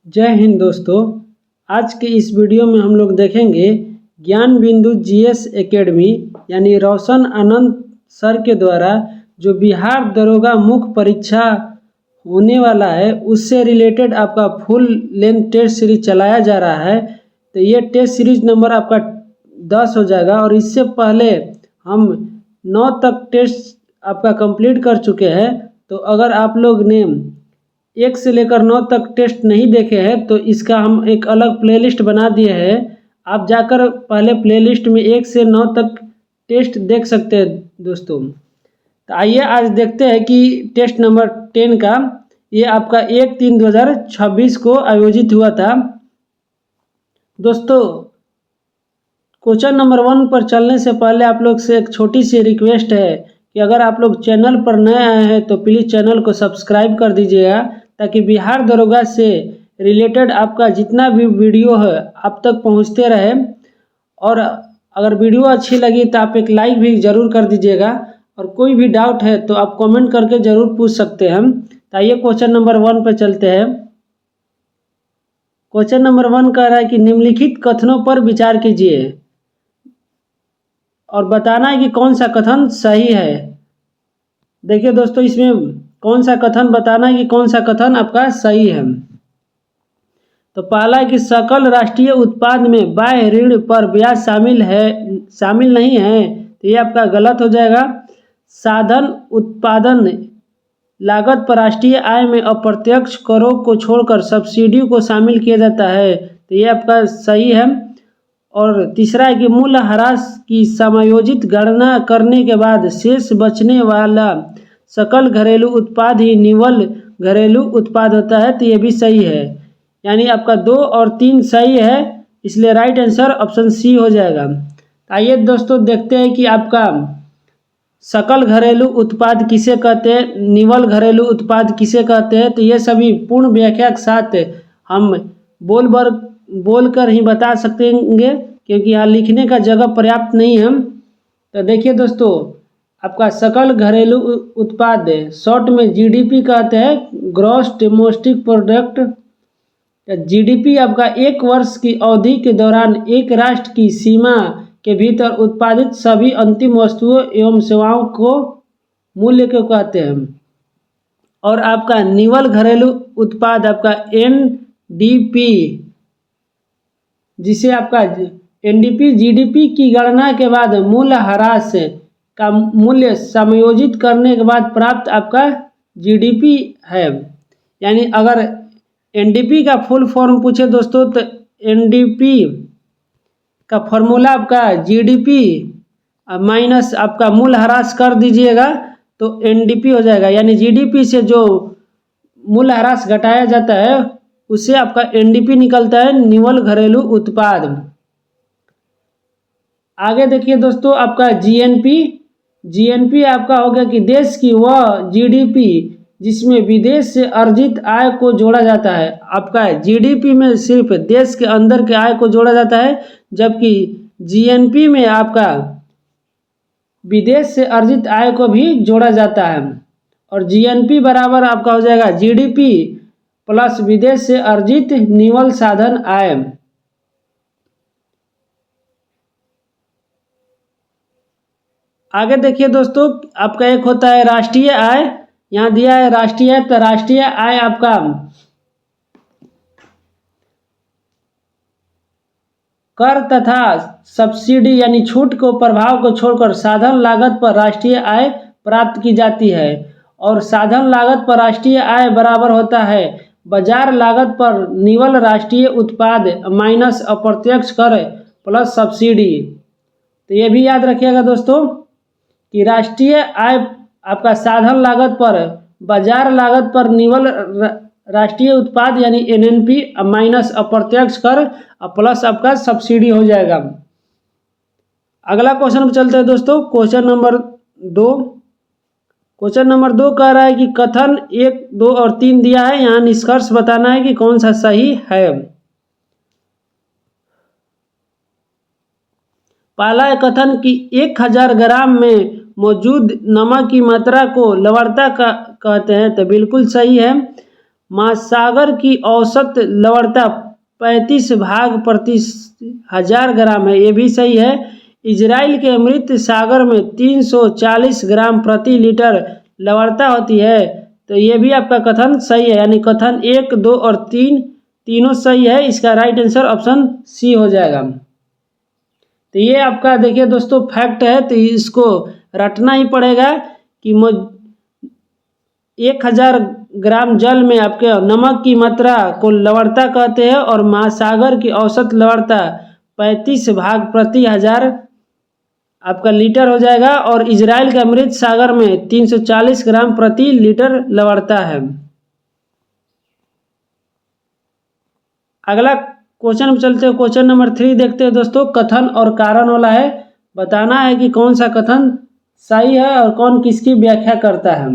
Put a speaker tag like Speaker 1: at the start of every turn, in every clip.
Speaker 1: जय हिंद दोस्तों। आज के इस वीडियो में हम लोग देखेंगे ज्ञान बिंदु जीएस एकेडमी यानी रोशन आनंद सर के द्वारा जो बिहार दरोगा मुख्य परीक्षा होने वाला है उससे रिलेटेड आपका फुल लेंथ टेस्ट सीरीज चलाया जा रहा है। तो ये टेस्ट सीरीज नंबर आपका 10 हो जाएगा और इससे पहले हम 9 तक टेस्ट आपका कंप्लीट कर चुके हैं। तो अगर आप लोग ने 1 से लेकर 9 तक टेस्ट नहीं देखे हैं तो इसका हम एक अलग प्लेलिस्ट बना दिए हैं। आप जाकर पहले प्लेलिस्ट में 1 से 9 तक टेस्ट देख सकते हैं दोस्तों। तो आइए आज देखते हैं कि टेस्ट नंबर 10 का ये आपका 1/3/2026 को आयोजित हुआ था। दोस्तों क्वेश्चन नंबर 1 पर चलने से पहले आप लोग से एक छोटी सी रिक्वेस्ट है कि अगर आप लोग चैनल पर नए आए हैं तो प्लीज़ चैनल को सब्सक्राइब कर दीजिएगा ताकि बिहार दरोगा से रिलेटेड आपका जितना भी वीडियो है आप तक पहुंचते रहे। और अगर वीडियो अच्छी लगी तो आप एक लाइक भी ज़रूर कर दीजिएगा और कोई भी डाउट है तो आप कमेंट करके ज़रूर पूछ सकते हैं। तो आइए क्वेश्चन नंबर 1 पर चलते हैं। क्वेश्चन नंबर 1 कह रहा है कि निम्नलिखित कथनों पर विचार कीजिए और बताना है कि कौन सा कथन सही है। देखिए दोस्तों इसमें कौन सा कथन बताना है कि कौन सा कथन आपका सही है। तो पहला है कि सकल राष्ट्रीय उत्पाद में बाह्य ऋण पर ब्याज शामिल नहीं है, तो ये आपका गलत हो जाएगा। साधन उत्पादन लागत पर राष्ट्रीय आय में अप्रत्यक्ष करों को छोड़कर सब्सिडी को शामिल किया जाता है, तो ये आपका सही है। और तीसरा है कि मूल्य ह्रास की समायोजित गणना करने के बाद शेष बचने वाला सकल घरेलू उत्पाद ही निवल घरेलू उत्पाद होता है, तो ये भी सही है। यानी आपका 2 और 3 सही है, इसलिए राइट आंसर ऑप्शन सी हो जाएगा। आइए दोस्तों देखते हैं कि आपका सकल घरेलू उत्पाद किसे कहते हैं, निवल घरेलू उत्पाद किसे कहते हैं। तो ये सभी पूर्ण व्याख्या के साथ हम बोलकर ही बता सकेंगे क्योंकि यहाँ लिखने का जगह पर्याप्त नहीं है। तो देखिए दोस्तों आपका सकल घरेलू उत्पाद शॉर्ट में जीडीपी कहते हैं, ग्रॉस डोमेस्टिक प्रोडक्ट। जीडीपी आपका 1 वर्ष की अवधि के दौरान एक राष्ट्र की सीमा के भीतर उत्पादित सभी अंतिम वस्तुओं एवं सेवाओं को मूल्य को कहते हैं। और आपका निवल घरेलू उत्पाद आपका एनडीपी, जिसे आपका एनडीपी जीडीपी की गणना के बाद मूल्य ह्रास का मूल्य समायोजित करने के बाद प्राप्त आपका जीडीपी है। यानी अगर एनडीपी का फुल फॉर्म पूछे दोस्तों तो एनडीपी का फॉर्मूला आपका जीडीपी माइनस आपका मूल्य ह्रास कर दीजिएगा तो एनडीपी हो जाएगा। यानी जीडीपी से जो मूल्य ह्रास घटाया जाता है उससे आपका एनडीपी निकलता है, निवल घरेलू उत्पाद। आगे देखिए दोस्तों आपका जीएनपी आपका हो गया कि देश की वह जीडीपी जिसमें विदेश से अर्जित आय को जोड़ा जाता है। आपका जीडीपी में सिर्फ देश के अंदर के आय को जोड़ा जाता है, जबकि जीएनपी में आपका विदेश से अर्जित आय को भी जोड़ा जाता है। और जीएनपी बराबर आपका हो जाएगा जीडीपी प्लस विदेश से अर्जित निवल साधन आय। आगे देखिए दोस्तों आपका एक होता है राष्ट्रीय आय, यहाँ दिया है राष्ट्रीय आय। तो राष्ट्रीय आय आपका कर तथा सब्सिडी यानी छूट को प्रभाव को छोड़कर साधन लागत पर राष्ट्रीय आय प्राप्त की जाती है। और साधन लागत पर राष्ट्रीय आय बराबर होता है बाजार लागत पर निवल राष्ट्रीय उत्पाद माइनस अप्रत्यक्ष कर प्लस सब्सिडी। तो ये भी याद रखिएगा दोस्तों कि राष्ट्रीय आय आपका साधन लागत पर बाजार लागत पर निवल राष्ट्रीय उत्पाद यानी एनएनपी माइनस अप्रत्यक्ष कर प्लस आपका सब्सिडी हो जाएगा। अगला क्वेश्चन पर चलते हैं दोस्तों। क्वेश्चन नंबर 2 कह रहा है कि कथन 1, 2 और 3 दिया है, यहाँ निष्कर्ष बताना है कि कौन सा सही है। पहला है कथन कि 1000 ग्राम में मौजूद नमक की मात्रा को लवणता कहते हैं, तो बिल्कुल सही है। महासागर की औसत लवणता 35 भाग प्रति 1000 ग्राम है, ये भी सही है। इजराइल के मृत सागर में 340 ग्राम प्रति लीटर लवणता होती है, तो ये भी आपका कथन सही है, यानी कथन 1, 2 और 3 तीनों सही है। इसका राइट आंसर ऑप्शन सी हो जाएगा। तो ये आपका देखिए दोस्तों फैक्ट है, तो इसको रटना ही पड़ेगा कि 1000 ग्राम जल में आपके नमक की मात्रा को लवणता कहते हैं और महासागर की औसत लवणता 35 भाग प्रति 1000 आपका लीटर हो जाएगा और इजराइल का मृत सागर में 340 ग्राम प्रति लीटर लवणता है। अगला क्वेश्चन में चलते हैं, क्वेश्चन नंबर 3 देखते हैं दोस्तों। कथन और कारण वाला है, बताना है कि कौन सा कथन सही है और कौन किसकी व्याख्या करता है।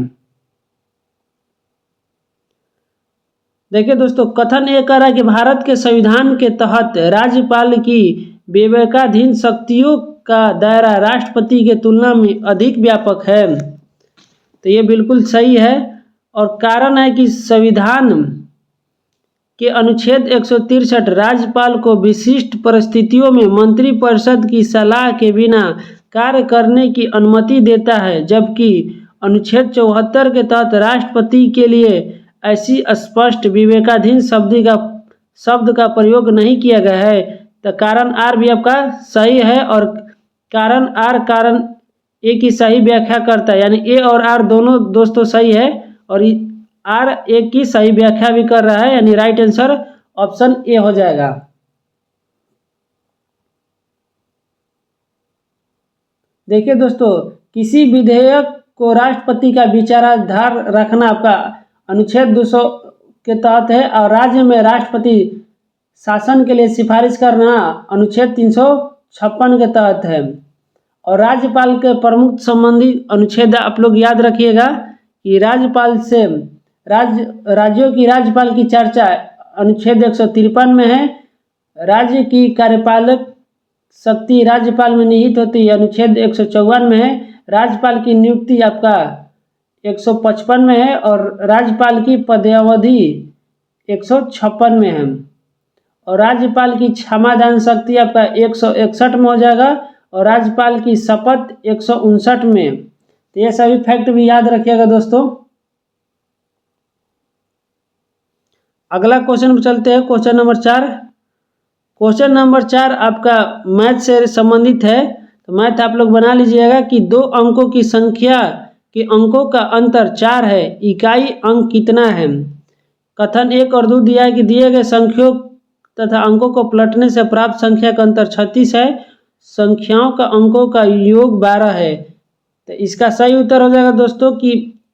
Speaker 1: देखिए दोस्तों, कथन ये कह रहा है कि भारत के संविधान के तहत राज्यपाल की विवेकाधीन शक्तियों का दायरा राष्ट्रपति के तुलना में अधिक व्यापक है, तो ये बिल्कुल सही है। और कारण है कि संविधान के अनुच्छेद 163 राज्यपाल को विशिष्ट परिस्थितियों में मंत्रिपरिषद की सलाह के बिना कार्य करने की अनुमति देता है, जबकि अनुच्छेद 74 के तहत राष्ट्रपति के लिए ऐसी स्पष्ट विवेकाधीन शब्द का प्रयोग नहीं किया गया है। तो कारण आर भी आपका सही है और कारण आर कारण ए की सही व्याख्या करता है, यानी ए और आर दोनों दोस्तों सही है और आर ए की सही व्याख्या भी कर रहा है, यानी राइट आंसर ऑप्शन ए हो जाएगा। देखिए दोस्तों, किसी विधेयक को राष्ट्रपति का विचाराधार रखना आपका अनुच्छेद 200 के तहत है और राज्य में राष्ट्रपति शासन के लिए सिफारिश करना अनुच्छेद 356 के तहत है। और राज्यपाल के प्रमुख संबंधी अनुच्छेद आप लोग याद रखिएगा कि राज्यपाल से राज्यों की राज्यपाल की चर्चा अनुच्छेद 153 में है। राज्य की कार्यपालक शक्ति राज्यपाल में निहित होती है, अनुच्छेद 154 में है। राज्यपाल की नियुक्ति आपका 155 में है और राज्यपाल की पदावधि 156 में है और राज्यपाल की क्षमादान शक्ति आपका 161 में हो जाएगा और राज्यपाल की शपथ 159 में। तो ये सभी फैक्ट भी याद रखिएगा दोस्तों। अगला क्वेश्चन में चलते हैं, क्वेश्चन नंबर 4। क्वेश्चन नंबर 4 आपका मैथ से संबंधित है, तो मैथ आप लोग बना लीजिएगा कि 2 अंकों की संख्या के अंकों का अंतर 4 है, इकाई अंक कितना है। कथन 1 और 2 दिया है कि दिए गए संख्याओं तथा अंकों को पलटने से प्राप्त संख्या का अंतर 36 है, संख्याओं का अंकों का योग 12 है। तो इसका सही उत्तर हो जाएगा दोस्तों कि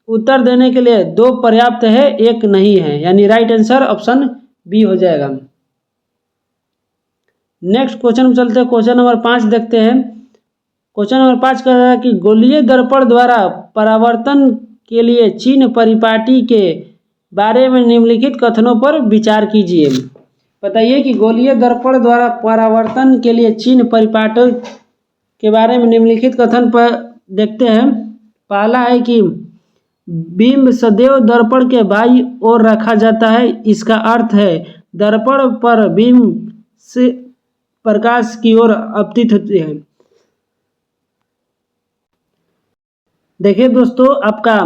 Speaker 1: उत्तर देने के लिए 2 पर्याप्त है, 1 नहीं है, यानी राइट आंसर ऑप्शन बी हो जाएगा। नेक्स्ट क्वेश्चन में चलते हैं, क्वेश्चन नंबर 5 देखते हैं। क्वेश्चन नंबर 5 कह रहा है कि गोलीय दर्पण द्वारा परावर्तन के लिए चिन्ह परिपाटी के बारे में निम्नलिखित कथनों पर विचार कीजिए। बताइए कि गोलीय दर्पण द्वारा परावर्तन के लिए चिन्ह परिपाटों के बारे में निम्नलिखित कथन पर देखते हैं। पहला है कि बिंब सदैव दर्पण के बाईं ओर रखा जाता है, इसका अर्थ है दर्पण पर बिंब से प्रकाश की ओर आपतित होती है। देखिए दोस्तों, आपका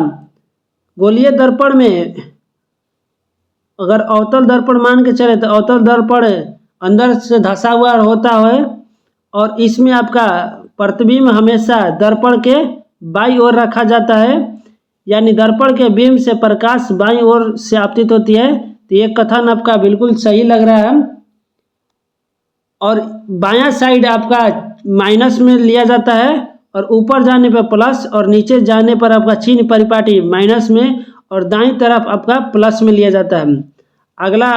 Speaker 1: गोलीय दर्पण में अगर अवतल दर्पण मान के चले तो अवतल दर्पण अंदर से धंसा हुआ होता है और इसमें आपका प्रतिबिंब हमेशा दर्पण के बाईं ओर रखा जाता है, यानी दर्पण के बिंब से प्रकाश बाईं ओर से आपतित होती है। तो ये कथन आपका बिल्कुल सही लग रहा है। और बायां साइड आपका माइनस में लिया जाता है और ऊपर जाने पर प्लस और नीचे जाने पर आपका चिन्ह परिपाटी माइनस में और दाईं तरफ आपका प्लस में लिया जाता है। अगला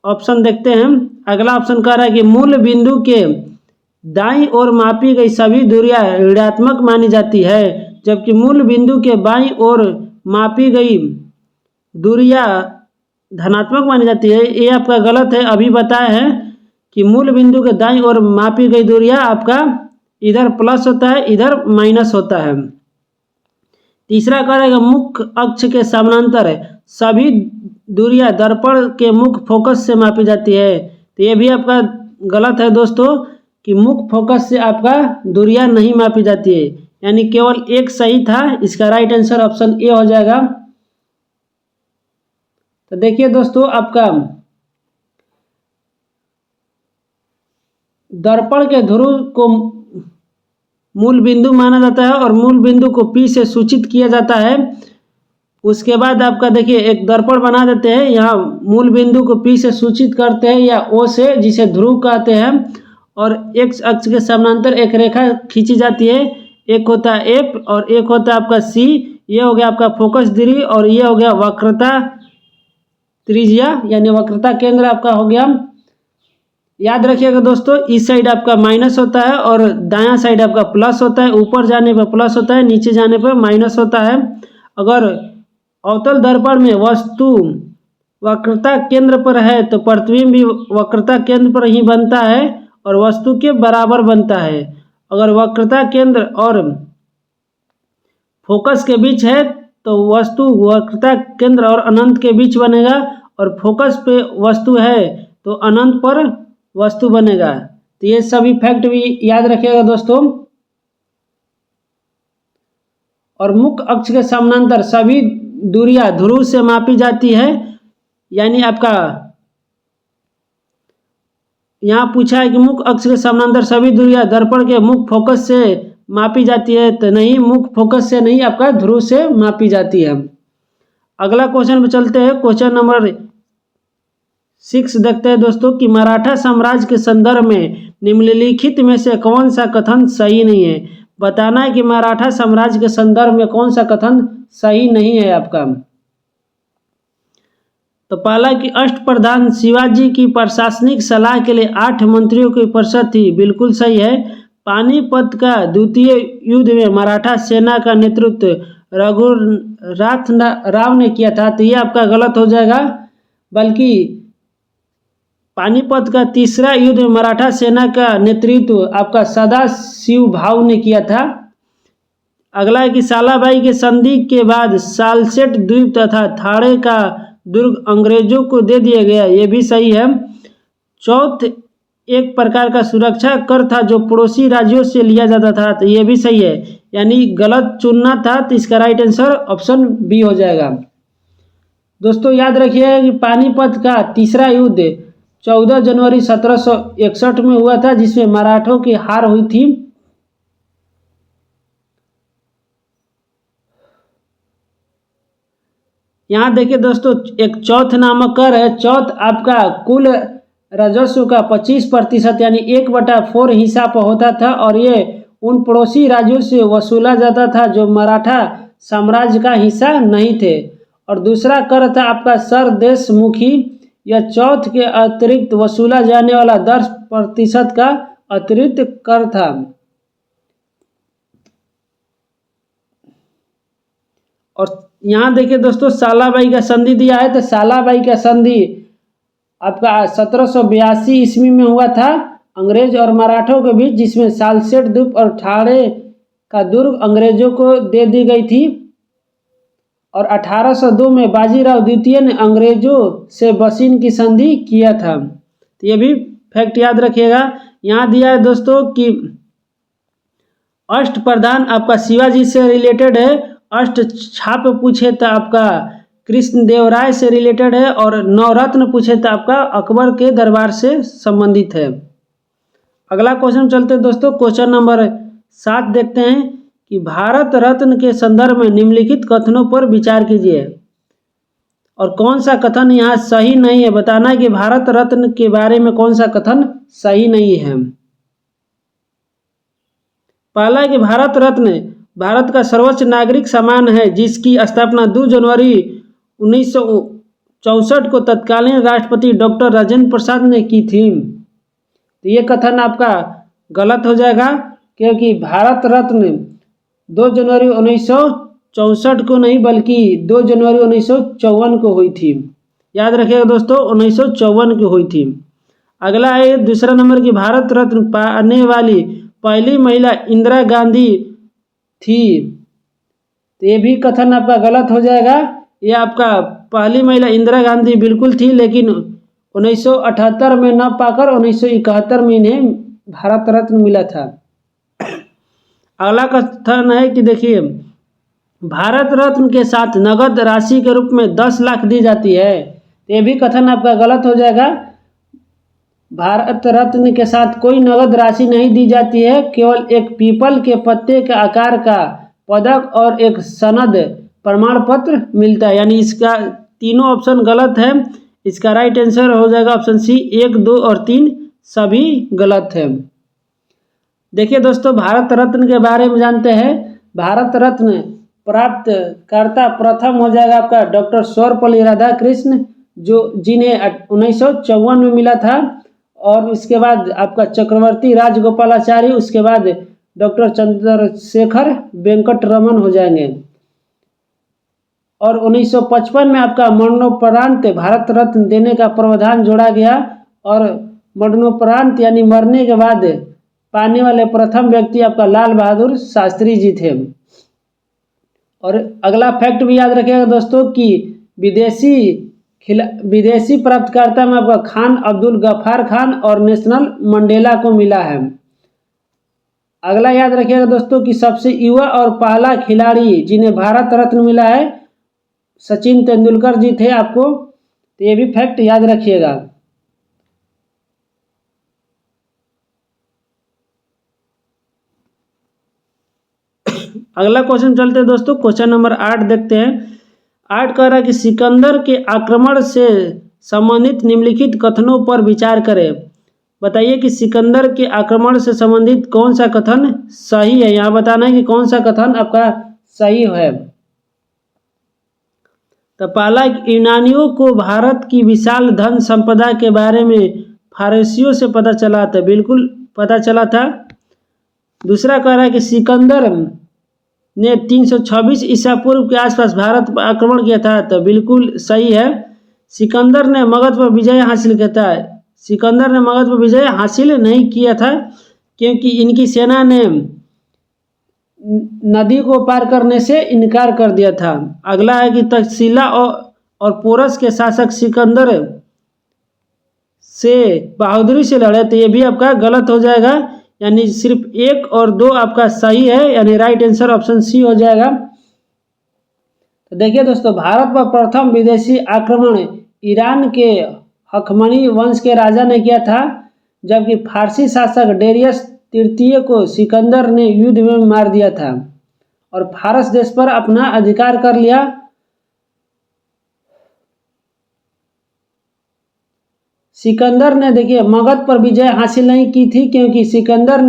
Speaker 1: ऑप्शन देखते हैं। अगला ऑप्शन कह रहा है कि मूल बिंदु के दाईं ओर मापी गई सभी दूरियां ऋणात्मक मानी जाती है, जबकि मूल बिंदु के बाईं ओर मापी गई दूरियां धनात्मक मानी जाती है। ये आपका गलत है। अभी बताया है कि मूल बिंदु के दाईं ओर मापी गई दूरियां आपका इधर प्लस होता है, इधर माइनस होता है। तीसरा करेगा मुख्य अक्ष के समानांतर सभी दूरियां दर्पण के मुख्य फोकस से मापी जाती है। तो ये भी आपका गलत है दोस्तों कि मुख्य फोकस से आपका दूरियां नहीं मापी जाती है, यानी केवल एक सही था। इसका राइट आंसर ऑप्शन ए हो जाएगा। तो देखिए दोस्तों, आपका दर्पण के ध्रुव को मूल बिंदु माना जाता है और मूल बिंदु को P से सूचित किया जाता है। उसके बाद आपका देखिए एक दर्पण बना देते हैं, यहाँ मूल बिंदु को P से सूचित करते हैं या O से, जिसे ध्रुव कहते हैं, और x अक्ष के समानांतर एक रेखा खींची जाती है। एक होता है F और एक होता है आपका C। ये हो गया आपका फोकस दूरी और ये हो गया वक्रता त्रिज्या, यानी वक्रता केंद्र आपका हो गया। याद रखिएगा दोस्तों, इस साइड आपका माइनस होता है और दायां साइड आपका प्लस होता है। ऊपर जाने पर प्लस होता है, नीचे जाने पर माइनस होता है। अगर अवतल दर्पण में वस्तु वक्रता केंद्र पर है तो प्रतिबिंब भी वक्रता केंद्र पर ही बनता है और वस्तु के बराबर बनता है। अगर वक्रता केंद्र और फोकस के बीच है तो वस्तु वक्रता केंद्र और अनंत के बीच बनेगा, और फोकस पे वस्तु है तो अनंत पर वस्तु बनेगा। तो ये सभी फैक्ट भी याद रखिएगा दोस्तों। और मुख्य अक्ष के समानांतर सभी दूरियां ध्रुव से मापी जाती है, यानी आपका यहाँ पूछा है कि मुख्य अक्ष के समानांतर सभी दूरियां दर्पण के मुख्य फोकस से मापी जाती है, तो नहीं, मुख्य फोकस से नहीं, आपका ध्रुव से मापी जाती है। अगला क्वेश्चन पे चलते हैं। क्वेश्चन नंबर 6 देखते हैं दोस्तों कि मराठा साम्राज्य के संदर्भ में निम्नलिखित में से कौन सा कथन सही नहीं है। बताना है कि मराठा साम्राज्य के संदर्भ में कौन सा कथन सही नहीं है आपका। तो पहला कि अष्टप्रधान शिवाजी की प्रशासनिक सलाह के लिए 8 मंत्रियों की परिषद थी, बिल्कुल सही है। पानीपत का द्वितीय युद्ध में मराठा सेना का नेतृत्व रघुनाथ राव ने किया था, तो ये आपका गलत हो जाएगा। बल्कि पानीपत का तीसरा युद्ध में मराठा सेना का नेतृत्व आपका सदाशिव भाऊ ने किया था। अगला है कि सालाबाई के संधि के बाद सालसेट द्वीप तथा थाड़े का दुर्ग अंग्रेजों को दे दिया गया, ये भी सही है। चौथ एक प्रकार का सुरक्षा कर था जो पड़ोसी राज्यों से लिया जाता था, तो ये भी सही है। यानी गलत चुनना था, तो इसका राइट आंसर ऑप्शन बी हो जाएगा। दोस्तों याद रखिए कि पानीपत का तीसरा युद्ध 14 जनवरी 1761 में हुआ था, जिसमें मराठों की हार हुई थी। यहाँ देखिए दोस्तों, एक चौथ नामक कर है। चौथ आपका कुल राजस्व का 25% यानी 1/4 हिस्सा पर होता था, और ये उन पड़ोसी राज्यों से वसूला जाता था जो मराठा साम्राज्य का हिस्सा नहीं थे। और दूसरा कर था आपका सरदेशमुखी। यह चौथ के अतिरिक्त वसूला जाने वाला 10% का अतिरिक्त कर था। और यहाँ देखिए दोस्तों, सालाबाई का संधि दिया है, तो सालाबाई का संधि आपका 1782 ईस्वी में हुआ था अंग्रेज और मराठों के बीच, जिसमें सालसेट द्वीप और ठाणे का दुर्ग अंग्रेजों को दे दी गई थी। और 1802 में बाजीराव द्वितीय ने अंग्रेजों से बसीन की संधि किया था। तो ये भी फैक्ट याद रखिएगा। यहाँ दिया है दोस्तों कि अष्टप्रधान आपका शिवाजी से रिलेटेड है। अष्ट छाप पूछे तो आपका कृष्णदेवराय से रिलेटेड है, और नवरत्न पूछे तो आपका अकबर के दरबार से संबंधित है। अगला क्वेश्चन चलते हैं दोस्तों। क्वेश्चन नंबर 7 देखते हैं कि भारत रत्न के संदर्भ में निम्नलिखित कथनों पर विचार कीजिए और कौन सा कथन यहाँ सही नहीं है। बताना है कि भारत रत्न के बारे में कौन सा कथन सही नहीं है। पहला है कि भारत रत्न भारत का सर्वोच्च नागरिक सम्मान है, जिसकी स्थापना 2 जनवरी 1964 को तत्कालीन राष्ट्रपति डॉक्टर राजेंद्र प्रसाद ने की थी। तो ये कथन आपका गलत हो जाएगा, क्योंकि भारत रत्न 2 जनवरी 1964 को नहीं बल्कि 2 जनवरी 1954 को हुई थी। याद रखिएगा दोस्तों, 1954 की हुई थी। अगला है दूसरा नंबर की भारत रत्न पाने वाली पहली महिला इंदिरा गांधी थी। तो ये भी कथन आपका गलत हो जाएगा। ये आपका पहली महिला इंदिरा गांधी बिल्कुल थी, लेकिन 1978 में न पाकर 1971 में इन्हें भारत रत्न मिला था। अगला कथन है कि देखिए, भारत रत्न के साथ नगद राशि के रूप में 10 लाख दी जाती है। ये भी कथन आपका गलत हो जाएगा। भारत रत्न के साथ कोई नगद राशि नहीं दी जाती है, केवल एक पीपल के पत्ते के आकार का पदक और एक सनद प्रमाण पत्र मिलता है। यानी इसका तीनों ऑप्शन गलत है। इसका राइट आंसर हो जाएगा ऑप्शन सी, 1, 2 और 3 सभी गलत है। देखिए दोस्तों, भारत रत्न के बारे में जानते हैं। भारत रत्न प्राप्त करता प्रथम हो जाएगा आपका डॉक्टर सर्वपल्ली राधाकृष्ण, जिन्हें 1954 में मिला था। और इसके बाद आपका चक्रवर्ती राजगोपालाचारी, उसके बाद डॉक्टर चंद्रशेखर वेंकट रमन हो जाएंगे। और 1955 में आपका मरणोपरांत भारत रत्न देने का प्रावधान जोड़ा गया। और मरणोपरांत यानी मरने के बाद पाने वाले प्रथम व्यक्ति आपका लाल बहादुर शास्त्री जी थे। और अगला फैक्ट भी याद रखिएगा दोस्तों कि विदेशी प्राप्तकर्ता में आपका खान अब्दुल गफ्फार खान और नेशनल मंडेला को मिला है। अगला याद रखिएगा दोस्तों कि सबसे युवा और पहला खिलाड़ी जिन्हें भारत रत्न मिला है, सचिन तेंदुलकर जी थे। आपको तो ये भी फैक्ट याद रखिएगा। अगला क्वेश्चन चलते हैं दोस्तों, क्वेश्चन नंबर 8 देखते हैं। 8 कह रहा है कि सिकंदर के आक्रमण से संबंधित निम्नलिखित कथनों पर विचार करें। बताइए कि सिकंदर के आक्रमण से संबंधित कौन सा कथन सही है। यहाँ बताना है कि कौन सा कथन आपका सही है। तो पहला, यूनानियों को भारत की विशाल धन संपदा के बारे में फारसियों से पता चला था। बिल्कुल पता चला था। दूसरा कह रहा है कि सिकंदर ने 326 ईसा पूर्व के आसपास भारत पर आक्रमण किया था। तो बिल्कुल सही है। सिकंदर ने मगध पर विजय हासिल किया था। सिकंदर ने मगध पर विजय हासिल नहीं किया था, क्योंकि इनकी सेना ने नदी को पार करने से इनकार कर दिया था। अगला है कि तक्षशिला और पोरस के शासक सिकंदर से बहादुरी से लड़े। तो ये भी आपका गलत हो जाएगा। यानी सिर्फ 1 और 2 आपका सही है, यानी राइट आंसर ऑप्शन सी हो जाएगा। तो देखिए दोस्तों, भारत पर प्रथम विदेशी आक्रमण ईरान के हखमनी वंश के राजा ने किया था, जबकि फारसी शासक डेरियस तृतीय को सिकंदर ने युद्ध में मार दिया था और फारस देश पर अपना अधिकार कर लिया। सिकंदर ने देखिए मगध पर विजय हासिल नहीं की थी, क्योंकि सिकंदर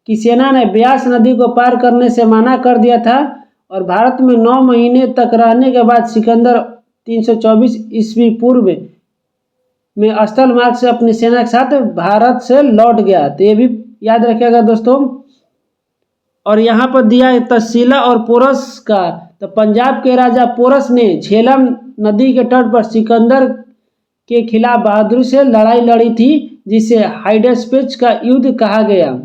Speaker 1: की सेना ने ब्यास नदी को पार करने से मना कर दिया था। और भारत में 9 महीने तक रहने के बाद सिकंदर 324 ईस्वी पूर्व में स्थल मार्ग से अपनी सेना के साथ भारत से लौट गया। तो ये भी याद रखिएगा दोस्तों। और यहाँ पर दिया है तक्षशिला और पोरस का। तो पंजाब के राजा पोरस ने झेलम नदी के तट पर सिकंदर के खिलाफ बहादुरी से लड़ाई लड़ी थी, जिसे हाइडेस्पेच का युद्ध कहा गया।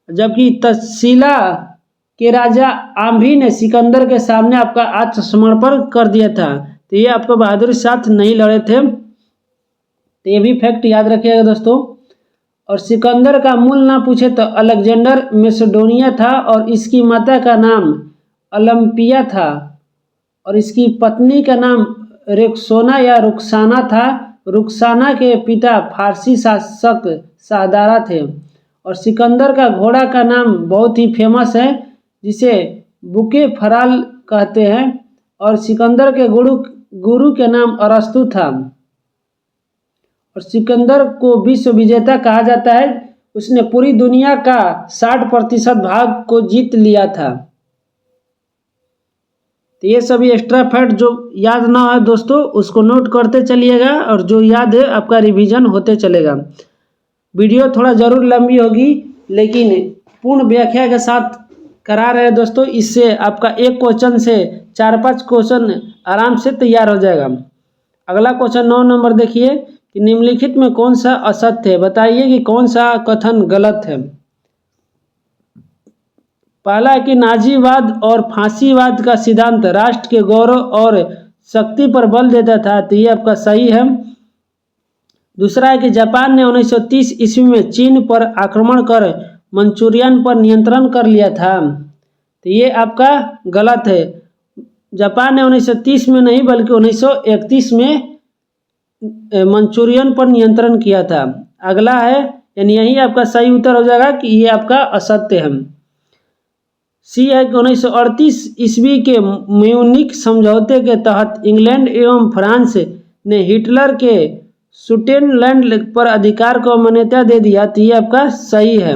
Speaker 1: जबकि तक्षशिला के राजा आम्भी ने सिकंदर के सामने आपका आत्मसमर्पण कर दिया था। तो ये आपको बहादुरी साथ नहीं लड़े थे। तो ये भी फैक्ट याद रखिएगा दोस्तों। और सिकंदर का मूल नाम पूछे तो अलेक्जेंडर मैसेडोनिया था, और इसकी माता का नाम ओलंपिया था, और इसकी पत्नी का नाम रेक्सोना या रुखसाना था। रुखसाना के पिता फारसी शासक शाहदारा थे। और सिकंदर का घोड़ा का नाम बहुत ही फेमस है, जिसे बुके फराल कहते हैं। और सिकंदर के गुरु के नाम अरस्तु था। और सिकंदर को विश्व विजेता कहा जाता है। उसने पूरी दुनिया का 60% भाग को जीत लिया था। तो ये सभी एक्स्ट्रा फैक्ट जो याद ना है दोस्तों, उसको नोट करते चलिएगा, और जो याद है आपका रिवीजन होते चलेगा। वीडियो थोड़ा ज़रूर लंबी होगी, लेकिन पूर्ण व्याख्या के साथ करा रहे हैं दोस्तों। इससे आपका एक क्वेश्चन से 4-5 क्वेश्चन आराम से तैयार हो जाएगा। अगला क्वेश्चन 9 नंबर देखिए कि निम्नलिखित में कौन सा असत्य है। बताइए कि कौन सा कथन गलत है। पहला है कि नाजीवाद और फांसीवाद का सिद्धांत राष्ट्र के गौरव और शक्ति पर बल देता था, तो ये आपका सही है। दूसरा है कि जापान ने 1930 ईस्वी में चीन पर आक्रमण कर मंचूरियन पर नियंत्रण कर लिया था, तो ये आपका गलत है। जापान ने 1930 में नहीं बल्कि 1931 में मंचूरियन पर नियंत्रण किया था। अगला है, यानी यही आपका सही उत्तर हो जाएगा कि ये आपका असत्य है। सी है कि 1938 ईस्वी के म्यूनिख समझौते के तहत इंग्लैंड एवं फ्रांस ने हिटलर के सुडेनलैंड पर अधिकार को मान्यता दे दिया, तो ये आपका सही है।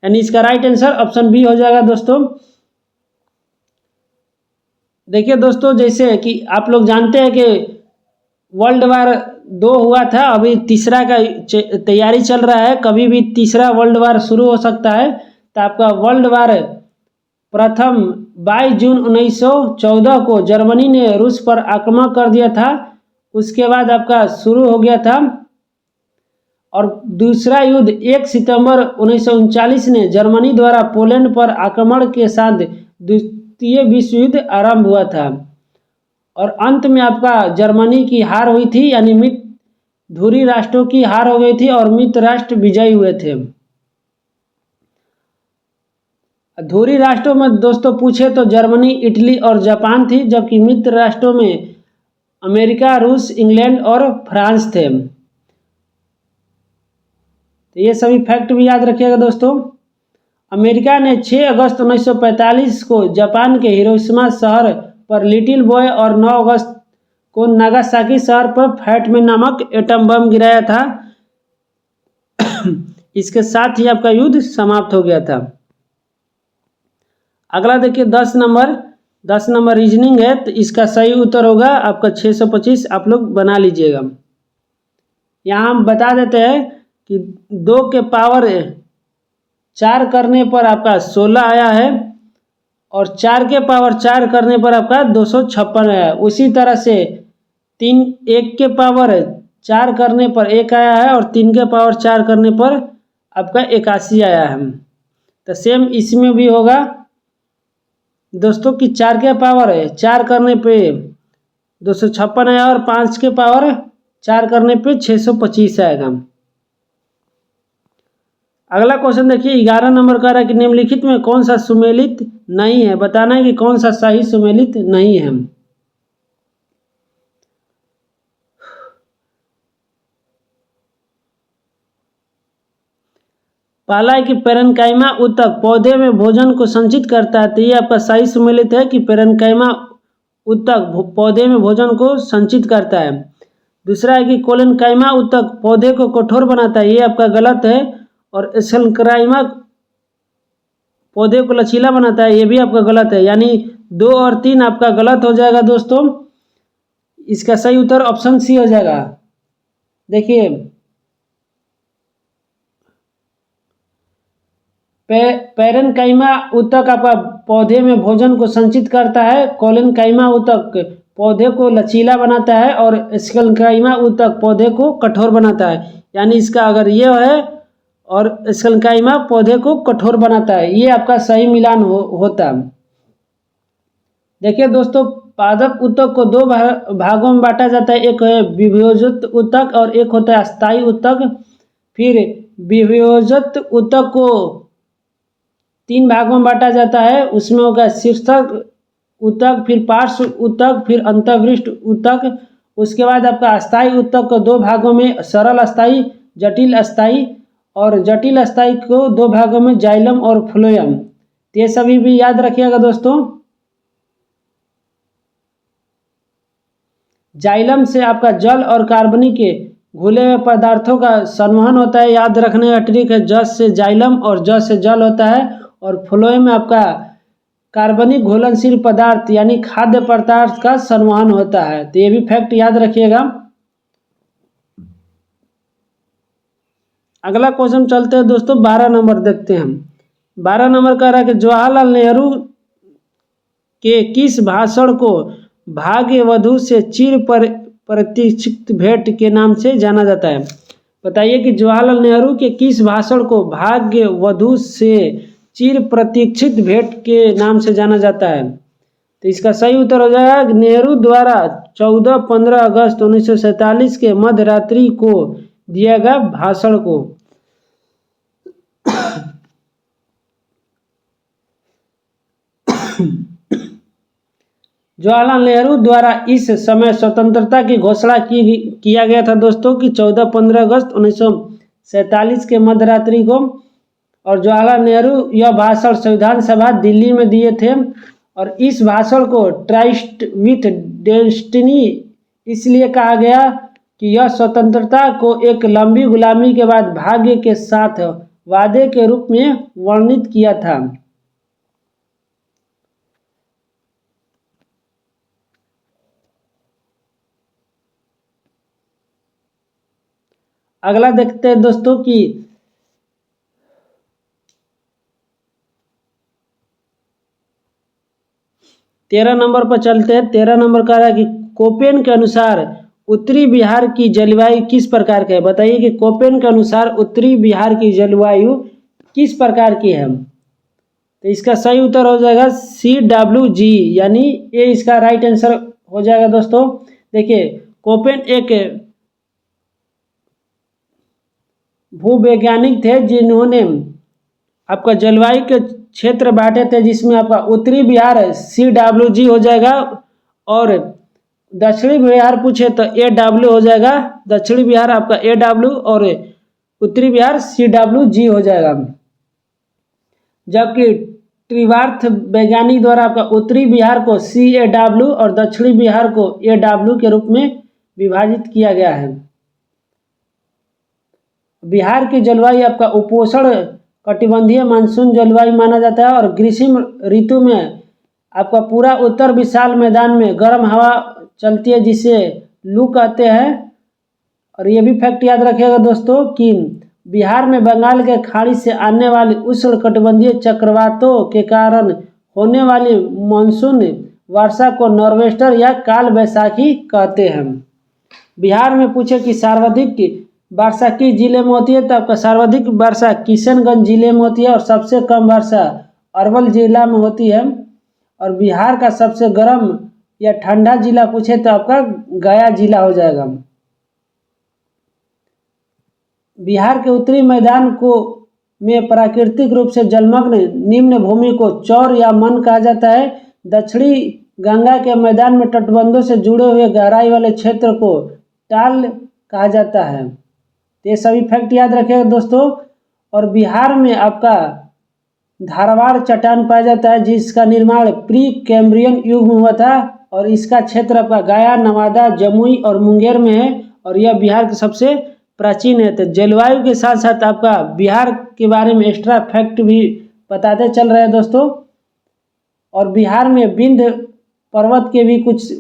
Speaker 1: यानी इसका राइट आंसर ऑप्शन बी हो जाएगा दोस्तों। देखिए दोस्तों, जैसे कि आप लोग जानते हैं कि वर्ल्ड वार 2 हुआ था, अभी तीसरा का तैयारी चल रहा है, कभी भी तीसरा वर्ल्ड वार शुरू हो सकता है। तो आपका वर्ल्ड वार प्रथम 22 जून 1914 को जर्मनी ने रूस पर आक्रमण कर दिया था, उसके बाद आपका शुरू हो गया था। और दूसरा युद्ध 1 सितंबर 1939 ने जर्मनी द्वारा पोलैंड पर आक्रमण के साथ द्वितीय विश्व युद्ध आरंभ हुआ था, और अंत में आपका जर्मनी की हार हुई थी, यानी मित्र धुरी राष्ट्रों की हार हो गई थी और मित्र राष्ट्र विजयी हुए थे। धुरी राष्ट्रों में दोस्तों पूछे तो जर्मनी, इटली और जापान थी, जबकि मित्र राष्ट्रों में अमेरिका, रूस, इंग्लैंड और फ्रांस थे। तो ये सभी फैक्ट भी याद रखिएगा दोस्तों। अमेरिका ने 6 अगस्त 1945 को जापान के हिरोशिमा शहर पर लिटिल बॉय और 9 अगस्त को नागासाकी शहर पर फैटमैन नामक एटम बम गिराया था। इसके साथ ही आपका युद्ध समाप्त हो गया था। अगला देखिए 10 नंबर रीजनिंग है, तो इसका सही उत्तर होगा आपका 625, आप लोग बना लीजिएगा। यहाँ हम बता देते हैं कि 2 के पावर 4 करने पर आपका 16 आया है, और 4 के पावर 4 करने पर आपका 256 आया है। उसी तरह से 1 के पावर 4 करने पर 1 आया है, और 3 के पावर 4 करने पर आपका 81 आया है। तो सेम इसमें भी होगा दोस्तों कि 4 के पावर 4 करने पे 256 आया, और 5 के पावर 4 करने पे 625 आएगा। अगला क्वेश्चन देखिए 11 नंबर का रहा है कि निम्नलिखित में कौन सा सुमेलित नहीं है, बताना है कि कौन सा सही सुमेलित नहीं है। पहला है कि पेरेन्काइमा ऊतक पौधे में भोजन को संचित करता है, तो ये आपका सही सुमेलित है कि पेरेन्काइमा ऊतक पौधे में भोजन को संचित करता है। दूसरा है कि कोलेनकाइमा ऊतक पौधे को कठोर बनाता है, ये आपका गलत है। और एसेंक्राइमा पौधे को लचीला बनाता है, ये भी आपका गलत है। यानी 2 और 3 आपका गलत हो जाएगा दोस्तों। इसका सही उत्तर ऑप्शन सी हो जाएगा। देखिए पेरेन्काइमा ऊतक आपका पौधे में भोजन को संचित करता है, कोलेनकाइमा ऊतक पौधे को लचीला बनाता है, और एसेंक्राइमा ऊतक पौधे को कठोर बनाता है। यानी इसका अगर ये है, और एसेंक्राइमा पौधे को कठोर बनाता है, ये आपका सही मिलान होता। देखिए दोस्तों, पादप ऊतक को 2 भागों में बांटा जाता है, एक है विभेदित ऊतक और एक होता है अस्थायी ऊतक। फिर विभेदित ऊतक को 3 भागों में बांटा जाता है, उसमें होगा शीर्षक ऊतक, फिर पार्श्व ऊतक, फिर अंतर्वृष्ट ऊतक। उसके बाद आपका अस्थायी ऊतक को 2 भागों में सरल अस्थायी, जटिल अस्थायी, और जटिल अस्थायी को 2 भागों में जाइलम और फ्लोएम। ये सभी भी याद रखिएगा दोस्तों। जाइलम से आपका जल और कार्बनिक के घुले हुए पदार्थों का संवहन होता है, याद रखने का ट्रिक है, ज से जाइलम और ज से जल होता है। और फ्लोएम में आपका कार्बनिक घुलनशील पदार्थ यानी खाद्य पदार्थ का संवहन होता है। तो ये भी फैक्ट याद रखिएगा। अगला क्वेश्चन चलते हैं दोस्तों, 12 नंबर देखते हैं हम। 12 नंबर कह रहा है कि जवाहरलाल नेहरू के किस भाषण को भाग्य वधु से चिर प्रतीक्षित भेंट के नाम से जाना जाता है? बताइए कि जवाहरलाल नेहरू के किस भाषण को भाग्य वधु से चिर प्रतीक्षित भेंट के नाम से जाना जाता है? तो इसका सही उत्तर हो जाएगा नेहरू द्वारा 14-15 अगस्त 1947 के मध्य रात्रि को दिया गया भाषण को। जवाहरलाल नेहरू द्वारा इस समय स्वतंत्रता की घोषणा किया गया था दोस्तों कि 14-15 अगस्त 1947 के मध्य रात्रि को। और जवाहरलाल नेहरू यह भाषण संविधान सभा दिल्ली में दिए थे। और इस भाषण को ट्राइस्ट विथ डेस्टिनी इसलिए कहा गया कि यह स्वतंत्रता को एक लंबी गुलामी के बाद भाग्य के साथ वादे के रूप में वर्णित किया था। अगला देखते हैं दोस्तों कि तेरह नंबर पर चलते हैं। 13 नंबर का है कि कोपेन के अनुसार उत्तरी बिहार की जलवायु किस प्रकार का है। बताइए कि कोपेन के अनुसार उत्तरी बिहार की जलवायु किस प्रकार की है। तो इसका सही उत्तर हो जाएगा CWG, यानी ये इसका राइट आंसर हो जाएगा दोस्तों। देखिए कोपेन एक भूवैज्ञानिक थे जिन्होंने आपका जलवायु के क्षेत्र बांटे थे, जिसमें आपका उत्तरी बिहार CWG हो जाएगा और दक्षिणी बिहार पूछे तो AW हो जाएगा। दक्षिणी बिहार आपका AW और उत्तरी बिहार CWG हो जाएगा। जबकि त्रिवार्थ वैज्ञानिक द्वारा आपका उत्तरी बिहार को CAW और दक्षिणी बिहार को AW के रूप में विभाजित किया गया है। बिहार की जलवायु आपका उपोष्ण कटिबंधीय मानसून जलवायु माना जाता है और ग्रीष्म ऋतु में आपका पूरा उत्तर विशाल मैदान में गर्म हवा चलती है जिसे लू कहते हैं। और ये भी फैक्ट याद रखिएगा दोस्तों कि बिहार में बंगाल के खाड़ी से आने वाली उष्ण कटिबंधीय चक्रवातों के कारण होने वाली मानसून वर्षा को नॉर्वेस्टर या काल बैसाखी कहते हैं। बिहार में पूछे कि सर्वाधिक वर्षा किस जिले में होती है, तो आपका सर्वाधिक वर्षा किशनगंज जिले में होती है और सबसे कम वर्षा अरवल जिला में होती है। और बिहार का सबसे गर्म या ठंडा जिला पूछे तो आपका गया जिला हो जाएगा। बिहार के उत्तरी मैदान को में प्राकृतिक रूप से जलमग्न निम्न भूमि को चौर या मन कहा जाता है। दक्षिणी गंगा के मैदान में तटबंधों से जुड़े हुए गहराई वाले क्षेत्र को टाल कहा जाता है। ये सभी फैक्ट याद रखिएगा दोस्तों। और बिहार में आपका धारवाड़ चट्टान पाया जाता है जिसका निर्माण प्री कैम्ब्रियन युग में हुआ था और इसका क्षेत्र आपका गया, नवादा, जमुई और मुंगेर में है और यह बिहार के सबसे प्राचीन है। तो जलवायु के साथ साथ आपका बिहार के बारे में एक्स्ट्रा फैक्ट भी बताते चल रहे हैं दोस्तों। और बिहार में विंध्य पर्वत के भी कुछ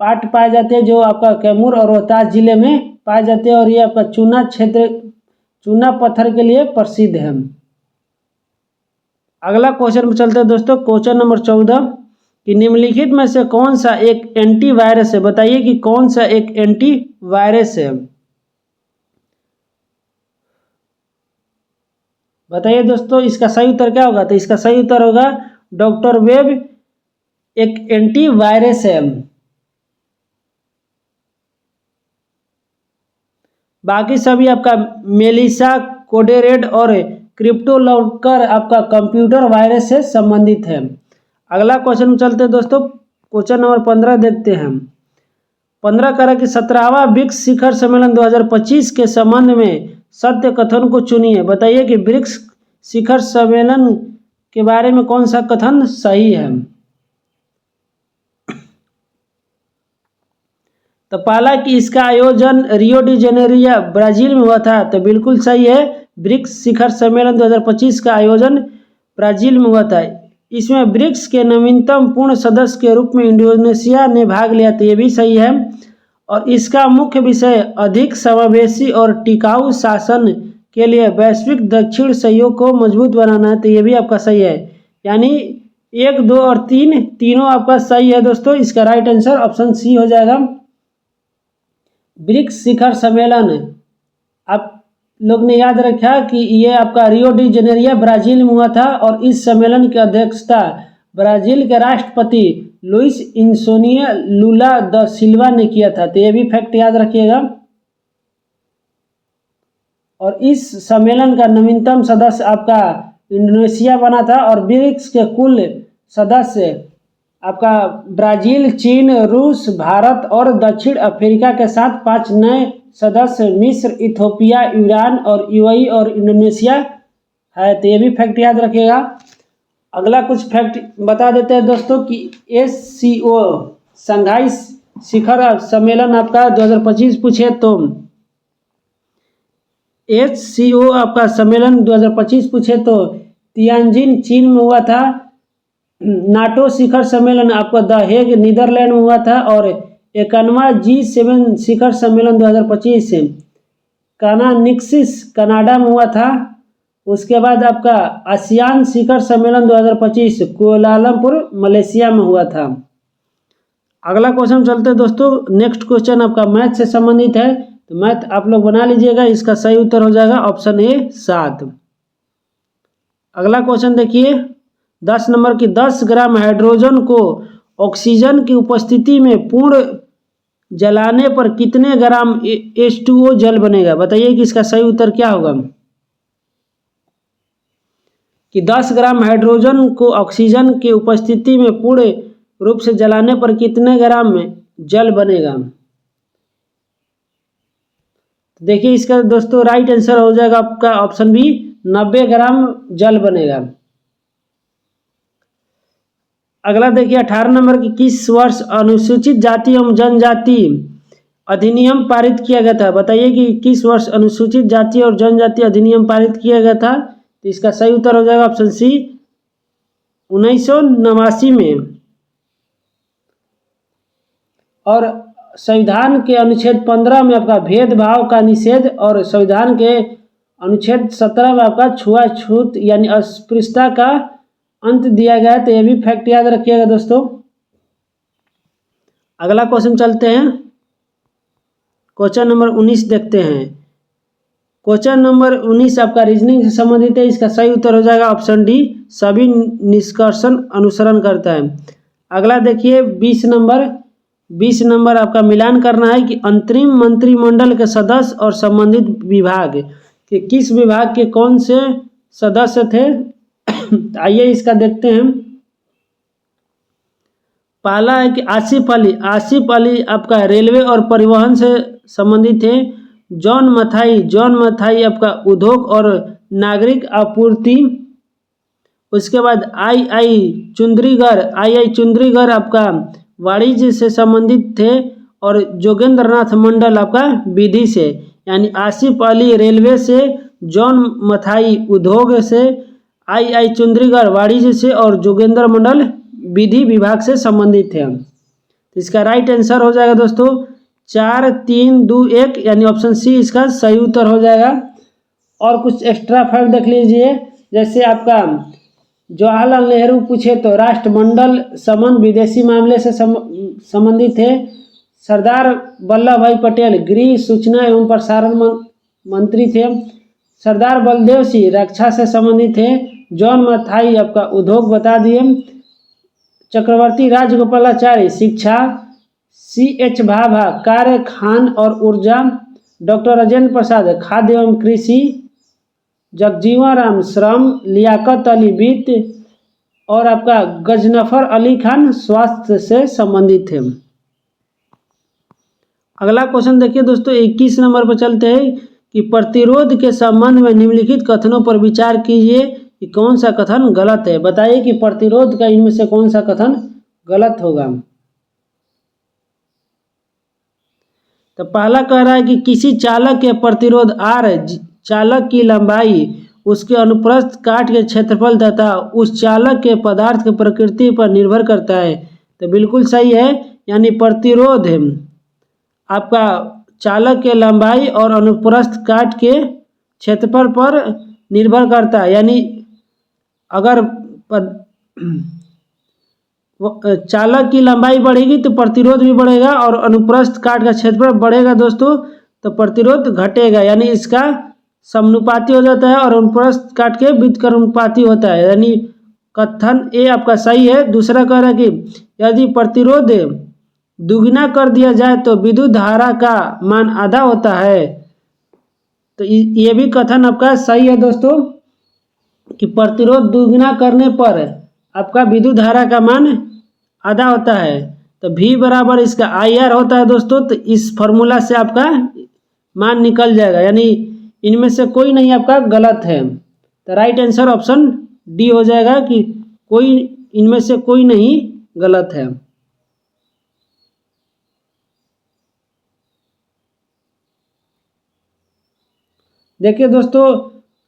Speaker 1: पार्ट पाए जाते हैं जो आपका कैमूर और रोहतास जिले में पाए जाते हैं और ये आपका चूना क्षेत्र चूना पत्थर के लिए प्रसिद्ध है। अगला क्वेश्चन में चलते हैं दोस्तों। क्वेश्चन नंबर 14 कि निम्नलिखित में से कौन सा एक एंटीवायरस है। बताइए कि कौन सा एक एंटीवायरस है। बताइए दोस्तों इसका सही उत्तर क्या होगा। तो इसका सही उत्तर होगा डॉक्टर वेब एक एंटीवायरस है। बाकी सभी आपका मेलिसा, कोडेरेड और क्रिप्टोलॉकर आपका कंप्यूटर वायरस से संबंधित है। अगला क्वेश्चन में चलते हैं दोस्तों। क्वेश्चन नंबर 15 देखते हैं। 15 कह रहा कि 17वां ब्रिक्स शिखर सम्मेलन 2025 के संबंध में सत्य कथन को चुनिए। बताइए कि ब्रिक्स शिखर सम्मेलन के बारे में कौन सा कथन सही है। तो पहला कि इसका आयोजन रियो डी जेनेरियो ब्राजील में हुआ था, तो बिल्कुल सही है। ब्रिक्स शिखर सम्मेलन 2025 का आयोजन ब्राजील में हुआ था। इसमें ब्रिक्स के नवीनतम पूर्ण सदस्य के रूप में इंडोनेशिया ने भाग लिया, तो ये भी सही है। और इसका मुख्य विषय अधिक समावेशी और टिकाऊ शासन के लिए वैश्विक दक्षिण सहयोग को मजबूत बनाना है, तो ये भी आपका सही है। यानी 1, 2 और 3 तीनों आपका सही है दोस्तों। इसका राइट आंसर ऑप्शन सी हो जाएगा। ब्रिक्स शिखर सम्मेलन आप लोग ने याद रखा कि ये आपका रियो डी जेनेरियो ब्राजील में हुआ था और इस सम्मेलन की अध्यक्षता ब्राजील के राष्ट्रपति लुइस इनसोनियो लुला द सिल्वा ने किया था। तो ये भी फैक्ट याद रखिएगा। और इस सम्मेलन का नवीनतम सदस्य आपका इंडोनेशिया बना था। और ब्रिक्स के कुल सदस्य आपका ब्राजील, चीन, रूस, भारत और दक्षिण अफ्रीका के साथ 5 नए सदस्य मिस्र, इथोपिया, ईरान और यूएई और इंडोनेशिया है। तो ये भी फैक्ट याद रखिएगा। अगला कुछ फैक्ट बता देते हैं दोस्तों कि SCO शंघाई शिखर सम्मेलन आपका 2025 पूछे तो SCO आपका सम्मेलन 2025 पूछे तो तियानजिन चीन में हुआ था। नाटो शिखर सम्मेलन आपका द हेग नीदरलैंड में हुआ था। और 51वां G7 शिखर सम्मेलन 2025 कानानिक्सिस कनाडा में हुआ था। उसके बाद आपका आसियान शिखर सम्मेलन 2025 कुआलालंपुर मलेशिया में हुआ था। अगला क्वेश्चन चलते हैं दोस्तों। नेक्स्ट क्वेश्चन आपका मैथ से संबंधित है। तो मैथ आप लोग बना लीजिएगा। इसका सही उत्तर हो जाएगा ऑप्शन ए 7। अगला क्वेश्चन देखिए 10 नंबर की 10 ग्राम हाइड्रोजन को ऑक्सीजन की उपस्थिति में पूर्ण जलाने पर कितने ग्राम H2O जल बनेगा। बताइए कि इसका सही उत्तर क्या होगा। कि 10 ग्राम हाइड्रोजन को ऑक्सीजन की उपस्थिति में पूर्ण रूप से जलाने पर कितने ग्राम में जल बनेगा। देखिए इसका दोस्तों राइट आंसर हो जाएगा आपका ऑप्शन बी 90 ग्राम जल बनेगा। अगला देखिए 18 नंबर की किस वर्ष अनुसूचित जाति एवं जनजाति अधिनियम पारित किया गया था। बताइए कि किस वर्ष अनुसूचित जाति और जनजाति अधिनियम पारित किया गया था। तो इसका सही उत्तर हो जाएगा ऑप्शन सी 1989 में। और संविधान के अनुच्छेद 15 में आपका भेदभाव का निषेध और संविधान के अनुच्छेद 17 में आपका छुआछूत यानी अस्पृश्यता का अंत दिया गया है। तो ये भी फैक्ट याद रखिएगा दोस्तों। अगला क्वेश्चन चलते हैं। क्वेश्चन नंबर 19 देखते हैं। क्वेश्चन नंबर 19 आपका रीजनिंग से संबंधित है। इसका सही उत्तर हो जाएगा ऑप्शन डी सभी निष्कर्षण अनुसरण करता है। अगला देखिए 20 नंबर आपका मिलान करना है कि अंतरिम मंत्रिमंडल के सदस्य और संबंधित विभाग के किस विभाग के कौन से सदस्य थे। आइए इसका देखते हैं। पहला है कि आसिफ अली आपका रेलवे और परिवहन से संबंधित थे। जॉन मथाई आपका उद्योग और नागरिक आपूर्ति। उसके बाद आई चुंद्रीगढ़ आपका वाणिज्य से संबंधित थे। और जोगेंद्रनाथ मंडल आपका विधि से। यानी आसिफ अली रेलवे से, जॉन मथाई उद्योग से, आई चुंद्रीगढ़ वाणिज्य से और जोगेंद्र मंडल विधि विभाग से संबंधित थे। तो इसका राइट आंसर हो जाएगा दोस्तों 4, 3, 2, 1 यानी ऑप्शन सी इसका सही उत्तर हो जाएगा। और कुछ एक्स्ट्रा फैक्ट देख लीजिए। जैसे आपका जवाहरलाल नेहरू पूछे तो राष्ट्रमंडल संबंध विदेशी मामले से संबंधित थे। सरदार वल्लभ भाई पटेल गृह, सूचना एवं प्रसारण मंत्री थे। सरदार बलदेव सिंह रक्षा से संबंधित थे। जॉन मथाई आपका उद्योग बता दिए। चक्रवर्ती राजगोपालाचारी शिक्षा। CH भाभा कार्य, खान और ऊर्जा। डॉक्टर राजेंद्र प्रसाद खाद्य एवं कृषि। जगजीवन राम श्रम। लियाकत अली वित्त। और आपका गजनफर अली खान स्वास्थ्य से संबंधित थे। अगला क्वेश्चन देखिए दोस्तों 21 नंबर पर चलते हैं कि प्रतिरोध के संबंध में निम्नलिखित कथनों पर विचार कीजिए कि कौन सा कथन गलत है। बताइए कि प्रतिरोध का इनमें से कौन सा कथन गलत होगा। तो पहला कह रहा है कि किसी चालक के प्रतिरोध R चालक की लंबाई, उसके अनुप्रस्थ काट के क्षेत्रफल तथा उस चालक के पदार्थ की प्रकृति पर निर्भर करता है। तो बिल्कुल सही है। यानी प्रतिरोध आपका चालक के लंबाई और अनुप्रस्थ काट के क्षेत्रफल पर निर्भर करता है। यानी अगर चालक की लंबाई बढ़ेगी तो प्रतिरोध भी बढ़ेगा और अनुप्रस्थ काट का क्षेत्रफल बढ़ेगा दोस्तों तो प्रतिरोध घटेगा। यानी इसका समानुपाती हो जाता है और अनुप्रस्थ काट के व्युत्क्रमानुपाती होता है। यानी कथन ए आपका सही है। दूसरा कह रहा है कि यदि प्रतिरोध दुगना कर दिया जाए तो विद्युत धारा का मान आधा होता है। तो ये भी कथन आपका सही है दोस्तों कि प्रतिरोध दुगना करने पर आपका विद्युत धारा का मान आधा होता है। तो V बराबर इसका IR होता है दोस्तों। तो इस फॉर्मूला से आपका मान निकल जाएगा, यानी इनमें से कोई नहीं आपका गलत है। तो राइट आंसर ऑप्शन डी हो जाएगा कि कोई इनमें से कोई नहीं गलत है। देखिए दोस्तों,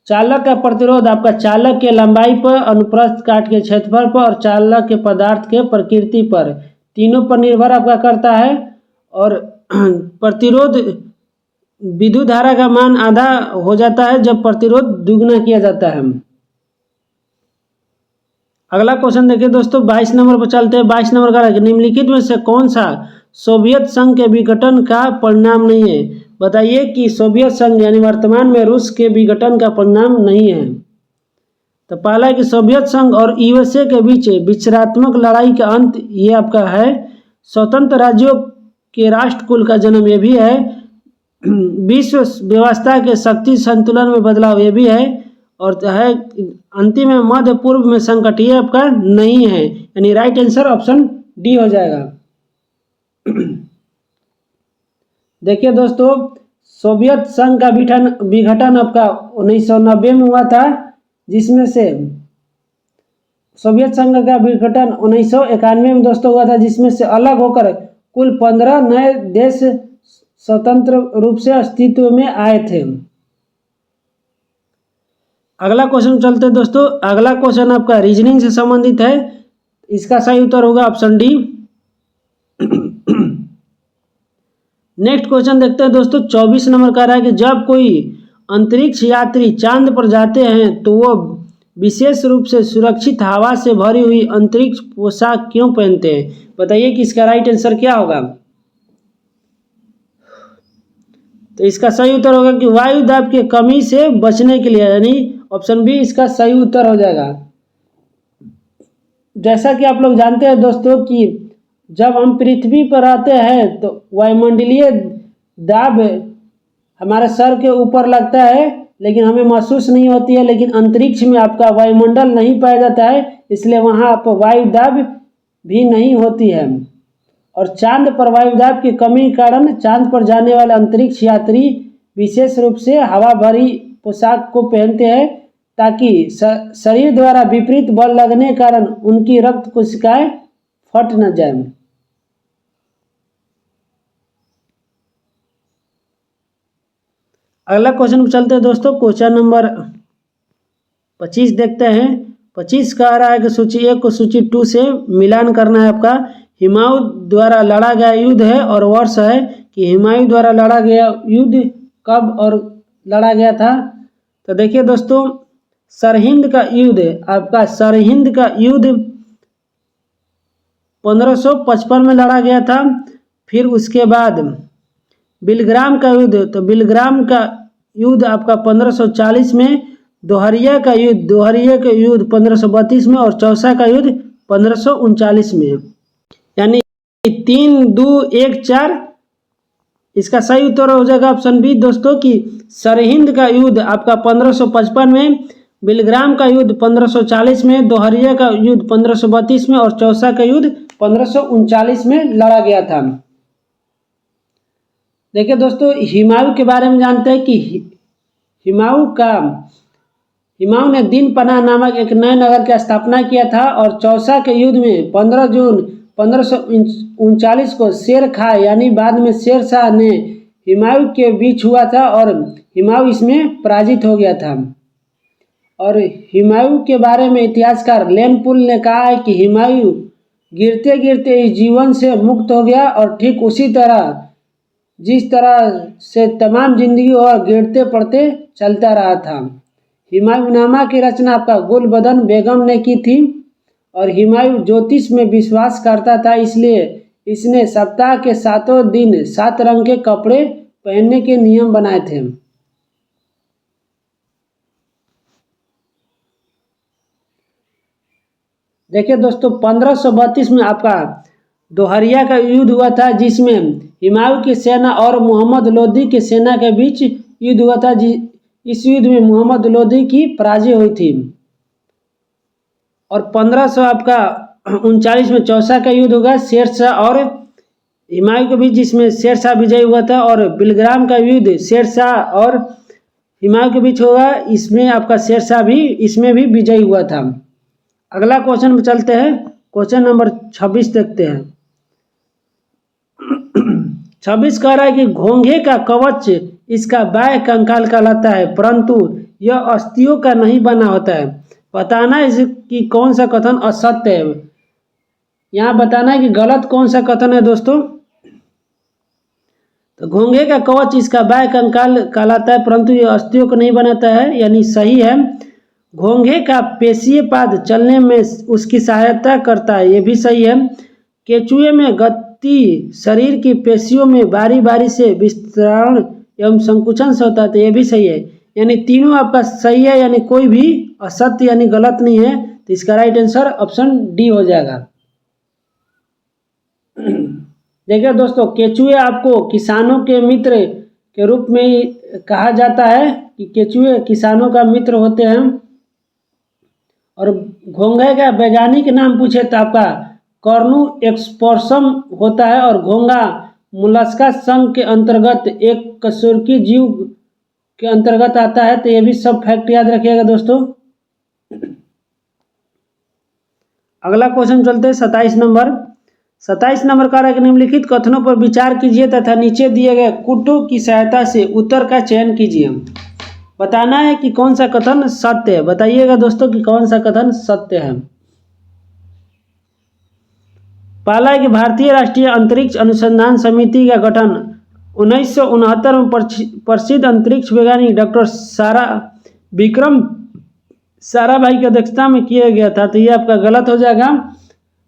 Speaker 1: चालक का प्रतिरोध आपका चालक के लंबाई पर, अनुप्रस्थ काट के क्षेत्रफल पर और चालक के पदार्थ के प्रकृति पर, तीनों पर निर्भर आपका करता है। और प्रतिरोध विद्युत धारा का मान आधा हो जाता है जब प्रतिरोध दुगना किया जाता है। अगला क्वेश्चन देखिए दोस्तों, 22 नंबर पर चलते हैं। 22 नंबर का निम्नलिखित में से कौन सा सोवियत संघ के विघटन का परिणाम नहीं है। बताइए कि सोवियत संघ यानी वर्तमान में रूस के विघटन का परिणाम नहीं है। तो पहला है कि सोवियत संघ और यूएसए के बीच विचारात्मक लड़ाई का अंत, ये आपका है। स्वतंत्र राज्यों के राष्ट्रकुल का जन्म, ये भी है। विश्व व्यवस्था के शक्ति संतुलन में बदलाव, ये भी है। और है अंतिम में मध्य पूर्व में संकट, ये आपका नहीं है, यानी राइट आंसर ऑप्शन डी हो जाएगा। देखिए दोस्तों, सोवियत संघ का विघटन आपका 1990 में हुआ था, जिसमें से सोवियत संघ का विघटन 1991 में दोस्तों हुआ था, जिसमें से अलग होकर कुल 15 नए देश स्वतंत्र रूप से अस्तित्व में आए थे। अगला क्वेश्चन चलते हैं दोस्तों। अगला क्वेश्चन आपका रीजनिंग से संबंधित है। इसका सही उत्तर होगा ऑप्शन डी। नेक्स्ट क्वेश्चन देखते हैं दोस्तों। 24 नंबर का रहा है कि जब कोई अंतरिक्ष यात्री चांद पर जाते हैं तो वो विशेष रूप से सुरक्षित हवा से भरी हुई अंतरिक्ष पोशाक क्यों पहनते हैं। बताइए कि इसका राइट आंसर क्या होगा। तो इसका सही उत्तर होगा कि वायु दाब की कमी से बचने के लिए, यानी ऑप्शन बी इसका सही उत्तर हो जाएगा। जैसा कि आप लोग जानते हैं दोस्तों कि जब हम पृथ्वी पर रहते हैं तो वायुमंडलीय दाब हमारे सर के ऊपर लगता है, लेकिन हमें महसूस नहीं होती है। लेकिन अंतरिक्ष में आपका वायुमंडल नहीं पाया जाता है, इसलिए वहाँ आप वायु दाब भी नहीं होती है। और चांद पर वायुदाब की कमी के कारण चांद पर जाने वाले अंतरिक्ष यात्री विशेष रूप से हवा भरी पोशाक को पहनते हैं, ताकि शरीर द्वारा विपरीत बल लगने के कारण उनकी रक्त कोशिकाएं फट न जाए। अगला क्वेश्चन चलते हैं दोस्तों। क्वेश्चन नंबर 25 देखते हैं। 25 कह रहा है कि सूची 1 को सूची 2 से मिलान करना है आपका। हुमायूं द्वारा लड़ा गया युद्ध है और वर्ष है कि हुमायूं द्वारा लड़ा गया युद्ध कब और लड़ा गया था। तो देखिए दोस्तों, सरहिंद का युद्ध आपका, सरहिंद का युद्ध 1555 में लड़ा गया था। फिर उसके बाद बिलग्राम का युद्ध, तो बिलग्राम का युद्ध आपका 1540 में, दोहरिया का युद्ध 1532 में और चौसा का युद्ध 1539 में, यानी 3, 2, 1, 4। इसका सही उत्तर हो जाएगा ऑप्शन बी दोस्तों कि सरहिंद का युद्ध आपका 1555 में, बिलग्राम का युद्ध 1540 में, दोहरिया का युद्ध 1532 में और चौसा का युद्ध 1539 में लड़ा गया था। देखिए दोस्तों, हुमायूं के बारे में जानते हैं कि हुमायूं ने दीनपनाह नामक एक नए नगर की स्थापना किया था। और चौसा के युद्ध में 15 जून 1539 को शेर खां यानी बाद में शेर शाह ने हुमायूं के बीच हुआ था और हुमायूं इसमें पराजित हो गया था। और हुमायूं के बारे में इतिहासकार लेन पुल ने कहा है कि हुमायूं गिरते गिरते इस जीवन से मुक्त हो गया और ठीक उसी तरह जिस तरह से तमाम जिंदगी और गिरते पड़ते चलता रहा था। हुमायूंनामा की रचना आपका गुलबदन बेगम ने की थी। और हुमायूं ज्योतिष में विश्वास करता था, इसलिए इसने सप्ताह के 7 दिन 7 रंग के कपड़े पहनने के नियम बनाए थे। देखिए दोस्तों 1532 में आपका दोहरिया का युद्ध हुआ था, जिसमें हुमायूं की सेना और मोहम्मद लोदी की सेना के बीच युद्ध हुआ था। इस युद्ध में मोहम्मद लोदी की पराजय हुई थी। और 1500 आपका 39 में चौसा का युद्ध होगा शेरशाह और हुमायूं के बीच, जिसमें शेरशाह विजयी हुआ था। और बिलग्राम का युद्ध शेरशाह और हुमायूं के बीच होगा, इसमें आपका शेरशाह भी इसमें भी विजयी हुआ था। अगला क्वेश्चन में चलते हैं, क्वेश्चन नंबर 26 देखते हैं। 26 कह रहा है कि घोंघे का कवच इसका बाह्य कंकाल कहलाता है, परंतु यह अस्थियों का नहीं बना होता है। बताना है इसकी कौन सा कथन असत्य है। यहाँ बताना है कि गलत कौन सा कथन है दोस्तों। तो घोंघे का कवच इसका बाह्य कंकाल कहलाता है, परंतु यह अस्थियों को नहीं बनाता है, यानी सही है। घोंघे का पेशीय पाद चलने में उसकी सहायता करता है, ये भी सही है। केचुए में गति शरीर की पेशियों में बारी बारी से विस्तारण एवं संकुचन से होता है, तो ये भी सही है। यानी तीनों आपका सही है, यानी कोई भी असत्य यानी गलत नहीं है। तो इसका राइट आंसर ऑप्शन डी हो जाएगा। देखिए दोस्तों, केचुए आपको किसानों के मित्र के रूप में ही कहा जाता है कि केचुए किसानों का मित्र होते हैं। और घोंघे का वैज्ञानिक नाम पूछे तो आपका कॉर्नु एक्सपोर्सम होता है। और घोंघा मोलस्का संघ के अंतर्गत एक कशेरुकी जीव के अंतर्गत आता है। तो ये भी सब फैक्ट याद रखिएगा दोस्तों। अगला क्वेश्चन चलते हैं 27 नंबर। 27 नंबर का निम्नलिखित कथनों पर विचार कीजिए तथा नीचे दिए गए कुटों की सहायता से उत्तर का चयन कीजिए। बताना है कि कौन सा कथन सत्य है। बताइएगा दोस्तों कि कौन सा कथन सत्य है। पहला है कि भारतीय राष्ट्रीय अंतरिक्ष अनुसंधान समिति का गठन 1969 में प्रसिद्ध अंतरिक्ष वैज्ञानिक डॉक्टर विक्रम साराभाई की अध्यक्षता में किया गया था। तो ये आपका गलत हो जाएगा,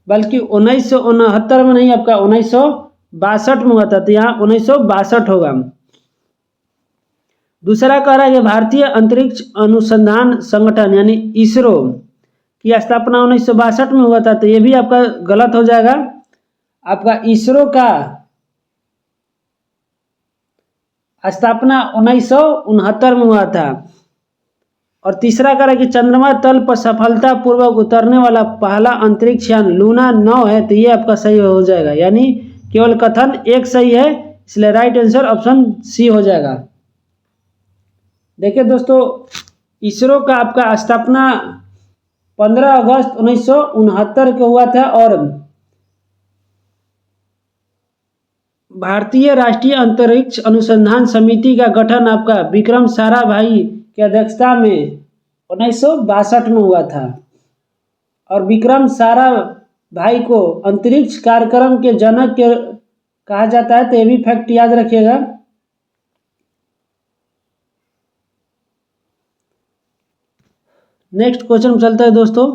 Speaker 1: बल्कि 1969 में नहीं, आपका 1962 में हुआ था। तो यहाँ 1962 होगा। दूसरा कह रहा है कि भारतीय अंतरिक्ष अनुसंधान संगठन यानी इसरो की स्थापना 1962 में हुआ था। तो ये भी आपका गलत हो जाएगा। आपका इसरो का स्थापना 1969 में हुआ था। और तीसरा कह रहा है कि चंद्रमा तल पर सफलतापूर्वक उतरने वाला पहला अंतरिक्ष यान लूना 9 है। तो ये आपका सही हो जाएगा, यानी केवल कथन एक सही है, इसलिए राइट आंसर ऑप्शन सी हो जाएगा। देखिए दोस्तों, इसरो का आपका स्थापना 15 अगस्त 1969 को हुआ था। और भारतीय राष्ट्रीय अंतरिक्ष अनुसंधान समिति का गठन आपका विक्रम साराभाई की अध्यक्षता में 1962 में हुआ था। और विक्रम साराभाई को अंतरिक्ष कार्यक्रम के जनक के कहा जाता है। तो ये भी फैक्ट याद रखिएगा। नेक्स्ट क्वेश्चन चलता है दोस्तों।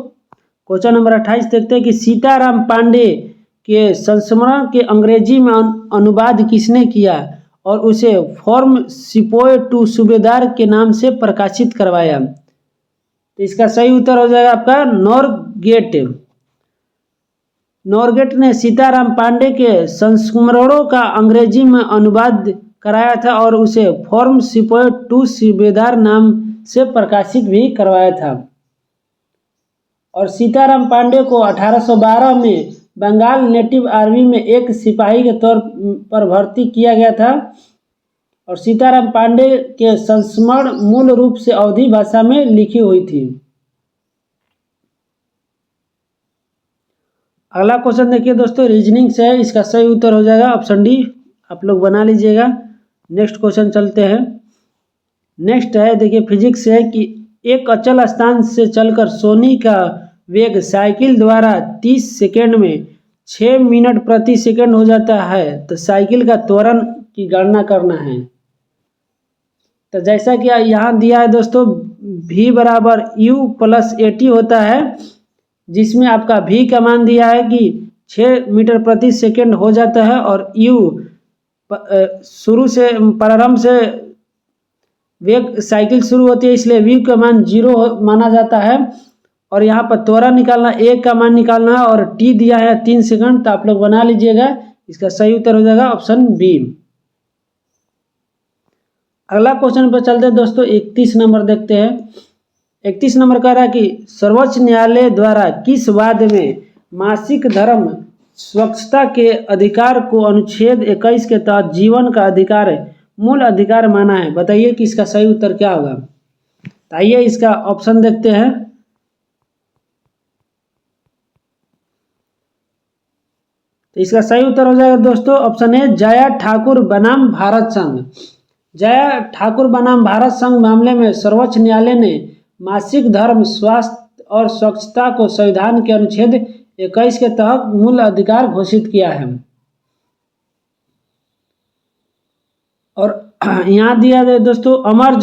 Speaker 1: क्वेश्चन नंबर 28 देखते हैं कि सीताराम पांडे के संस्मरण के अंग्रेजी में अनुवाद किसने किया और उसे फॉर्म सिपोए टू सूबेदार के नाम से प्रकाशित करवाया। तो इसका सही उत्तर हो जाएगा आपका नॉरगेट। नॉरगेट ने सीताराम पांडे के संस्मरणों का अंग्रेजी में अनुवाद कराया था और उसे फॉर्म सिपोए टू सूबेदार नाम से प्रकाशित भी करवाया था। और सीताराम पांडे को 1812 में बंगाल नेटिव आर्मी में एक सिपाही के तौर पर भर्ती किया गया था। और सीताराम पांडे के संस्मरण मूल रूप से अवधी भाषा में लिखी हुई थी। अगला क्वेश्चन देखिए दोस्तों, रीजनिंग से है, इसका सही उत्तर हो जाएगा ऑप्शन डी, आप लोग बना लीजिएगा। नेक्स्ट क्वेश्चन चलते हैं। नेक्स्ट है देखिए फिजिक्स है कि एक अचल स्थान से चलकर सोने का वेग साइकिल द्वारा 30 सेकेंड में 6 मिनट प्रति सेकेंड हो जाता है। तो साइकिल का त्वरण की गणना करना है। तो जैसा कि यहाँ दिया है दोस्तों, v बराबर u प्लस AT होता है, जिसमें आपका v का मान दिया है कि 6 मीटर प्रति सेकेंड हो जाता है। और u शुरू से प्रारंभ से वेग साइकिल शुरू होती है, इसलिए v का मान 0 माना जाता है। और यहाँ पर त्वरा निकालना, ए का मान निकालना है और टी दिया है 3 सेकंड, तो आप लोग बना लीजिएगा। इसका सही उत्तर हो जाएगा ऑप्शन बी। अगला क्वेश्चन पर चलते हैं दोस्तों, 31 नंबर देखते हैं। 31 नंबर कह रहा है कि सर्वोच्च न्यायालय द्वारा किस वाद में मासिक धर्म स्वच्छता के अधिकार को अनुच्छेद 21 के तहत जीवन का अधिकार मूल अधिकार माना है? बताइए कि इसका सही उत्तर क्या होगा। तो आइए इसका ऑप्शन देखते हैं। तो इसका सही उत्तर हो जाएगा दोस्तों ऑप्शन ए, जया ठाकुर बनाम भारत संघ। जया ठाकुर बनाम भारत संघ मामले में सर्वोच्च न्यायालय ने मासिक धर्म, स्वास्थ्य और स्वच्छता को संविधान के अनुच्छेद 21 के तहत मूल अधिकार घोषित किया है। और यहाँ दिया है दोस्तों, अमर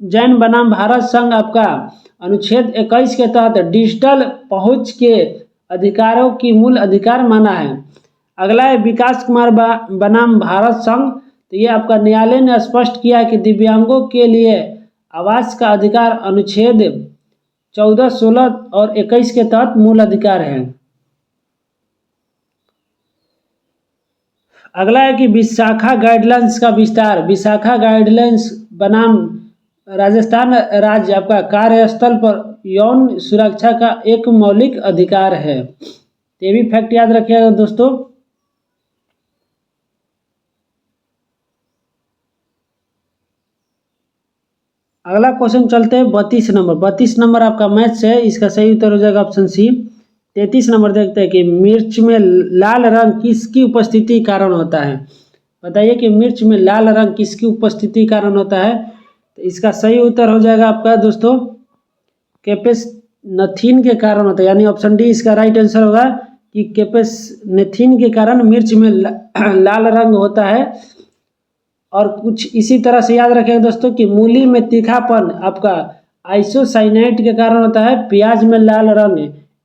Speaker 1: जैन बनाम भारत संघ आपका अनुच्छेद 21 के तहत डिजिटल पहुंच के अधिकारों की मूल अधिकार माना है। अगला है विकास कुमार बनाम भारत संघ। तो ये आपका न्यायालय ने स्पष्ट किया कि दिव्यांगों के लिए आवास का अधिकार अनुच्छेद 14, 16 और 21 के तहत मूल अधिकार है। अगला है कि विशाखा गाइडलाइंस का विस्तार। विशाखा गाइडलाइंस बनाम राजस्थान राज्य आपका कार्यस्थल पर यौन सुरक्षा का एक मौलिक अधिकार है। ये भी फैक्ट याद रखिएगा दोस्तों। अगला क्वेश्चन चलते हैं 32 नंबर। 32 नंबर आपका मैथ्स है, इसका सही उत्तर हो जाएगा ऑप्शन सी। 33 नंबर देखते हैं कि मिर्च में लाल रंग किसकी उपस्थिति कारण होता है? बताइए कि मिर्च में लाल रंग किसकी उपस्थिति कारण होता है? तो इसका सही उत्तर हो जाएगा आपका दोस्तों कैपेसनेथिन के कारण होता है, यानी ऑप्शन डी इसका राइट आंसर होगा कि कैपेसनेथिन के कारण मिर्च में लाल रंग होता है। और कुछ इसी तरह से याद रखें दोस्तों कि मूली में तीखापन आपका आइसोसाइनेट के कारण होता है। प्याज में लाल रंग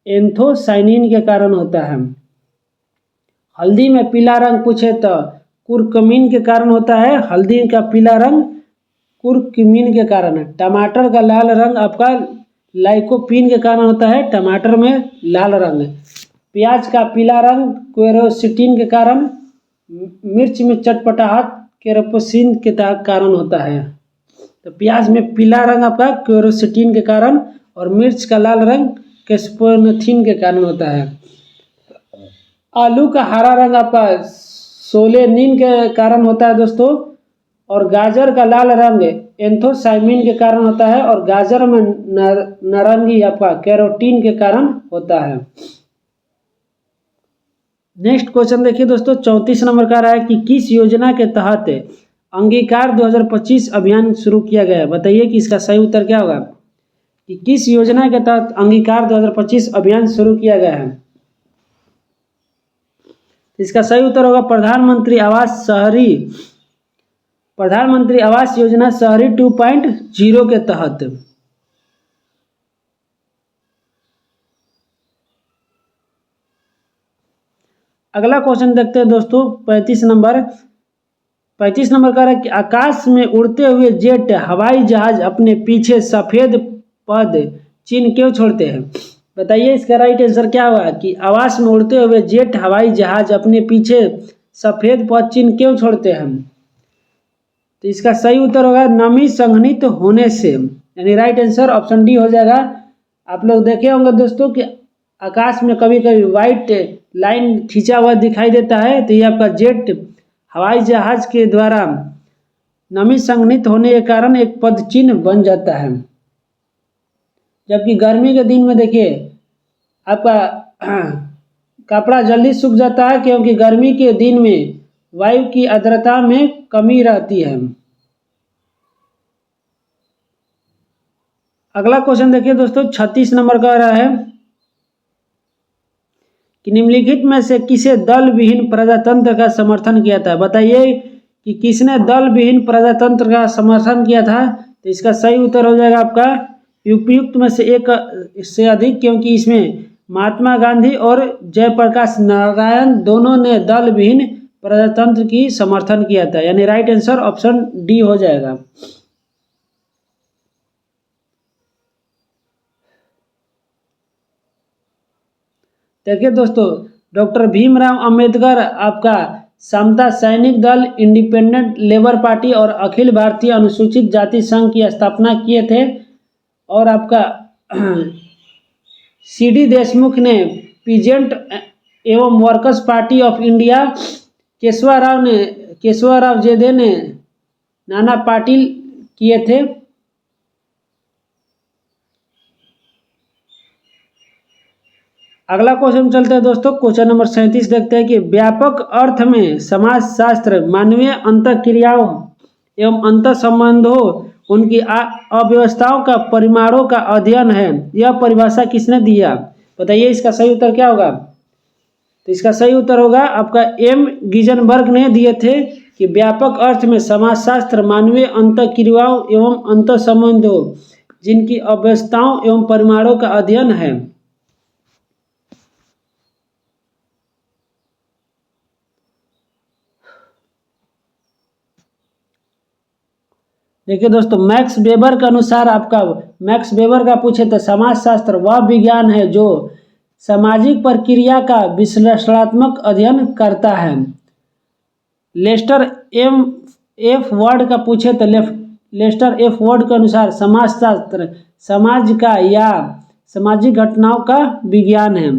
Speaker 1: एंथोसाइनिन के कारण होता है। हल्दी में पीला रंग पूछे तो कुरकुमिन के कारण होता है। हल्दी का पीला रंग कुरकुमिन के कारण है। टमाटर का लाल रंग आपका लाइकोपीन के कारण होता है। टमाटर में लाल रंग। प्याज का पीला रंग क्वेरोसिटिन के कारण। मिर्च में चटपटाहट केरोसिन के कारण होता है। तो प्याज में पीला रंग आपका क्वेरोसिटिन के कारण और मिर्च का लाल रंग कैस्पेनथिन के कारण होता है। आलू का हरा रंग आपका सोलेनिन के कारण होता है दोस्तों। और गाजर का लाल रंग एंथोसाइनिन के कारण होता है। और गाजर में नारंगी आपका कैरोटीन के कारण होता है। नेक्स्ट क्वेश्चन देखिए दोस्तों, 34 नंबर का रहा है कि किस योजना के तहत अंगीकार 2025 अभियान शुरू किया गया है? बताइए कि इसका सही उत्तर क्या होगा कि किस योजना के तहत अंगीकार 2025 अभियान शुरू किया गया है? इसका सही उत्तर होगा प्रधानमंत्री आवास योजना शहरी 2.0 के तहत। अगला क्वेश्चन देखते हैं दोस्तों 35 नंबर का है कि आकाश में उड़ते हुए जेट हवाई जहाज अपने पीछे सफेद पद चिन्ह क्यों छोड़ते हैं? बताइए इसका राइट आंसर क्या होगा कि आकाश में उड़ते हुए जेट हवाई जहाज अपने पीछे सफेद पद चिन्ह क्यों छोड़ते हैं? तो इसका सही उत्तर होगा नमी संघनित होने से, यानी राइट आंसर ऑप्शन डी हो जाएगा। आप लोग देखे होंगे दोस्तों कि आकाश में कभी कभी व्हाइट लाइन खींचा हुआ दिखाई देता है, तो ये आपका जेट हवाई जहाज के द्वारा नमी संघनित होने के कारण एक पद चिन्ह बन जाता है। जबकि गर्मी के दिन में देखिए आपका कपड़ा जल्दी सूख जाता है, क्योंकि गर्मी के दिन में वायु की आर्द्रता में कमी रहती है। अगला क्वेश्चन देखिए दोस्तों 36 नंबर का रहा है कि निम्नलिखित में से किसे दल विहीन प्रजातंत्र का समर्थन किया था? बताइए कि किसने दल विहीन प्रजातंत्र का समर्थन किया था? तो इसका सही उत्तर हो जाएगा आपका उपयुक्त में से एक से अधिक, क्योंकि इसमें महात्मा गांधी और जयप्रकाश नारायण दोनों ने दल विहीन प्रजातंत्र की समर्थन किया था, यानी राइट आंसर ऑप्शन डी हो जाएगा। देखिए दोस्तों, डॉक्टर भीमराव अंबेडकर आपका समता सैनिक दल, इंडिपेंडेंट लेबर पार्टी और अखिल भारतीय अनुसूचित जाति संघ की स्थापना किए थे। और आपका सीडी देशमुख ने पीजेंट एवं workers party of India, Keshavrao जेदे ने नाना पाटिल किए थे। अगला क्वेश्चन चलते हैं दोस्तों, क्वेश्चन नंबर 37 देखते हैं कि व्यापक अर्थ में समाजशास्त्र मानवीय अंतःक्रियाओं एवं अंतर संबंधों, उनकी अव्यवस्थाओं का परिमाणों का अध्ययन है। यह परिभाषा किसने दिया? बताइए इसका सही उत्तर क्या होगा? तो इसका सही उत्तर होगा आपका एम गिजनबर्ग ने दिए थे कि व्यापक अर्थ में समाजशास्त्र मानवीय अंतःक्रियाओं एवं अंतर संबंधों, जिनकी अव्यवस्थाओं एवं परिमाणों का अध्ययन है। देखिए दोस्तों, मैक्स वेबर के अनुसार आपका मैक्स वेबर का पूछे तो समाजशास्त्र वह विज्ञान है जो सामाजिक प्रक्रिया का विश्लेषणात्मक अध्ययन करता है। लेस्टर एम एफ वर्ड का पूछे तो लेस्टर एफ वर्ड के अनुसार समाजशास्त्र समाज का या सामाजिक घटनाओं का विज्ञान है।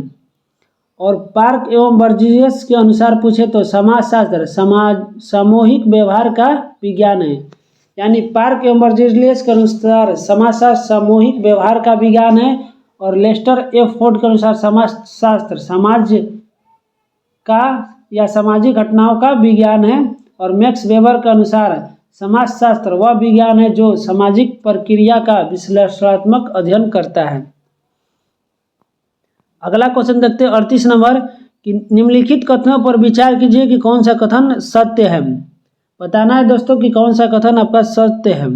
Speaker 1: और पार्क एवं बर्जियस के अनुसार पूछे तो समाजशास्त्र सामूहिक व्यवहार का विज्ञान है। यानी पार्क एवं बर्जियस के अनुसार समाजशास्त्र सामूहिक व्यवहार का विज्ञान है, और लेस्टर एफ फोर्ड के अनुसार समाजशास्त्र समाज का या सामाजिक घटनाओं का विज्ञान है। और मैक्स वेबर के अनुसार समाजशास्त्र वह विज्ञान है जो सामाजिक प्रक्रिया का विश्लेषणात्मक अध्ययन करता है। अगला क्वेश्चन देखते हैं 38 नंबर कि निम्नलिखित कथनों पर विचार कीजिए कि कौन सा कथन सत्य है। बताना है दोस्तों कि कौन सा कथन आपका सत्य है।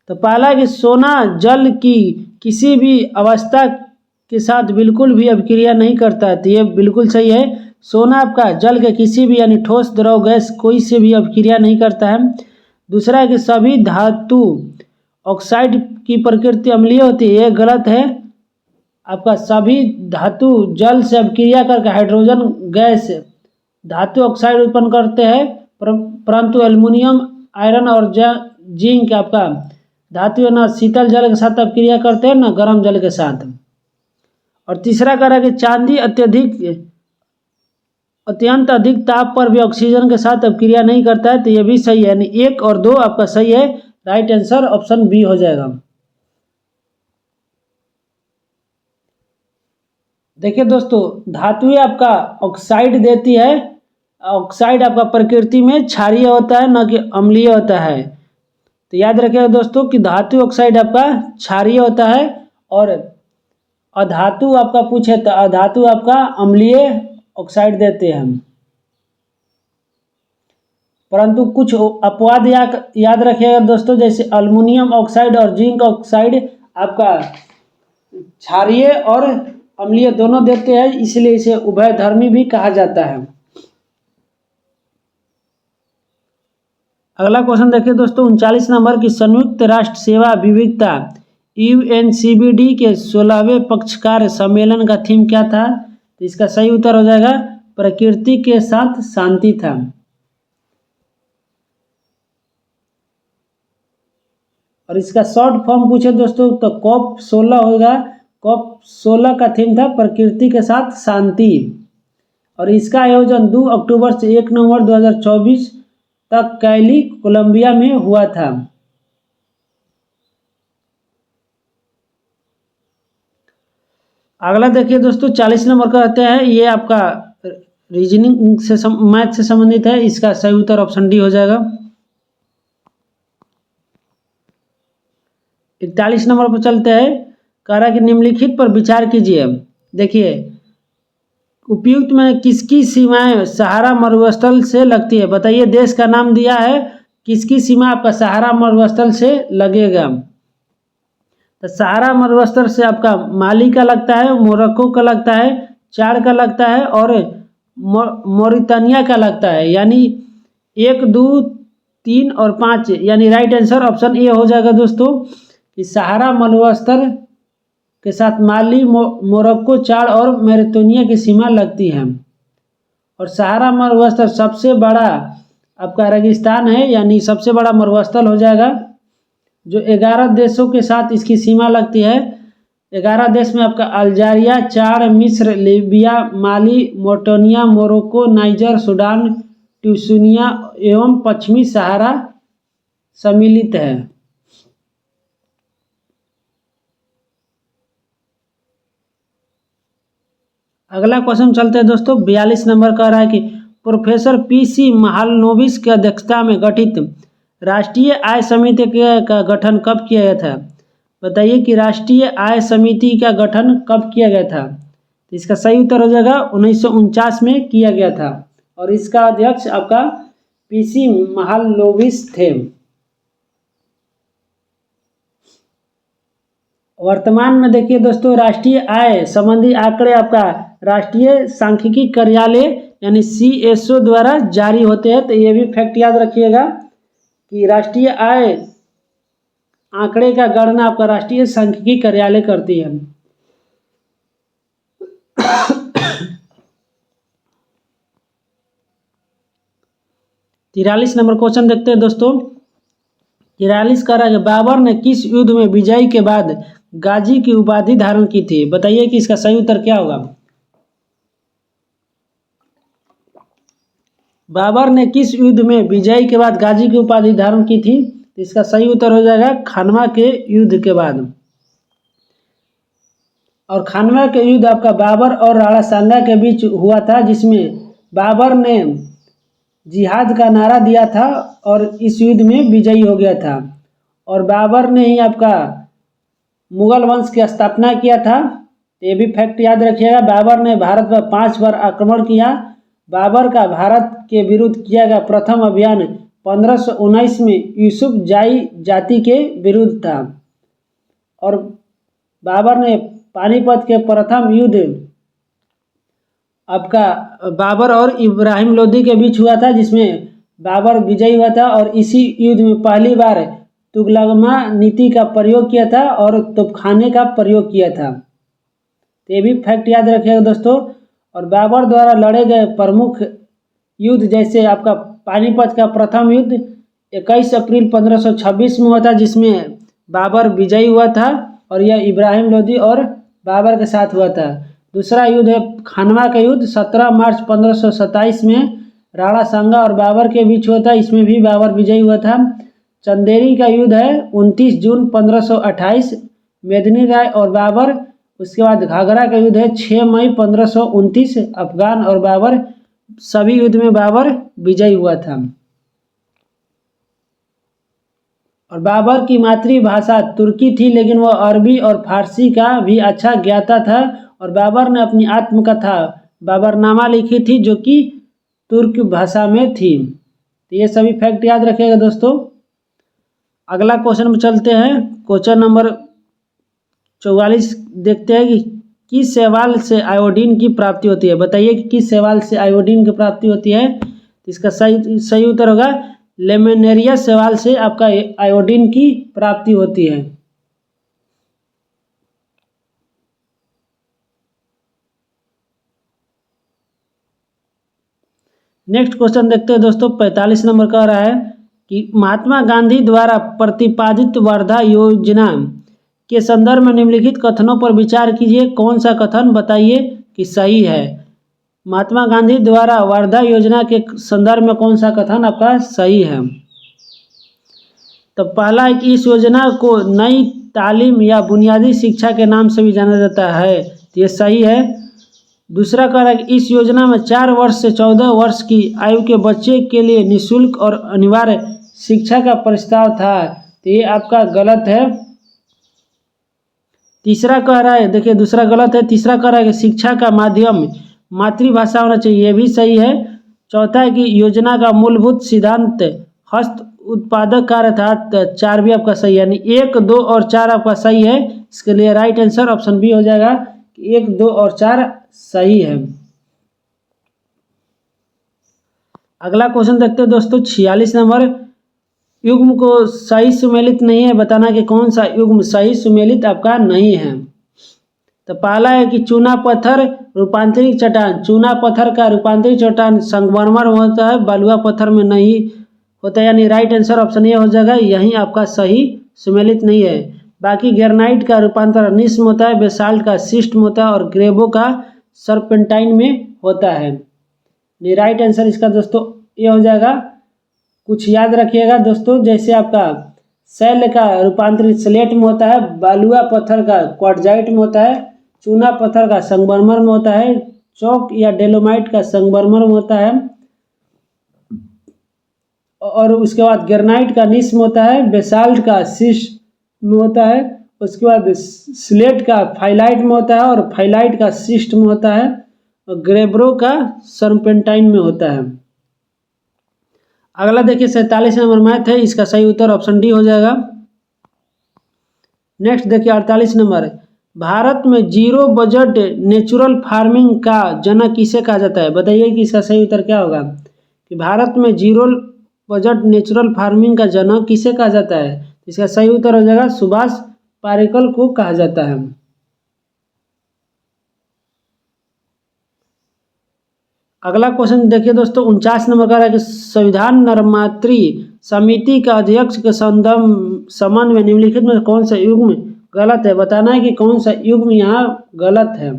Speaker 1: तो पहला कि सोना जल की किसी भी अवस्था के साथ बिल्कुल भी अभिक्रिया नहीं करता है, तो ये बिल्कुल सही है। सोना आपका जल के किसी भी यानी ठोस द्रव गैस कोई से भी अभिक्रिया नहीं करता है। दूसरा है कि सभी धातु ऑक्साइड की प्रकृति अम्लीय होती है, ये गलत है। आपका सभी धातु जल से अभिक्रिया करके हाइड्रोजन गैस धातु ऑक्साइड उत्पन्न करते हैं, परंतु एल्युमिनियम, आयरन और जिंक आपका धातु न शीतल जल के साथ अभिक्रिया करते हैं न गर्म जल के साथ। और तीसरा कह रहा है कि चांदी अत्यंत अधिक ताप पर भी ऑक्सीजन के साथ अभिक्रिया नहीं करता है, तो ये भी सही है। यानी 1 और 2 आपका सही है। राइट आंसर ऑप्शन बी हो जाएगा। देखिए दोस्तों, धातुएं आपका ऑक्साइड देती है। ऑक्साइड आपका प्रकृति में क्षारीय होता है, न कि अम्लीय होता है। तो याद रखिएगा दोस्तों कि धातु ऑक्साइड आपका क्षारीय होता है, और अधातु आपका पूछे तो अधातु आपका अम्लीय ऑक्साइड देते हैं। परंतु कुछ अपवाद याद रखिएगा दोस्तों, जैसे अल्युमिनियम ऑक्साइड और जिंक ऑक्साइड आपका क्षारीय और अम्लीय दोनों देते हैं, इसलिए इसे उभयधर्मी भी कहा जाता है। अगला क्वेश्चन देखिए दोस्तों 39 नंबर की संयुक्त राष्ट्र सेवा विविधता UNCBD के 16वें पक्षकार सम्मेलन का थीम क्या था? तो इसका सही उत्तर हो जाएगा प्रकृति के साथ शांति था। और इसका शॉर्ट फॉर्म पूछे दोस्तों तो COP 16 होगा। COP 16 का थीम था प्रकृति के साथ शांति। और इसका आयोजन 2 अक्टूबर से 1 नवंबर 2024 तक कैली, कोलंबिया में हुआ था। अगला देखिए दोस्तों 40 नंबर का कहते हैं, ये आपका रीजनिंग से मैथ से संबंधित है। इसका सही उत्तर ऑप्शन डी हो जाएगा। 41 नंबर पर चलते हैं, कह रहा है कि निम्नलिखित पर विचार कीजिए। देखिए, उपयुक्त में किसकी सीमाएं सहारा मरुस्थल से लगती है? बताइए, देश का नाम दिया है, किसकी सीमा आपका सहारा मरुस्थल से लगेगा? तो सहारा मरुस्थल से आपका माली का लगता है, मोरक्को का लगता है, चाड का लगता है और मॉरिटानिया का लगता है। यानी 1, 2, 3 और 5, यानी राइट आंसर ऑप्शन ए हो जाएगा दोस्तों कि सहारा मरुस्थल के साथ माली, मोरक्को, चाड और मैरितानिया की सीमा लगती है। और सहारा मरुस्थल सबसे बड़ा आपका रेगिस्तान है, यानी सबसे बड़ा मरुस्थल हो जाएगा, जो 11 देशों के साथ इसकी सीमा लगती है। 11 देश में आपका अल्जीरिया, चाड, मिस्र, Libya, Mali, Mauritania, Morocco, Niger, Sudan, Tunisia एवं पश्चिमी सहारा सम्मिलित है। अगला क्वेश्चन चलते हैं दोस्तों, 42 नंबर कह रहा है कि प्रोफेसर पीसी महालनोबिस की अध्यक्षता में गठित राष्ट्रीय आय समिति का गठन कब किया गया था? बताइए कि राष्ट्रीय आय समिति का गठन कब किया गया था? तो इसका सही उत्तर हो जाएगा 1949 में किया गया था, और इसका अध्यक्ष आपका पीसी महालनोबिस थे। वर्तमान में देखिए दोस्तों, राष्ट्रीय आय संबंधी आंकड़े आपका राष्ट्रीय सांख्यिकी कार्यालय यानी CSO द्वारा जारी होते हैं। तो ये भी फैक्ट याद रखिएगा कि राष्ट्रीय आय आंकड़े का गणना आपका राष्ट्रीय सांख्यिकी कार्यालय करती है। तिरालीस नंबर क्वेश्चन देखते हैं दोस्तों। 43 कह रहा है बाबर ने किस युद्ध में विजय के बाद गाजी की उपाधि धारण की थी? बताइए कि इसका सही उत्तर क्या होगा। बाबर ने किस युद्ध में विजय के बाद गाजी की उपाधि धारण की थी? तो इसका सही उत्तर हो जाएगा खानवा के युद्ध के बाद। और खानवा के युद्ध आपका बाबर और राणा सांगा के बीच हुआ था, जिसमें बाबर ने जिहाद का नारा दिया था और इस युद्ध में विजयी हो गया था। और बाबर ने ही आपका मुगल वंश की स्थापना किया था। ये भी फैक्ट याद रखिएगा। बाबर ने भारत पर 5 बार आक्रमण किया। बाबर का भारत के विरुद्ध किया गया प्रथम अभियान 1519 में यूसुफ जाई जाति के विरुद्ध था। और बाबर ने पानीपत के प्रथम युद्ध आपका बाबर और इब्राहिम लोदी के बीच हुआ था, जिसमें बाबर विजयी हुआ था। और इसी युद्ध में पहली बार तुगलकमा नीति का प्रयोग किया था और तोपखाने का प्रयोग किया था। तो ये भी फैक्ट याद रखिएगा दोस्तों। और बाबर द्वारा लड़े गए प्रमुख युद्ध जैसे आपका पानीपत का प्रथम युद्ध 21 अप्रैल 1526 में हुआ था, जिसमें बाबर विजयी हुआ था, और यह इब्राहिम लोदी और बाबर के साथ हुआ था। दूसरा युद्ध है खानवा का युद्ध 17 मार्च 1527 में राणा सांगा और बाबर के बीच हुआ था। इसमें भी बाबर विजयी हुआ था। चंदेरी का युद्ध है 29 जून 1528 मेदिनी राय और बाबर। उसके बाद घाघरा का युद्ध है 6 मई 1529 अफगान और बाबर। सभी युद्ध में बाबर विजयी हुआ था। और बाबर की मातृभाषा तुर्की थी, लेकिन वह अरबी और फारसी का भी अच्छा ज्ञाता था। और बाबर ने अपनी आत्मकथा बाबरनामा लिखी थी, जो कि तुर्क भाषा में थी। तो ये सभी फैक्ट याद रखिएगा दोस्तों। अगला क्वेश्चन में चलते हैं। क्वेश्चन नंबर 44 देखते हैं कि किस शैवाल से आयोडीन की प्राप्ति होती है? बताइए कि किस शैवाल से आयोडीन की प्राप्ति होती है? तो इसका सही उत्तर होगा लेमिनेरिया शैवाल से आपका आयोडीन की प्राप्ति होती है। नेक्स्ट क्वेश्चन देखते हैं दोस्तों। 45 नंबर कह रहा है कि महात्मा गांधी द्वारा प्रतिपादित वर्धा योजना के संदर्भ में निम्नलिखित कथनों पर विचार कीजिए। कौन सा कथन बताइए कि सही है? महात्मा गांधी द्वारा वर्धा योजना के संदर्भ में कौन सा कथन आपका सही है? तो पहला है कि इस योजना को नई तालीम या बुनियादी शिक्षा के नाम से भी जाना जाता है। तो ये सही है। दूसरा कह रहा है कि इस योजना में 4 वर्ष से 14 वर्ष की आयु के बच्चे के लिए निःशुल्क और अनिवार्य शिक्षा का प्रस्ताव था। तो ये आपका गलत है। तीसरा कह रहा है, देखिए दूसरा गलत है। तीसरा कह रहा है कि शिक्षा का माध्यम मातृभाषा होना चाहिए। ये भी सही है। चौथा है कि योजना का मूलभूत सिद्धांत हस्त उत्पादक कार्य था। 4 भी आपका सही है, यानी 1, 2 और 4 आपका सही है। इसके लिए राइट आंसर ऑप्शन बी हो जाएगा कि 1, 2 और 4 सही है। अगला क्वेश्चन देखते हैं दोस्तों। 46 नंबर, युग्म को सही सुमेलित नहीं है, बताना कि कौन सा युग्म सही सुमेलित आपका नहीं है। तो पहला है कि चूना पत्थर रूपांतरित चट्टान, चूना पत्थर का रूपांतरित चट्टान संगमरमर में होता है, बालुआ पत्थर में नहीं होता है, यानी राइट आंसर ऑप्शन ए हो जाएगा, यही आपका सही सुमेलित नहीं है। बाकी ग्रेनाइट का रूपांतर निस्म में होता है, बेसाल्ट का सिस्ट में होता है और ग्रेबो का सर्पेंटाइन में होता है। ये राइट आंसर इसका दोस्तों ये हो जाएगा। कुछ याद रखिएगा दोस्तों, जैसे आपका शैल का रूपांतरित स्लेट में होता है, बालुआ पत्थर का क्वार्टजाइट में होता है, चूना पत्थर का संगमरमर में होता है, चौक या डेलोमाइट का संगमरमर में होता है, और उसके बाद ग्रेनाइट का निस्म होता है, बेसाल्ट का सिस्ट में होता है, उसके बाद स्लेट का फाइलाइट में होता है और फाइलाइट का सिस्ट में होता है, और ग्रेब्रो का सर्पेंटाइन में होता है। अगला देखिए 47 नंबर मैथ है, इसका सही उत्तर ऑप्शन डी हो जाएगा। नेक्स्ट देखिए 48 नंबर, भारत में जीरो बजट नेचुरल फार्मिंग का जनक किसे कहा जाता है? बताइए कि इसका सही उत्तर क्या होगा। कि भारत में जीरो बजट नेचुरल फार्मिंग का जनक किसे कहा जाता है? इसका सही उत्तर हो जाएगा सुभाष पालेकर को कहा जाता है। अगला क्वेश्चन देखिए दोस्तों 49 नंबर का है कि संविधान निर्मात्री समिति का अध्यक्ष के संबंध में निम्नलिखित में कौन सा युग्म गलत है? बताना है कि कौन सा युग्म यहाँ गलत है।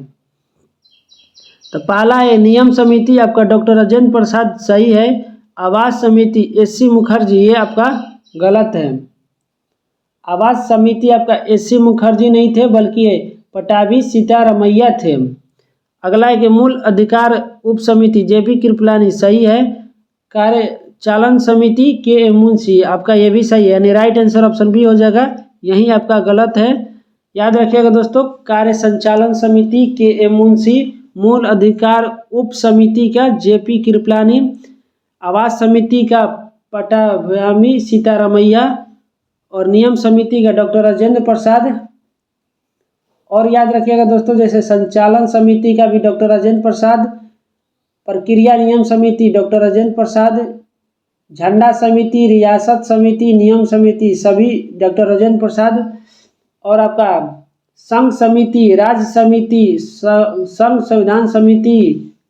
Speaker 1: तो पहला है नियम समिति, आपका डॉक्टर राजेंद्र प्रसाद सही है। आवास समिति एससी मुखर्जी, ये आपका गलत है। आवास समिति आपका एससी मुखर्जी नहीं थे, बल्कि पटाभी सीतारमैया थे। अगला है कि मूल अधिकार उप समिति जेपी कृपलानी सही है। कार्यचालन समिति के एम मुंशी, आपका ये भी सही है, यानी राइट आंसर ऑप्शन बी हो जाएगा, यही आपका गलत है। याद रखिएगा दोस्तों, कार्य संचालन समिति के एम मुंशी, मूल अधिकार उप समिति का जेपी कृपलानी, आवास समिति का पटाभी सीतारमैया और नियम समिति का डॉक्टर राजेंद्र प्रसाद। और याद रखिएगा दोस्तों, जैसे संचालन समिति का भी डॉक्टर राजेंद्र प्रसाद, प्रक्रिया नियम समिति डॉक्टर राजेंद्र प्रसाद, झंडा समिति, रियासत समिति, नियम समिति सभी डॉक्टर राजेंद्र प्रसाद, और आपका संघ समिति, राज्य समिति, संघ संविधान समिति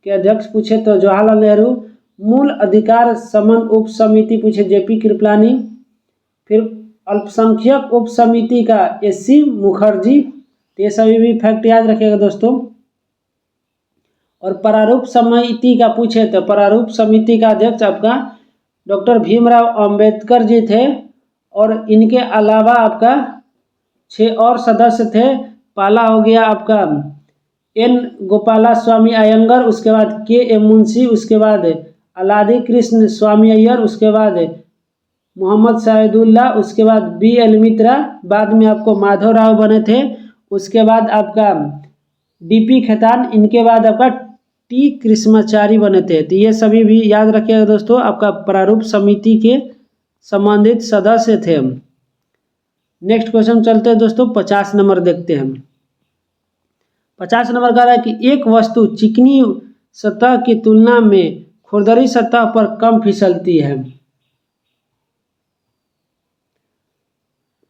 Speaker 1: के अध्यक्ष पूछे तो जवाहरलाल नेहरू, मूल अधिकार समन उप समिति पूछे जेपी कृपलानी, फिर अल्पसंख्यक उप समिति का एससी मुखर्जी। तो ये सभी भी फैक्ट याद रखिएगा दोस्तों। और प्रारूप समिति का पूछे तो प्रारूप समिति का अध्यक्ष आपका डॉक्टर भीमराव अंबेडकर जी थे, और इनके अलावा आपका 6 और सदस्य थे। पहला हो गया आपका एन गोपाला स्वामी अयंगर, उसके बाद के एम मुंशी, उसके बाद अलादी कृष्ण स्वामी अय्यर, उसके बाद मोहम्मद शाहिदुल्लाह, उसके बाद बी एल मित्रा, बाद में आपको माधव राव बने थे, उसके बाद आपका डीपी खेतान, इनके बाद आपका टी कृष्णाचारी बने थे। तो ये सभी भी याद रखिएगा दोस्तों, आपका प्रारूप समिति के संबंधित सदस्य थे। नेक्स्ट क्वेश्चन चलते हैं दोस्तों, 50 नंबर देखते हैं। 50 नंबर का है कि एक वस्तु चिकनी सतह की तुलना में खुरदरी सतह पर कम फिसलती है।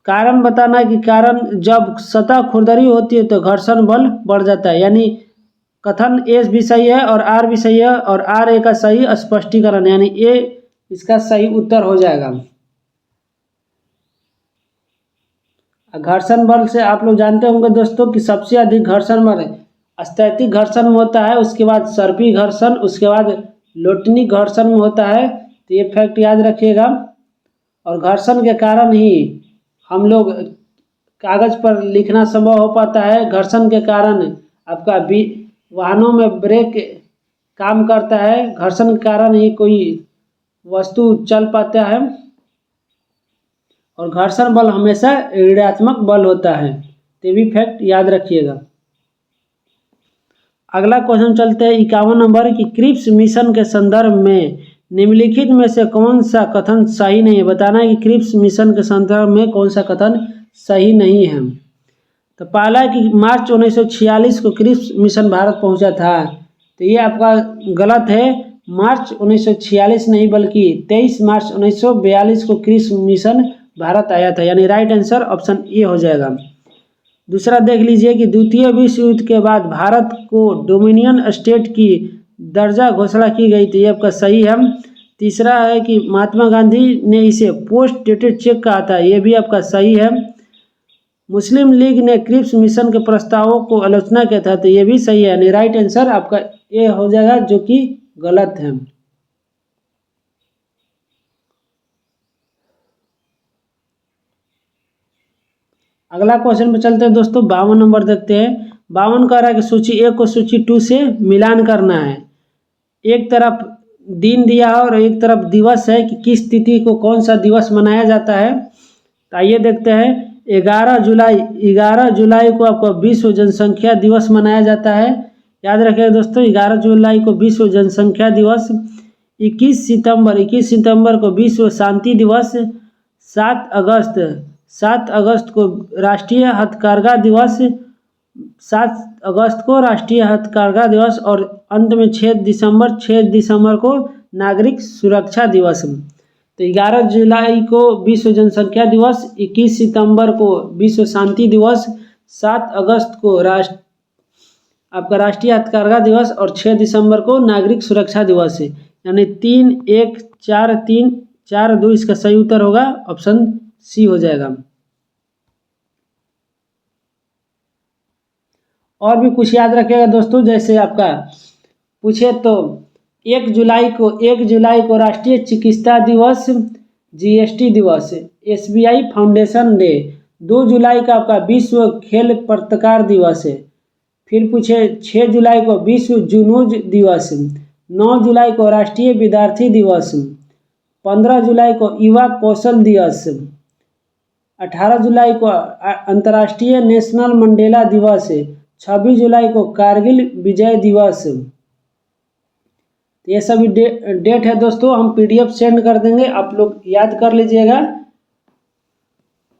Speaker 1: कारण बताना है कि कारण जब सतह खुरदरी होती है तो घर्षण बल बढ़ जाता है, यानी कथन ए भी सही है और आर भी सही है, और आर ए का सही स्पष्टीकरण, यानी ए इसका सही उत्तर हो जाएगा। घर्षण बल से आप लोग जानते होंगे दोस्तों कि सबसे अधिक घर्षण बल स्थैतिक घर्षण में होता है, उसके बाद सर्पी घर्षण, उसके बाद लोटनी घर्षण में होता है। तो ये फैक्ट याद रखिएगा। और घर्षण के कारण ही हम लोग कागज पर लिखना संभव हो पाता है। घर्षण के कारण आपका वाहनों में ब्रेक काम करता है, घर्षण के कारण ही कोई वस्तु चल पाता है, और घर्षण बल हमेशा ऋणात्मक बल होता है। तो भी फैक्ट याद रखिएगा। अगला क्वेश्चन चलते हैं 51 नंबर की क्रिप्स मिशन के संदर्भ में निम्नलिखित में से कौन सा कथन सही नहीं है। बताना है कि क्रिप्स मिशन के संदर्भ में कौन सा कथन सही नहीं है। तो पहला है कि मार्च 1946 को क्रिप्स मिशन भारत पहुंचा था। तो ये आपका गलत है। मार्च 1946 नहीं बल्कि 23 मार्च 1942 को क्रिप्स मिशन भारत आया था, यानी राइट आंसर ऑप्शन ए हो जाएगा। दूसरा देख लीजिए कि द्वितीय विश्व युद्ध के बाद भारत को डोमिनियन स्टेट की दर्जा घोषणा की गई थी, ये आपका सही है। तीसरा है कि महात्मा गांधी ने इसे पोस्ट डेटेड चेक कहा था, ये भी आपका सही है। मुस्लिम लीग ने क्रिप्स मिशन के प्रस्तावों को आलोचना किया था, तो ये भी सही है, यानी राइट आंसर आपका ए हो जाएगा, जो कि गलत है। अगला क्वेश्चन पे चलते हैं दोस्तों, 52 नंबर देखते हैं। 52 कह रहा है कि सूची 1 को सूची 2 से मिलान करना है। एक तरफ दिन दिया है और एक तरफ दिवस है कि किस तिथि को कौन सा दिवस मनाया जाता है। तो आइए देखते हैं। 11 जुलाई को आपका विश्व जनसंख्या दिवस मनाया जाता है। याद रखिएगा दोस्तों, 11 जुलाई को विश्व जनसंख्या दिवस। 21 सितंबर को विश्व शांति दिवस। 7 अगस्त को राष्ट्रीय हथकरघा दिवस। 7 अगस्त को राष्ट्रीय हथकरघा दिवस। और अंत में 6 दिसंबर को नागरिक सुरक्षा दिवस। तो 11 जुलाई को विश्व जनसंख्या दिवस, 21 सितंबर को विश्व शांति दिवस, 7 अगस्त को आपका राष्ट्रीय हथकरघा दिवस और 6 दिसंबर को नागरिक सुरक्षा दिवस है। यानी 3, 1, 4, 3, 4, 2 इसका सही उत्तर होगा, ऑप्शन सी हो जाएगा। और भी कुछ याद रखिएगा दोस्तों, जैसे आपका पूछे तो 1 जुलाई को राष्ट्रीय चिकित्सा दिवस, जीएसटी दिवस, एसबीआई फाउंडेशन डे। 2 जुलाई का आपका विश्व खेल पत्रकार दिवस है। फिर पूछे 6 जुलाई को विश्व जुनून दिवस। 9 जुलाई को राष्ट्रीय विद्यार्थी दिवस। 15 जुलाई को युवा कौशल दिवस। 18 जुलाई को अंतर्राष्ट्रीय नेशनल मंडेला दिवस है। 26 जुलाई को कारगिल विजय दिवस। तो ये सभी डेट है दोस्तों, हम पीडीएफ सेंड कर देंगे, आप लोग याद कर लीजिएगा।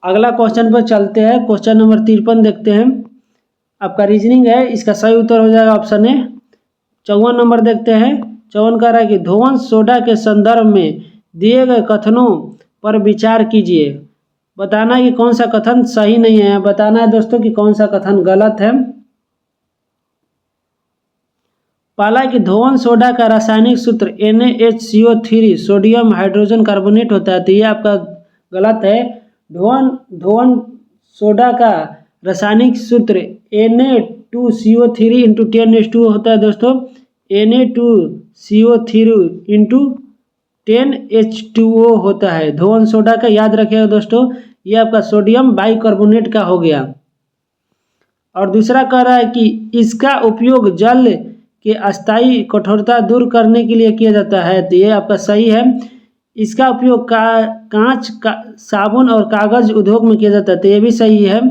Speaker 1: अगला क्वेश्चन पर चलते हैं। क्वेश्चन नंबर 53 देखते हैं। आपका रीजनिंग है, इसका सही उत्तर हो जाएगा ऑप्शन ए। 54 नंबर देखते हैं। 54 कह रहा है कि धोवन सोडा के संदर्भ में दिए गए कथनों पर विचार कीजिए। बताना है कि कौन सा कथन सही नहीं है, बताना है दोस्तों कि कौन सा कथन गलत है। पहला कि धोवन सोडा का रासायनिक सूत्र NaHCO3 सोडियम हाइड्रोजन कार्बोनेट होता है, तो ये आपका गलत है। धोवन सोडा का रासायनिक सूत्र Na2CO3 × 10⁻² होता है दोस्तों। Na2CO3 × 10H2O होता है धोवन सोडा का, याद रखिएगा दोस्तों। ये आपका सोडियम बाइकार्बोनेट का हो गया। और दूसरा कह रहा है कि इसका उपयोग जल के अस्थायी कठोरता दूर करने के लिए किया जाता है, तो ये आपका सही है। इसका उपयोग कांच का साबुन और कागज उद्योग में किया जाता है, तो ये भी सही है।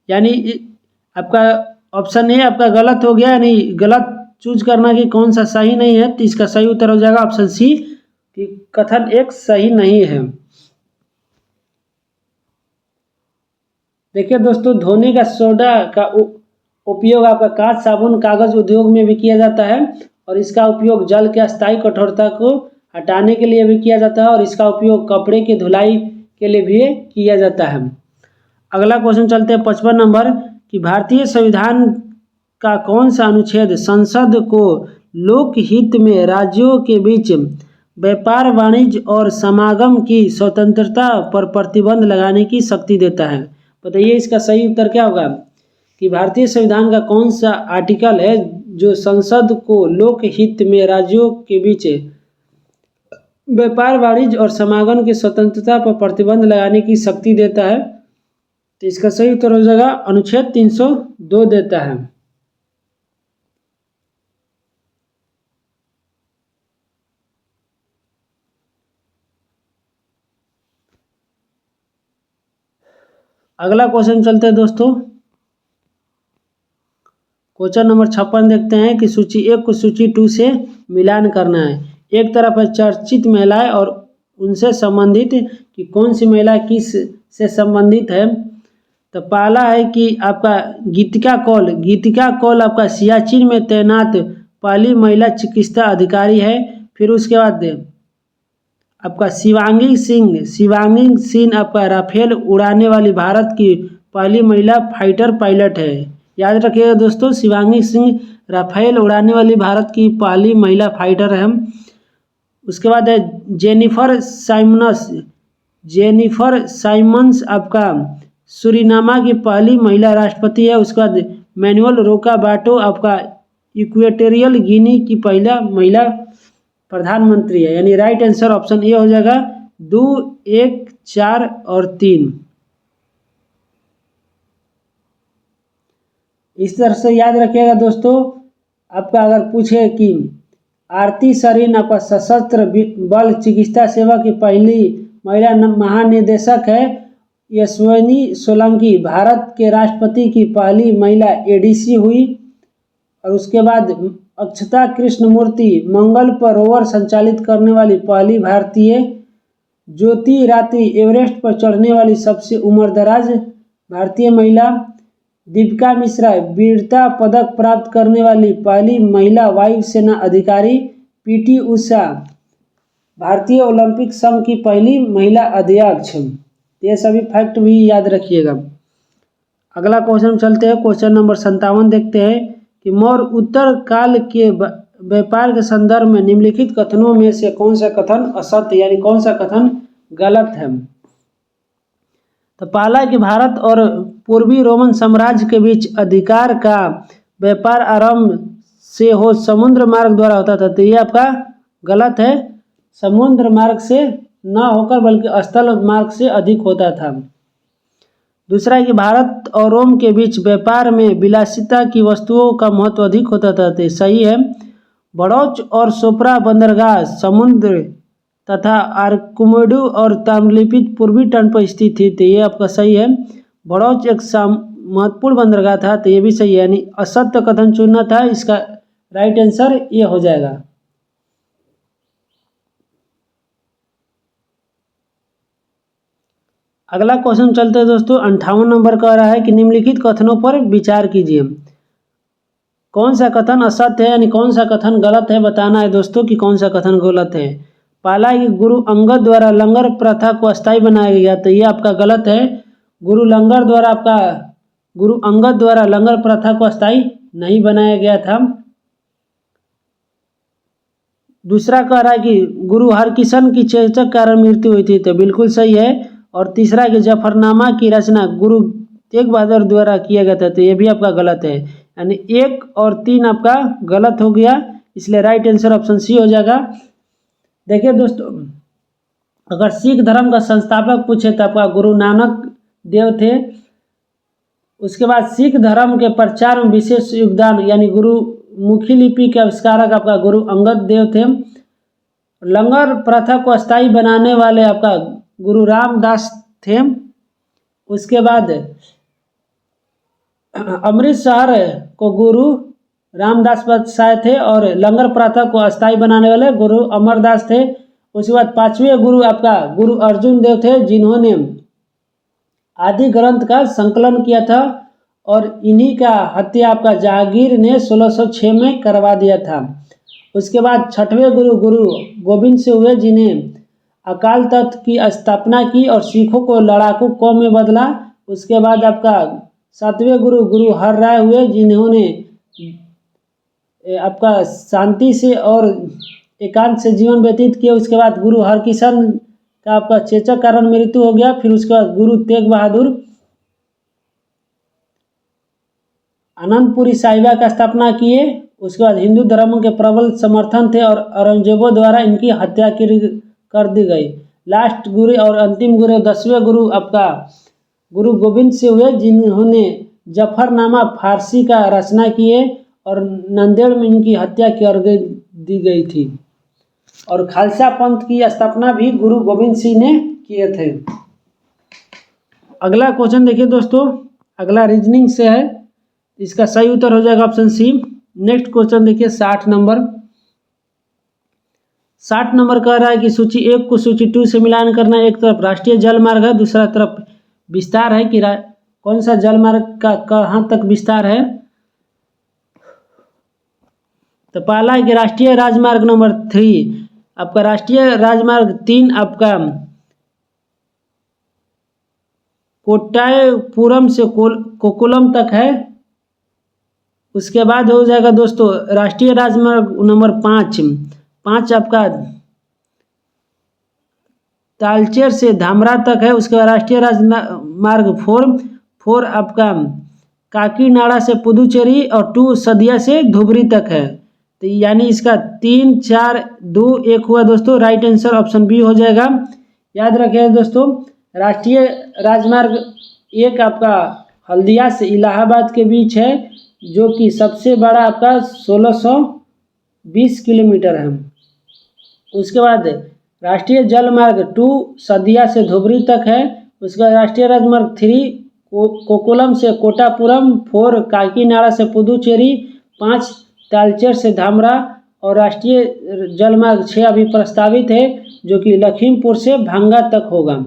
Speaker 1: यानी आपका ऑप्शन ए आपका गलत हो गया, यानी गलत चूज करना कि कौन सा सही नहीं है, तो इसका सही उत्तर हो जाएगा ऑप्शन सी कि कथन एक सही नहीं है। देखिए दोस्तों, धोने का सोडा का उपयोग आपका कांच साबुन कागज उद्योग में भी किया जाता है, और इसका उपयोग जल के अस्थायी कठोरता को हटाने के लिए भी किया जाता है, और इसका उपयोग कपड़े की धुलाई के लिए भी किया जाता है। अगला क्वेश्चन चलते हैं 55 नंबर कि भारतीय संविधान का कौन सा अनुच्छेद संसद को लोकहित में राज्यों के बीच व्यापार वाणिज्य और समागम की स्वतंत्रता पर प्रतिबंध लगाने की शक्ति देता है। बताइए इसका सही उत्तर क्या होगा कि भारतीय संविधान का कौन सा आर्टिकल है जो संसद को लोकहित में राज्यों के बीच व्यापार वाणिज्य और समागम की स्वतंत्रता पर प्रतिबंध लगाने की शक्ति देता है। तो इसका सही उत्तर हो जाएगा अनुच्छेद 302 देता है। अगला क्वेश्चन चलते हैं दोस्तों। क्वेश्चन नंबर 56 देखते हैं कि सूची 1 को सूची 2 से मिलान करना है। एक तरफ है चर्चित महिलाएं और उनसे संबंधित कि कौन सी महिला किस से संबंधित है। तो पहला है कि आपका गीतिका कौल आपका सियाचिन में तैनात पहली महिला चिकित्सा अधिकारी है। फिर उसके बाद आपका शिवांगी सिंह आपका राफेल उड़ाने वाली भारत की पहली महिला फाइटर पायलट है। याद रखिएगा दोस्तों, शिवांगी सिंह राफेल उड़ाने वाली भारत की पहली महिला फाइटर है। उसके बाद है जेनिफर साइमंस आपका सुरीनामा की पहली महिला राष्ट्रपति है। उसके बाद मैनुअल रोकाबाटो आपका इक्वेटोरियल गिनी की पहला महिला प्रधानमंत्री है। यानी राइट आंसर ऑप्शन ए हो जाएगा 2, 1, 4 और 3। इस तरह से याद रखिएगा दोस्तों, आपका अगर पूछे कि आरती सरीन आपका सशस्त्र बल चिकित्सा सेवा की पहली महिला महानिदेशक है। यशस्विनी सोलंकी भारत के राष्ट्रपति की पहली महिला एडीसी हुई। और उसके बाद अक्षता कृष्णमूर्ति मंगल पर रोवर संचालित करने वाली पहली भारतीय। ज्योति रात्रि एवरेस्ट पर चढ़ने वाली सबसे उम्रदराज भारतीय महिला। दीपिका मिश्रा वीरता पदक प्राप्त करने वाली पहली महिला वायुसेना अधिकारी। पीटी उषा भारतीय ओलंपिक संघ की पहली महिला अध्यक्ष। ये सभी फैक्ट भी याद रखिएगा। अगला क्वेश्चन चलते हैं, क्वेश्चन नंबर 57 देखते हैं कि मौर्य उत्तर काल के व्यापार के संदर्भ में निम्नलिखित कथनों में से कौन सा कथन असत्य यानी कौन सा कथन गलत है। तो पहला कि भारत और पूर्वी रोमन साम्राज्य के बीच अधिकार का व्यापार आरंभ से हो समुद्र मार्ग द्वारा होता था। तो ये आपका गलत है, समुद्र मार्ग से न होकर बल्कि स्थल मार्ग से अधिक होता था। दूसरा है कि भारत और रोम के बीच व्यापार में विलासिता की वस्तुओं का महत्व अधिक होता था। तो सही है। बड़ौच और सोपरा बंदरगाह समुद्र तथा आर्किमिडी और ताम्रलिप्ति पूर्वी तट पर स्थित थी। तो ये आपका सही है। बड़ौच एक महत्वपूर्ण बंदरगाह था। तो ये भी सही है, यानी असत्य कथन चुनना था। इसका राइट आंसर ये हो जाएगा। अगला क्वेश्चन चलते हैं दोस्तों, 58 नंबर का रहा है कि निम्नलिखित कथनों पर विचार कीजिए। कौन सा कथन असत्य है यानी कौन सा कथन गलत है, बताना है दोस्तों कि कौन सा कथन गलत है। पहला है कि गुरु अंगद द्वारा लंगर प्रथा को अस्थायी बनाया गया। तो ये आपका गलत है। गुरु अंगद द्वारा लंगर प्रथा को अस्थायी नहीं बनाया गया था। दूसरा कह रहा है कि गुरु हरकिशन की चेचक कारण मृत्यु हुई थी। तो बिल्कुल सही है। और तीसरा कि जफरनामा की रचना गुरु तेग बहादुर द्वारा किया गया था। तो ये भी आपका गलत है, यानी 1 और 3 आपका गलत हो गया। इसलिए राइट आंसर ऑप्शन सी हो जाएगा। देखिए दोस्तों, अगर सिख धर्म का संस्थापक पूछे तो आपका गुरु नानक देव थे। उसके बाद सिख धर्म के प्रचार में विशेष योगदान यानी गुरुमुखी लिपि के आविष्कारक आपका गुरु अंगद देव थे। लंगर प्रथा को अस्थायी बनाने वाले आपका गुरु रामदास थे। उसके बाद अमृतसर को गुरु रामदास बदशाह थे और लंगर प्रथा को अस्थायी बनाने वाले गुरु अमरदास थे। उसके बाद 5वें गुरु आपका गुरु अर्जुन देव थे, जिन्होंने आदि ग्रंथ का संकलन किया था और इन्हीं का हत्या आपका जहांगीर ने 1606 में करवा दिया था। उसके बाद 6वें गुरु गोविंद सिंह हुए, जिन्हें अकाल तख्त की स्थापना की और सिखों को लड़ाकू कौम में बदला। उसके बाद आपका 7वें गुरु हर राय हुए, जिन्होंने आपका शांति से और एकांत से जीवन व्यतीत किया। उसके बाद गुरु हरकिशन का आपका चेचक कारण मृत्यु हो गया। फिर उसके बाद गुरु तेग बहादुर आनंदपुरी साहिबा का स्थापना किए। उसके बाद हिंदू धर्म के प्रबल समर्थन थे और औरंगजेबों द्वारा इनकी हत्या कर दी गई। लास्ट गुरु और अंतिम गुरु 10वें गुरु आपका गुरु गोविंद सिंह हुए, जिन्होंने जफरनामा फारसी का रचना किए और नांदेड़ में इनकी हत्या कर दी गई थी। और खालसा पंथ की स्थापना भी गुरु गोविंद सिंह ने किए थे। अगला क्वेश्चन देखिए दोस्तों, अगला रीजनिंग से है। इसका सही उत्तर हो जाएगा ऑप्शन सी। नेक्स्ट क्वेश्चन देखिए 60 नंबर। 60 नंबर कह रहा है कि सूची 1 को सूची 2 से मिलान करना। एक तरफ राष्ट्रीय जल मार्ग है, दूसरा तरफ विस्तार है कि कौन सा जल मार्ग का कहाँ तक विस्तार है। तो पहला है कि राष्ट्रीय राजमार्ग नंबर 3 आपका राष्ट्रीय राजमार्ग 3 आपका कोट्टायपुरम से कोकुलम तक है। उसके बाद हो जाएगा दोस्तों राष्ट्रीय राजमार्ग नंबर 5 आपका तालचेर से धामरा तक है। उसके बाद राष्ट्रीय राजमार्ग 4 आपका काकीनाडा से पुदुचेरी और 2 सदिया से धुबरी तक है। तो यानी इसका 3, 4, 2, 1 हुआ दोस्तों। राइट आंसर ऑप्शन बी हो जाएगा। याद रखिए दोस्तों, राष्ट्रीय राजमार्ग 1 आपका हल्दिया से इलाहाबाद के बीच है, जो कि सबसे बड़ा आपका 1620 किलोमीटर है। उसके बाद राष्ट्रीय जल मार्ग 2 सदिया से धुबरी तक है। उसके बाद राष्ट्रीय राजमार्ग 3 कोकुलम से कोटापुरम, 4 काकीनाडा से पुदुचेरी, 5 तालचेर से धामरा और राष्ट्रीय जलमार्ग 6 अभी प्रस्तावित है, जो कि लखीमपुर से भांगा तक होगा।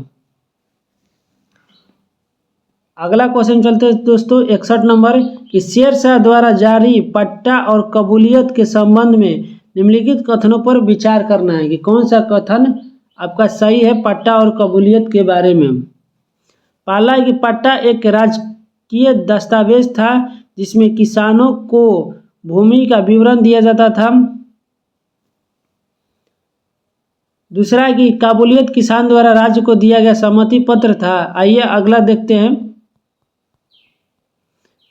Speaker 1: अगला क्वेश्चन चलते हैं दोस्तों 61 नंबर कि शेरशाह द्वारा जारी पट्टा और कबूलियत के संबंध में निम्नलिखित कथनों पर विचार करना है कि कौन सा कथन आपका सही है पट्टा और कबूलियत के बारे में। पहला है कि पट्टा एक राजकीय दस्तावेज था जिसमें किसानों को भूमि का विवरण दिया जाता था। दूसरा है कि काबूलियत किसान द्वारा राज्य को दिया गया सहमति पत्र था। आइए अगला देखते हैं।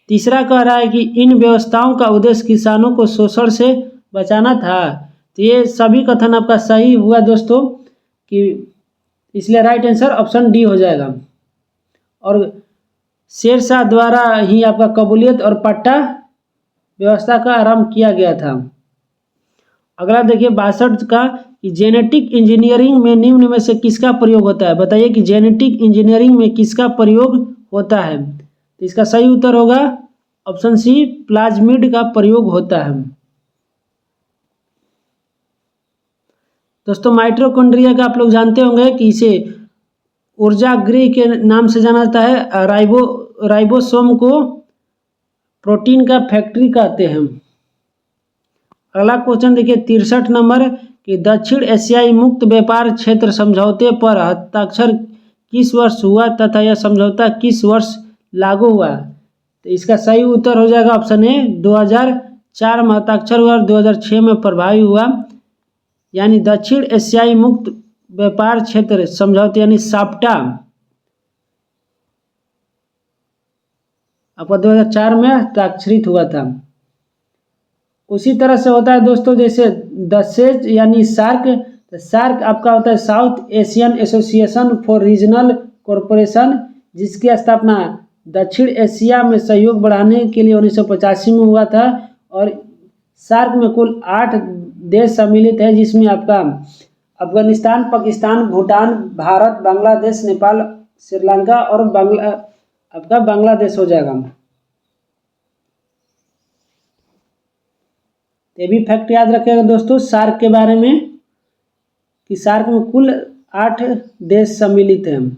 Speaker 1: तीसरा कह रहा है कि इन व्यवस्थाओं का उद्देश्य किसानों को शोषण से बचाना था। तो ये सभी कथन आपका सही हुआ दोस्तों, कि इसलिए राइट आंसर ऑप्शन डी हो जाएगा। और शेरशाह द्वारा ही आपका कबूलियत और पट्टा व्यवस्था का आरंभ किया गया था। अगला देखिए 62 का कि जेनेटिक इंजीनियरिंग में निम्न में से किसका प्रयोग होता है। बताइए कि जेनेटिक इंजीनियरिंग में किसका प्रयोग होता है। तो इसका सही उत्तर होगा ऑप्शन सी, प्लाज्मिड का प्रयोग होता है। दोस्तों माइटोकॉन्ड्रिया का आप लोग जानते होंगे कि इसे ऊर्जा गृह के नाम से जाना जाता है। राइबोसोम को प्रोटीन का फैक्ट्री कहते हैं। अगला क्वेश्चन देखिए 63 नंबर कि दक्षिण एशियाई मुक्त व्यापार क्षेत्र समझौते पर हस्ताक्षर किस वर्ष हुआ तथा यह समझौता किस वर्ष लागू हुआ। तो इसका सही उत्तर हो जाएगा ऑप्शन ए, 2004 में हस्ताक्षर हुआ और 2006 में प्रभावी हुआ। यानी दक्षिण एशियाई मुक्त व्यापार क्षेत्र समझौते यानी साप्टा आपका 2004 में हस्ताक्षरित हुआ था। उसी तरह से होता है दोस्तों जैसे दसेज यानी सार्क आपका होता है south Asian association for regional corporation, जिसकी स्थापना दक्षिण एशिया में सहयोग बढ़ाने के लिए 1985 में हुआ था। और सार्क में कुल 8 देश सम्मिलित है, जिसमें आपका अफगानिस्तान, पाकिस्तान, भूटान, भारत, बांग्लादेश, नेपाल, श्रीलंका और आपका बांग्लादेश हो जाएगा। ये भी फैक्ट याद रखिएगा दोस्तों सार्क के बारे में कि सार्क में कुल 8 देश सम्मिलित हैं।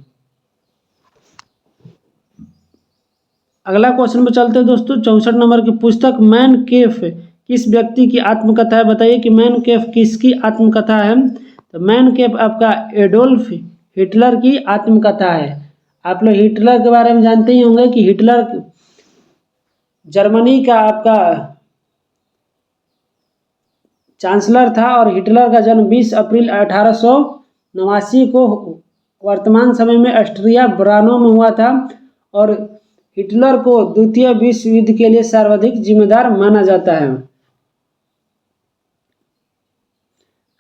Speaker 1: अगला क्वेश्चन पे चलते हैं दोस्तों 64 नंबर की पुस्तक मैन केफ किस व्यक्ति की आत्मकथा है। बताइए कि मैन केफ किसकी आत्मकथा है। तो मैन केफ आपका एडोल्फ हिटलर की आत्मकथा है। आप लोग हिटलर के बारे में जानते ही होंगे कि हिटलर जर्मनी का आपका चांसलर था और हिटलर का जन्म 20 अप्रैल 1889 को वर्तमान समय में ऑस्ट्रिया ब्रानो में हुआ था। और हिटलर को द्वितीय विश्व युद्ध के लिए सर्वाधिक जिम्मेदार माना जाता है।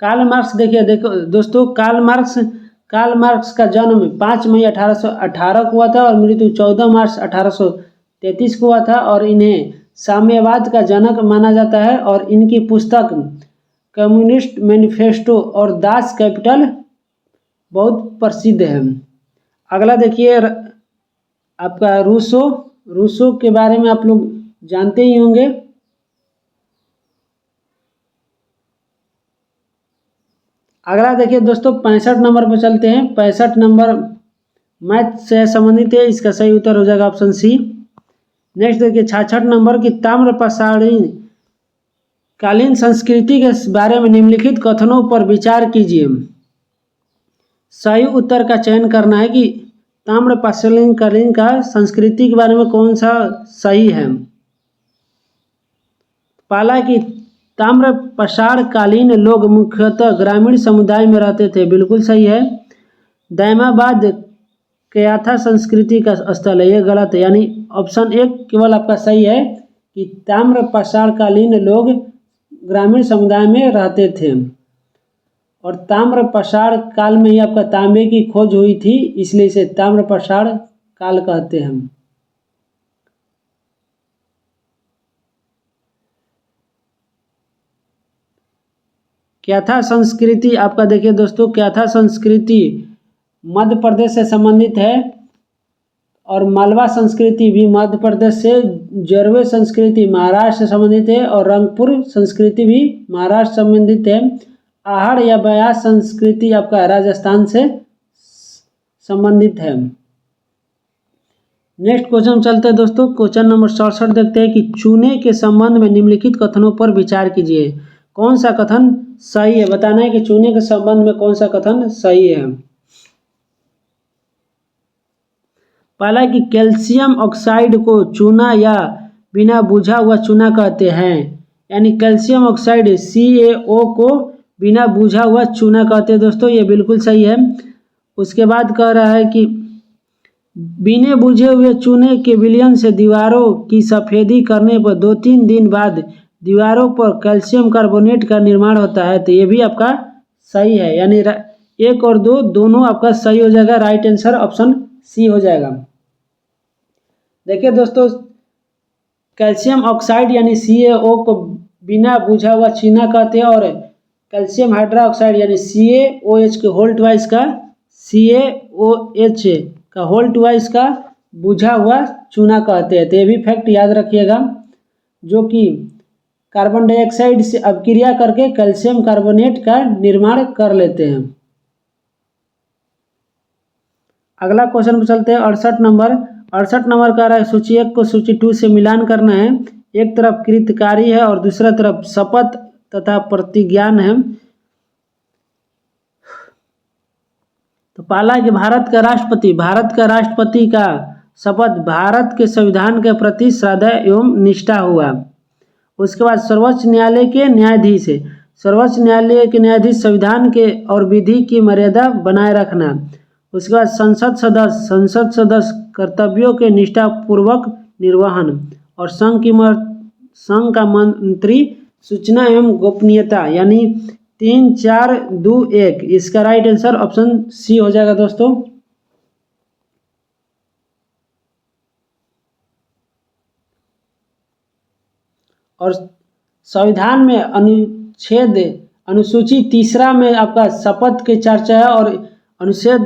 Speaker 1: कार्ल मार्क्स देखो दोस्तों, कार्ल मार्क्स का जन्म 5 मई 1818 को हुआ था और मृत्यु 14 मार्च 1833 को हुआ था। और इन्हें साम्यवाद का जनक माना जाता है और इनकी पुस्तक कम्युनिस्ट मैनिफेस्टो और दास कैपिटल बहुत प्रसिद्ध है। अगला देखिए आपका रूसो के बारे में आप लोग जानते ही होंगे। अगला देखिए दोस्तों 65 नंबर पर चलते हैं। 65 नंबर मैथ से संबंधित है, इसका सही उत्तर हो जाएगा ऑप्शन सी। नेक्स्ट देखिए 66 नंबर की ताम्रपाषाणी कालीन संस्कृति के बारे में निम्नलिखित कथनों पर विचार कीजिए। सही उत्तर का चयन करना है कि ताम्र पाषाण कालीन का संस्कृति के बारे में कौन सा सही है। पहला कि ताम्र पाषाण कालीन लोग मुख्यतः ग्रामीण समुदाय में रहते थे, बिल्कुल सही है। दैमाबाद कयाथा संस्कृति का स्थल है, ये गलत है, यानी ऑप्शन 1 केवल आपका सही है कि ताम्र पाषाण कालीन लोग ग्रामीण समुदाय में रहते थे और ताम्र पाषाण काल में ही आपका तांबे की खोज हुई थी, इसलिए इसे ताम्र पाषाण काल कहते हैं। क्याथा संस्कृति आपका देखिए दोस्तों, क्याथा संस्कृति मध्य प्रदेश से संबंधित है और मालवा संस्कृति भी मध्य प्रदेश से, जरवे संस्कृति महाराष्ट्र से संबंधित है और रंगपुर संस्कृति भी महाराष्ट्र संबंधित है। आहड़ या ब्यास संस्कृति आपका राजस्थान से संबंधित है। नेक्स्ट क्वेश्चन चलते हैं दोस्तों, क्वेश्चन नंबर 67 देखते हैं कि चूने के संबंध में निम्नलिखित कथनों पर विचार कीजिए। कौन सा कथन सही है, बताना है कि चूने के संबंध में कौन सा कथन सही है। पहला कि कैल्शियम ऑक्साइड को चूना या बिना बुझा हुआ चूना कहते हैं, यानी कैल्शियम ऑक्साइड CaO को बिना बुझा हुआ चूना कहते हैं दोस्तों, ये बिल्कुल सही है। उसके बाद कह रहा है कि बिने बुझे हुए चूने के विलयन से दीवारों की सफेदी करने पर 2-3 दिन बाद दीवारों पर कैल्शियम कार्बोनेट का निर्माण होता है, तो ये भी आपका सही है, यानी 1 और 2 दोनों आपका सही हो जाएगा। राइट आंसर ऑप्शन C हो जाएगा। देखिए दोस्तों, कैल्शियम ऑक्साइड यानी CaO को बिना बुझा हुआ चूना कहते हैं और कैल्शियम हाइड्रोक्साइड यानी CaOH के होल ट्वाइस का CaOH का होल ट्वाइस का बुझा हुआ चूना कहते हैं। तो ये भी फैक्ट याद रखिएगा, जो कि कार्बन डाइऑक्साइड से अपक्रिया करके कैल्शियम कार्बोनेट का निर्माण कर लेते हैं। अगला क्वेश्चन पर चलते हैं, 68 नंबर का रहा है सूची 1 को सूची 2 से मिलान करना है। एक तरफ कृतकारी है और दूसरा तरफ शपथ तथा प्रतिज्ञान है। तो पहला कि भारत का राष्ट्रपति का शपथ भारत के संविधान के प्रति श्रद्धा एवं निष्ठा हुआ। उसके बाद सर्वोच्च न्यायालय के न्यायाधीश संविधान के और विधि की मर्यादा बनाए रखना। उसके बाद संसद सदस्य कर्तव्यों के निष्ठापूर्वक निर्वहन और संघ का मंत्री सूचना एवं गोपनीयता, यानी 3, 4, 2, 1। इसका राइट आंसर ऑप्शन C हो जाएगा दोस्तों। और संविधान में अनुसूची 3 में आपका शपथ की चर्चा है और अनुसूची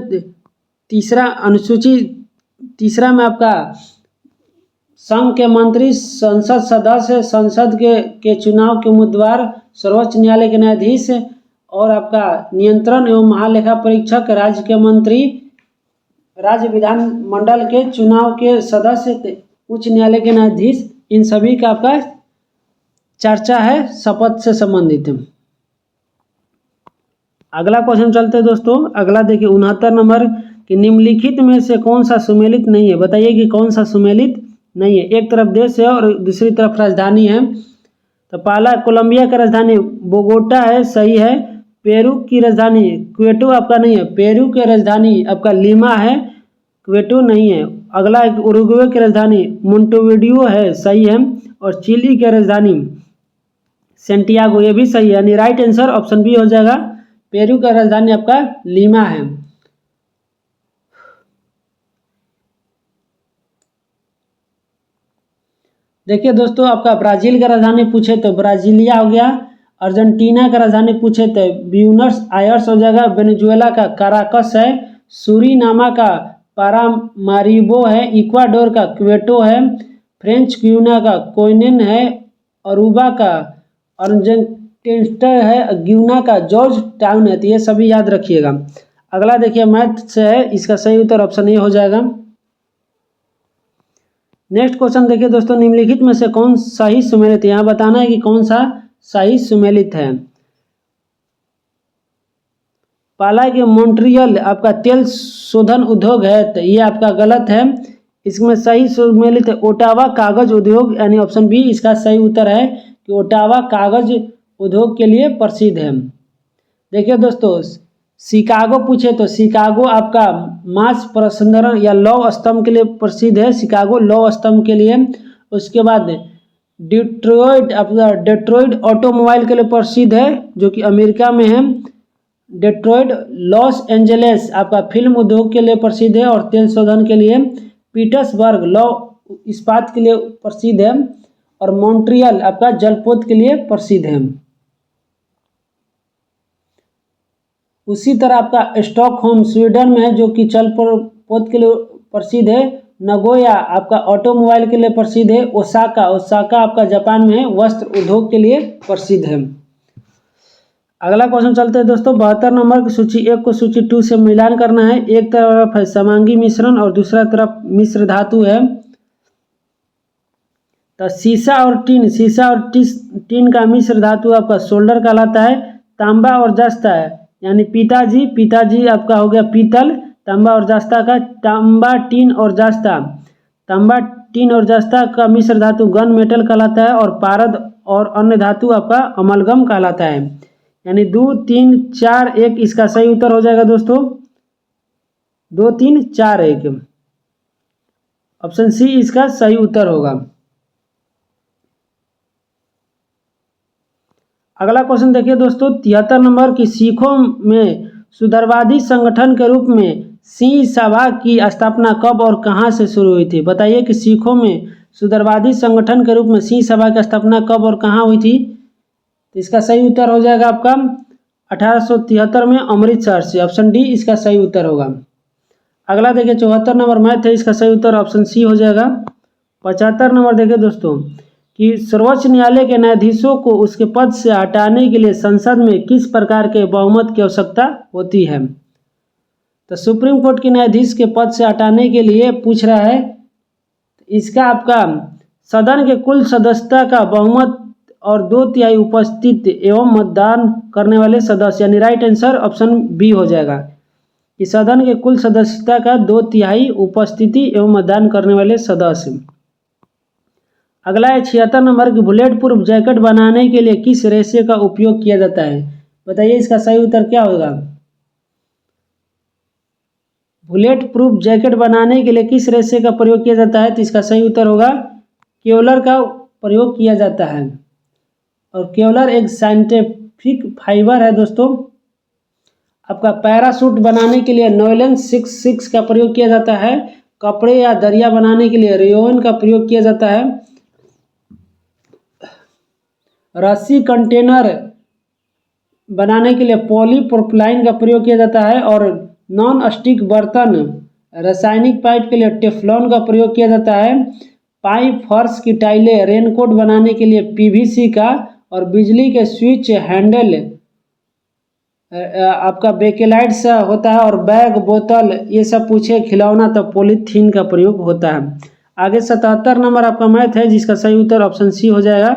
Speaker 1: 3 में आपका संघ के मंत्री, संसद सदस्य, संसद के चुनाव के उम्मीदवार, सर्वोच्च न्यायालय के न्यायाधीश और आपका नियंत्रण एवं महालेखा परीक्षक, राज्य के मंत्री, राज्य विधान मंडल के चुनाव के सदस्य, उच्च न्यायालय के न्यायाधीश, इन सभी का आपका चर्चा है शपथ से संबंधित। अगला क्वेश्चन चलते हैं दोस्तों, अगला देखिए 69 नंबर कि निम्नलिखित में से कौन सा सुमेलित नहीं है, बताइए कि कौन सा सुमेलित नहीं है। एक तरफ देश है और दूसरी तरफ राजधानी है। तो पहला कोलंबिया की राजधानी बोगोटा है, सही है। पेरू की राजधानी क्वेटो आपका नहीं है, पेरू की राजधानी आपका लीमा है, क्वेटो नहीं है। अगला उरुग्वे की राजधानी मोंटेविडियो है, सही है। और चिली की राजधानी सेंटियागो, ये भी सही है, यानी राइट आंसर ऑप्शन B हो जाएगा। पेरू का राजधानी आपका लीमा है। देखिए दोस्तों, आपका ब्राजील का राजधानी पूछे तो ब्राजीलिया हो गया। अर्जेंटीना का राजधानी पूछे तो ब्यूनस आयर्स हो जाएगा। वेनेजुएला का काराकस है। सूरीनामा का पारामारिबो है। इक्वाडोर का क्वेटो है। फ्रेंच ग्यूना का कोइनेन है। अरूबा का अर्जेंटिना है। ग्यूना का जॉर्ज टाउन है। तो ये सभी याद रखिएगा। अगला देखिए मैथ से है, इसका सही उत्तर ऑप्शन A हो जाएगा। नेक्स्ट क्वेश्चन देखिए दोस्तों, निम्नलिखित में से कौन सही सुमेलित है, यहाँ बताना है कि कौन सा सही सुमेलित है। पहला है कि मॉन्ट्रियल आपका तेल शोधन उद्योग है, तो ये आपका गलत है। इसमें सही सुमेलित है ओटावा कागज उद्योग, यानी ऑप्शन बी इसका सही उत्तर है कि ओटावा कागज उद्योग के लिए प्रसिद्ध है। देखिए दोस्तों, शिकागो पूछे तो शिकागो आपका मांस प्रसंस्करण या लौह स्तंभ के लिए प्रसिद्ध है, शिकागो लौह स्तंभ के लिए। उसके बाद डिट्रॉइट आपका डेट्रॉइट ऑटोमोबाइल के लिए प्रसिद्ध है, जो कि अमेरिका में है। डेट्रॉइट लॉस एंजलिस आपका फिल्म उद्योग के लिए प्रसिद्ध है और तेल शोधन के लिए। पीटर्सबर्ग लौह इस्पात के लिए प्रसिद्ध है और मॉन्ट्रियल आपका जलपोत के लिए प्रसिद्ध है। उसी तरह आपका स्टॉकहोम स्वीडन में है, जो कि जलपोत के लिए प्रसिद्ध है। नगोया आपका ऑटोमोबाइल के लिए प्रसिद्ध है। ओसाका ओसाका आपका जापान में है, वस्त्र उद्योग के लिए प्रसिद्ध है। अगला क्वेश्चन चलते हैं दोस्तों, 72 नंबर की सूची 1 को सूची 2 से मिलान करना है। एक तरफ है समांगी मिश्रण और दूसरा तरफ मिश्र धातु है। तो सीसा और टीन का मिश्र धातु आपका सोल्डर कहलाता है। तांबा और जस्ता है, यानी पिताजी आपका हो गया पीतल। तांबा और जस्ता का तांबा टीन और जस्ता का मिश्र धातु गन मेटल कहलाता है और पारद और अन्य धातु आपका अमलगम कहलाता है। यानी 2 3 4 1 इसका सही उत्तर हो जाएगा दोस्तों, 2 3 4 1 ऑप्शन सी इसका सही उत्तर होगा। अगला क्वेश्चन देखिए दोस्तों, 73 नंबर की सिखों में सुधरवादी संगठन के रूप में सिंह सभा की स्थापना कब और कहां से शुरू हुई थी? बताइए कि सिखों में सुधरवादी संगठन के रूप में सिंह सभा की स्थापना कब और कहां हुई थी? तो इसका सही उत्तर हो जाएगा आपका 1873 में अमृतसर से, ऑप्शन डी इसका सही उत्तर होगा। अगला देखिए 74 नंबर मैथ है, इसका सही उत्तर ऑप्शन सी हो जाएगा। 75 नंबर देखिए दोस्तों कि सर्वोच्च न्यायालय के न्यायाधीशों को उसके पद से हटाने के लिए संसद में किस प्रकार के बहुमत की आवश्यकता होती है? तो सुप्रीम कोर्ट के न्यायाधीश के पद से हटाने के लिए पूछ रहा है, इसका आपका सदन के कुल सदस्यता का बहुमत और 2/3 उपस्थित एवं मतदान करने वाले सदस्य, यानी राइट आंसर ऑप्शन बी हो जाएगा कि सदन के कुल सदस्यता का 2/3 उपस्थिति एवं मतदान करने वाले सदस्य। अगला है 76 नंबर की बुलेट प्रूफ जैकेट बनाने के लिए किस रेशे का उपयोग किया जाता है? बताइए इसका सही उत्तर क्या होगा? बुलेट प्रूफ जैकेट बनाने के लिए किस रेशे का प्रयोग किया जाता है? तो इसका सही उत्तर होगा केवलर का प्रयोग किया जाता है। और केवलर एक साइंटिफिक फाइबर है दोस्तों। आपका पैराशूट बनाने के लिए नॉयलन 66 का प्रयोग किया जाता है। कपड़े या दरिया बनाने के लिए रेयोन का प्रयोग किया जाता है। रस्सी कंटेनर बनाने के लिए पॉलीप्रोपिलीन का प्रयोग किया जाता है। और नॉन स्टिक बर्तन रासायनिक पाइप के लिए टेफ्लॉन का प्रयोग किया जाता है। पाइप फर्श की टाइलें रेनकोट बनाने के लिए पीवीसी का, और बिजली के स्विच हैंडल आपका बेकेलाइट सा होता है। और बैग बोतल ये सब पूछे खिलौना तो पॉलीथीन का प्रयोग होता है। आगे 77 नंबर आपका मैथ है, जिसका सही उत्तर ऑप्शन सी हो जाएगा।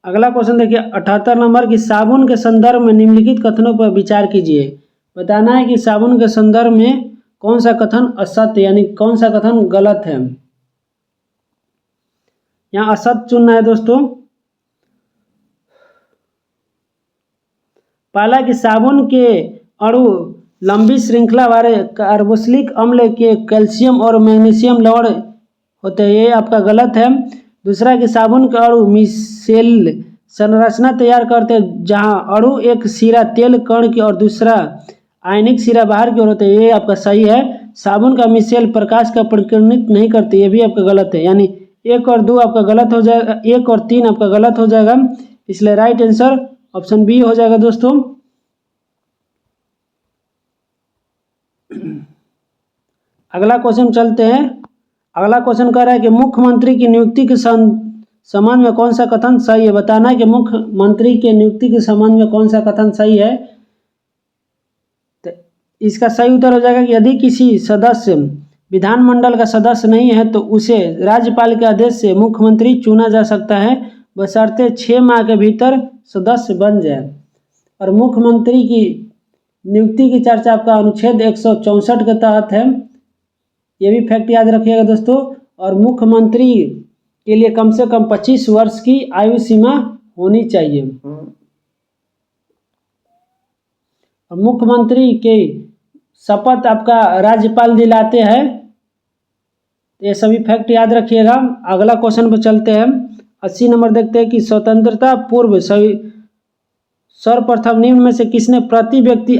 Speaker 1: अगला क्वेश्चन देखिए 78 नंबर की साबुन के संदर्भ में निम्नलिखित कथनों पर विचार कीजिए। बताना है कि साबुन के संदर्भ में कौन सा कथन असत्य, यानी कौन सा कथन गलत है। यहाँ असत्य चुनना है दोस्तों। पहला कि साबुन के अणु लंबी श्रृंखला वाले कार्बोक्सिलिक अम्ल के कैल्शियम और मैग्नीशियम लवण होते हैं, ये आपका गलत है। दूसरा कि साबुन के अणु मिसेल संरचना तैयार करते हैं, जहां अणु एक सिरा तेल कण की और दूसरा आयनिक सिरा बाहर की ओर होते हैं, ये आपका सही है। साबुन का मिसेल प्रकाश का परिवर्तित नहीं करते, ये भी आपका गलत है। यानी 1 और 2 आपका गलत हो जाएगा, 1 और 3 आपका गलत हो जाएगा, इसलिए राइट आंसर ऑप्शन बी हो जाएगा दोस्तों। अगला क्वेश्चन चलते हैं। अगला क्वेश्चन कह रहा है कि मुख्यमंत्री की नियुक्ति के संबंध में कौन सा कथन सही है। बताना है कि मुख्यमंत्री के नियुक्ति के संबंध में कौन सा कथन सही है। तो इसका सही उत्तर हो जाएगा कि यदि किसी सदस्य विधानमंडल का सदस्य नहीं है तो उसे राज्यपाल के आदेश से मुख्यमंत्री चुना जा सकता है, बशर्ते 6 माह के भीतर सदस्य बन जाए। और मुख्यमंत्री की नियुक्ति की चर्चा आपका अनुच्छेद 164 के तहत है, ये भी फैक्ट याद रखिएगा दोस्तों। और मुख्यमंत्री के लिए कम से कम 25 वर्ष की आयु सीमा होनी चाहिए। और मुख्यमंत्री के शपथ आपका राज्यपाल दिलाते हैं, ये सभी फैक्ट याद रखिएगा। अगला क्वेश्चन पर चलते हैं। 80 नंबर देखते हैं कि स्वतंत्रता पूर्व सर्वप्रथम निम्न में से किसने प्रति व्यक्ति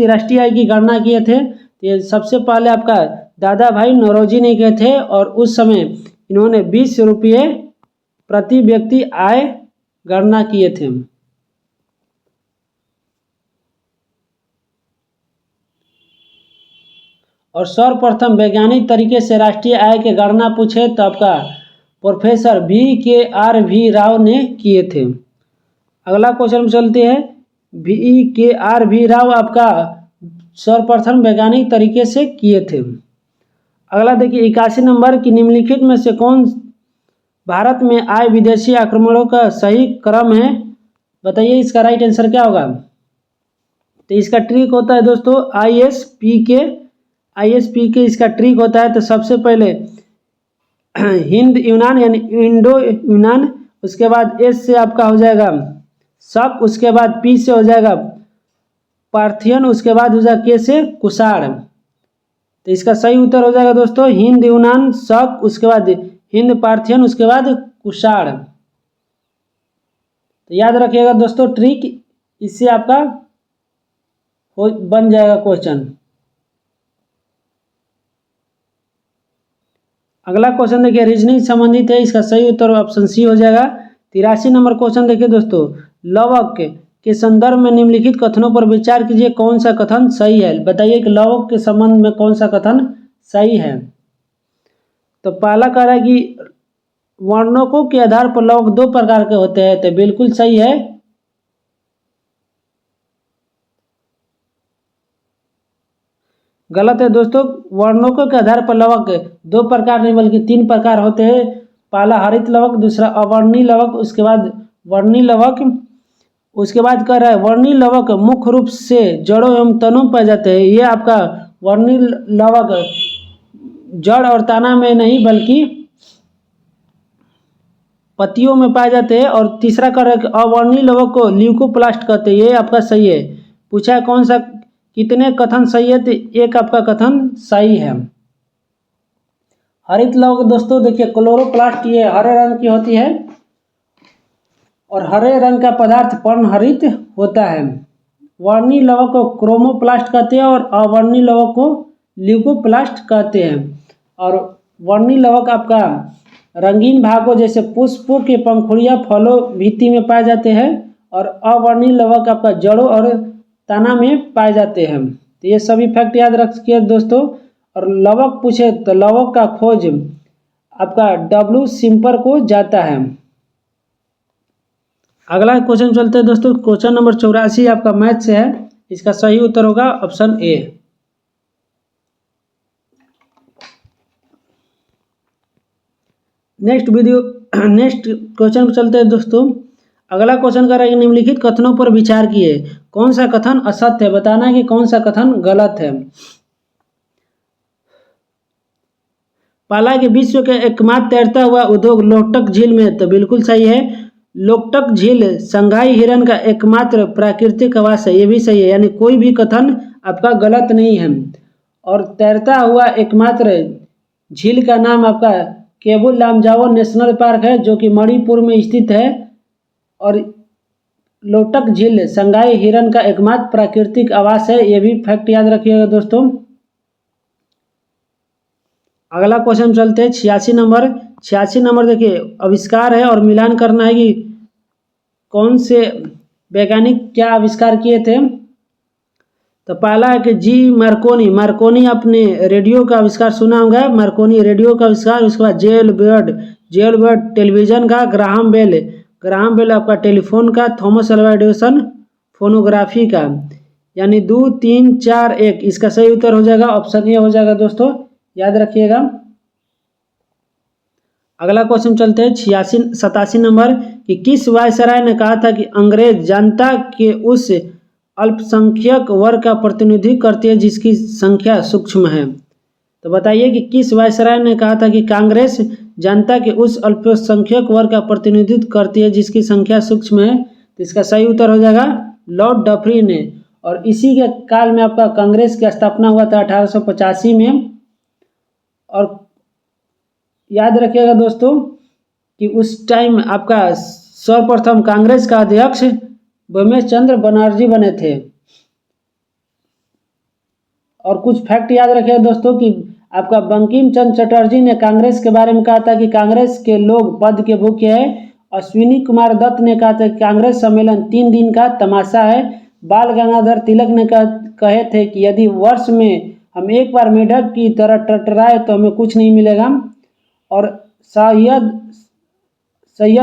Speaker 1: राष्ट्रीय आय की गणना किए थे? ये सबसे पहले आपका दादा भाई नौरोजी ने किए थे और उस समय इन्होंने 20 रुपये प्रति व्यक्ति आय गणना किए थे। और सर्वप्रथम वैज्ञानिक तरीके से राष्ट्रीय आय की गणना पूछे तो आपका प्रोफेसर VKR राव ने किए थे। अगला क्वेश्चन चलते हैं। VKR राव आपका सर्वप्रथम वैज्ञानिक तरीके से किए थे। अगला देखिए 81 नंबर की निम्नलिखित में से कौन भारत में आए विदेशी आक्रमणों का सही क्रम है? बताइए इसका राइट आंसर क्या होगा? तो इसका ट्रिक होता है दोस्तों ISPK इसका ट्रिक होता है। तो सबसे पहले हिंद यूनान यानी इंडो यूनान, उसके बाद एस से आपका हो जाएगा शक, उसके बाद पी से हो जाएगा पार्थियन, उसके बाद हो जाएगा के से कुषाण। तो इसका सही उत्तर हो जाएगा दोस्तों हिंद यूनान शक, उसके बाद हिंद पार्थियन, उसके बाद कुषाण। तो याद रखिएगा दोस्तों ट्रिक, इससे आपका बन जाएगा क्वेश्चन। अगला क्वेश्चन देखिए रीजनिंग संबंधित है, इसका सही उत्तर ऑप्शन सी हो जाएगा। 83 नंबर क्वेश्चन देखिए दोस्तों, लवक के संदर्भ में निम्नलिखित कथनों पर विचार कीजिए, कौन सा कथन सही है? बताइए कि लवक के संबंध में कौन सा कथन सही है। तो पहला कह रहा है कि वर्णकों के आधार पर लवक 2 प्रकार के होते हैं, तो बिल्कुल सही है। गलत है दोस्तों, वर्णकों के आधार पर लवक 2 प्रकार नहीं बल्कि 3 प्रकार होते हैं। पहला हरित लवक, दूसरा अवर्णी लवक, उसके बाद वर्णी लवक। उसके बाद कह रहा है वर्णी लवक मुख्य रूप से जड़ों एवं तनों में पाए जाते हैं। ये आपका वर्णी लवक जड़ और तना में नहीं बल्कि पत्तियों में पाए जाते हैं। और तीसरा कह रहा है कि अवर्णी लवक को ल्यूकोप्लास्ट कहते हैं, ये आपका सही है। पूछा है कौन सा कितने कथन सही है? तो एक आपका कथन सही है। हरित लवक दोस्तों देखिए क्लोरोप्लास्ट, ये हरे रंग की होती है और हरे रंग का पदार्थ पर्णहरित होता है। वर्णी लवक को क्रोमोप्लास्ट कहते हैं और अवर्णी लवक को ल्यूकोप्लास्ट कहते हैं। और वर्णी लवक आपका रंगीन भागों जैसे पुष्पों के पंखुड़ियाँ फलों भित्ति में पाए जाते हैं और अवर्णी लवक आपका जड़ों और तना में पाए जाते हैं। तो ये सभी फैक्ट याद रखिए दोस्तों। और लवक पूछे तो लवक का खोज आपका W सिम्पर को जाता है। अगला क्वेश्चन चलते हैं दोस्तों, क्वेश्चन नंबर 84 आपका मैथ से है, इसका सही उत्तर होगा ऑप्शन ए। नेक्स्ट क्वेश्चन चलते हैं दोस्तों। अगला क्वेश्चन कर रहा है निम्नलिखित कथनों पर विचार किए, कौन सा कथन असत्य है? बताना है कि कौन सा कथन गलत है। पहला कि विश्व के एकमात्र तैरता हुआ उद्योग लोकटक झील में, तो बिल्कुल सही है। लोकटक झील संघाई हिरन का एकमात्र प्राकृतिक आवास है, ये भी सही है, यानी कोई भी कथन आपका गलत नहीं है। और तैरता हुआ एकमात्र झील का नाम आपका केबुल लामजाओ नेशनल पार्क है जो कि मणिपुर में स्थित है। और लोकटक झील संघाई हिरन का एकमात्र प्राकृतिक आवास है, ये भी फैक्ट याद रखिएगा दोस्तों। अगला क्वेश्चन चलते हैं 86 नंबर देखिए आविष्कार है और मिलान करना है कि कौन से वैज्ञानिक क्या आविष्कार किए थे। तो पहला है कि जी मार्कोनी अपने रेडियो का आविष्कार सुना होगा, मार्कोनी रेडियो का आविष्कार। उसके बाद जे एल बर्ड टेलीविजन का, ग्राहम बेल आपका टेलीफोन का, थॉमस अल्वा एडिसन फोनोग्राफी का। यानी 2 3 4 1 इसका सही उत्तर हो जाएगा ऑप्शन ए हो जाएगा दोस्तों, याद रखिएगा। अगला क्वेश्चन चलते हैं 87 नंबर कि किस वायसराय ने कहा था कि अंग्रेज जनता के उस अल्पसंख्यक वर्ग का प्रतिनिधित्व करती है जिसकी संख्या सूक्ष्म है। तो बताइए कि किस वायसराय ने कहा था कि कांग्रेस जनता के उस अल्पसंख्यक वर्ग का प्रतिनिधित्व करती है जिसकी संख्या सूक्ष्म है। तो इसका सही उत्तर हो जाएगा लॉर्ड डफरी ने। और इसी के काल में आपका कांग्रेस की स्थापना हुआ था 1885 में। और याद रखिएगा दोस्तों कि उस टाइम आपका सर्वप्रथम कांग्रेस का अध्यक्ष भूमेश चंद्र बनर्जी बने थे। और कुछ फैक्ट याद रखिएगा दोस्तों कि आपका बंकिम चंद्र चटर्जी ने कांग्रेस के बारे में कहा था कि कांग्रेस के लोग पद के भूखे हैं। अश्विनी कुमार दत्त ने कहा था कि कांग्रेस सम्मेलन 3 दिन का तमाशा है। बाल गंगाधर तिलक ने कहे थे कि यदि वर्ष में हम एक बार मेढक की तरह टटराए तो हमें कुछ नहीं मिलेगा। और सैयद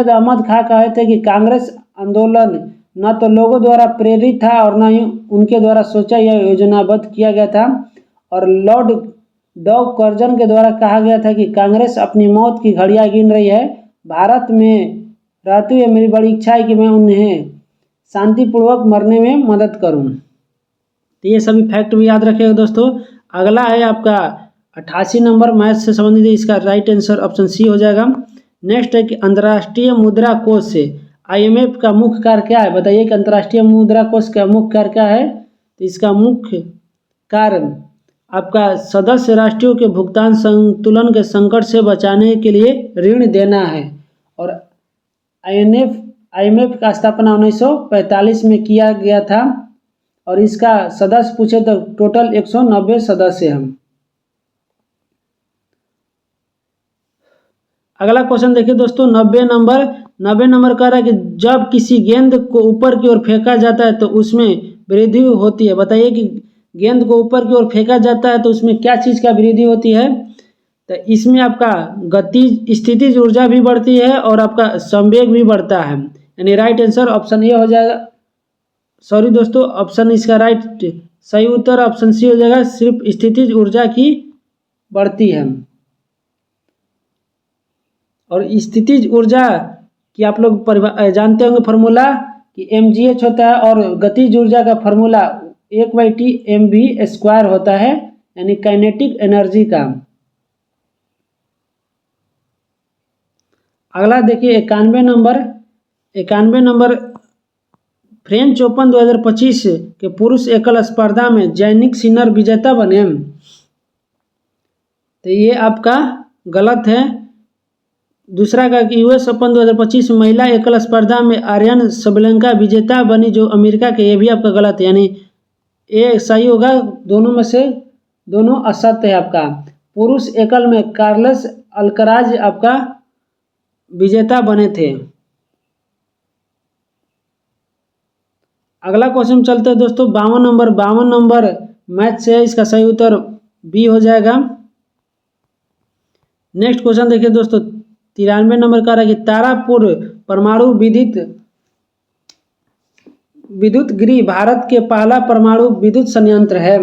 Speaker 1: अहमद खां कहे थे कि कांग्रेस आंदोलन न तो लोगों द्वारा प्रेरित था और न ही उनके द्वारा सोचा या योजनाबद्ध किया गया था। और लॉर्ड डॉग कर्जन के द्वारा कहा गया था कि कांग्रेस अपनी मौत की घड़ियां गिन रही है। भारत में रहते हुए मेरी बड़ी इच्छा है कि मैं उन्हें शांतिपूर्वक मरने में मदद करूं। तो ये सभी फैक्ट भी याद रखिएगा दोस्तों। अगला है आपका 88 नंबर मैथ से संबंधित, इसका राइट आंसर ऑप्शन सी हो जाएगा। नेक्स्ट है कि अंतर्राष्ट्रीय मुद्रा कोष से IMF का मुख्य कार्य क्या है। बताइए कि अंतर्राष्ट्रीय मुद्रा कोष का मुख्य कार्य क्या है। तो इसका मुख्य कार्य आपका सदस्य राष्ट्रों के भुगतान संतुलन के संकट से बचाने के लिए ऋण देना है। और IMF का स्थापना 1945 में किया गया था। और इसका सदस्य पूछे तो टोटल 190 सदस्य हैं। अगला क्वेश्चन देखिए दोस्तों 90 नंबर कह रहा है कि जब किसी गेंद को ऊपर की ओर फेंका जाता है तो उसमें वृद्धि होती है। बताइए कि गेंद को ऊपर की ओर फेंका जाता है तो उसमें क्या चीज़ का वृद्धि होती है। तो इसमें आपका गति स्थितिज ऊर्जा भी बढ़ती है और आपका संवेग भी बढ़ता है। यानी राइट आंसर ऑप्शन ए हो जाएगा। सॉरी दोस्तों, ऑप्शन इसका राइट सही उत्तर ऑप्शन सी हो जाएगा, सिर्फ स्थितिज ऊर्जा की बढ़ती है। और स्थितिज ऊर्जा की आप लोग जानते होंगे फॉर्मूला कि mgh होता है। और गतिज ऊर्जा का फॉर्मूला 1/T mv² होता है, यानी काइनेटिक एनर्जी का। अगला देखिए 91 नंबर फ्रेंच ओपन 2025 के पुरुष एकल स्पर्धा में जैनिक सिनर विजेता बने। तो ये आपका गलत है। दूसरा का कि US ओपन 2025 महिला एकल स्पर्धा में आर्यन सबलेंका विजेता बनी जो अमेरिका के, ये भी आपका गलत है। यानी ये सही होगा, दोनों में से दोनों असत्य है आपका। पुरुष एकल में कार्लस अल्कराज आपका विजेता बने थे। अगला क्वेश्चन चलते हैं दोस्तों 52 नंबर मैथ से है, इसका सही उत्तर बी हो जाएगा। नेक्स्ट क्वेश्चन देखिए दोस्तों 93 नंबर का रहा कि तारापुर परमाणु विद्युत गृह भारत के पहला परमाणु विद्युत संयंत्र है।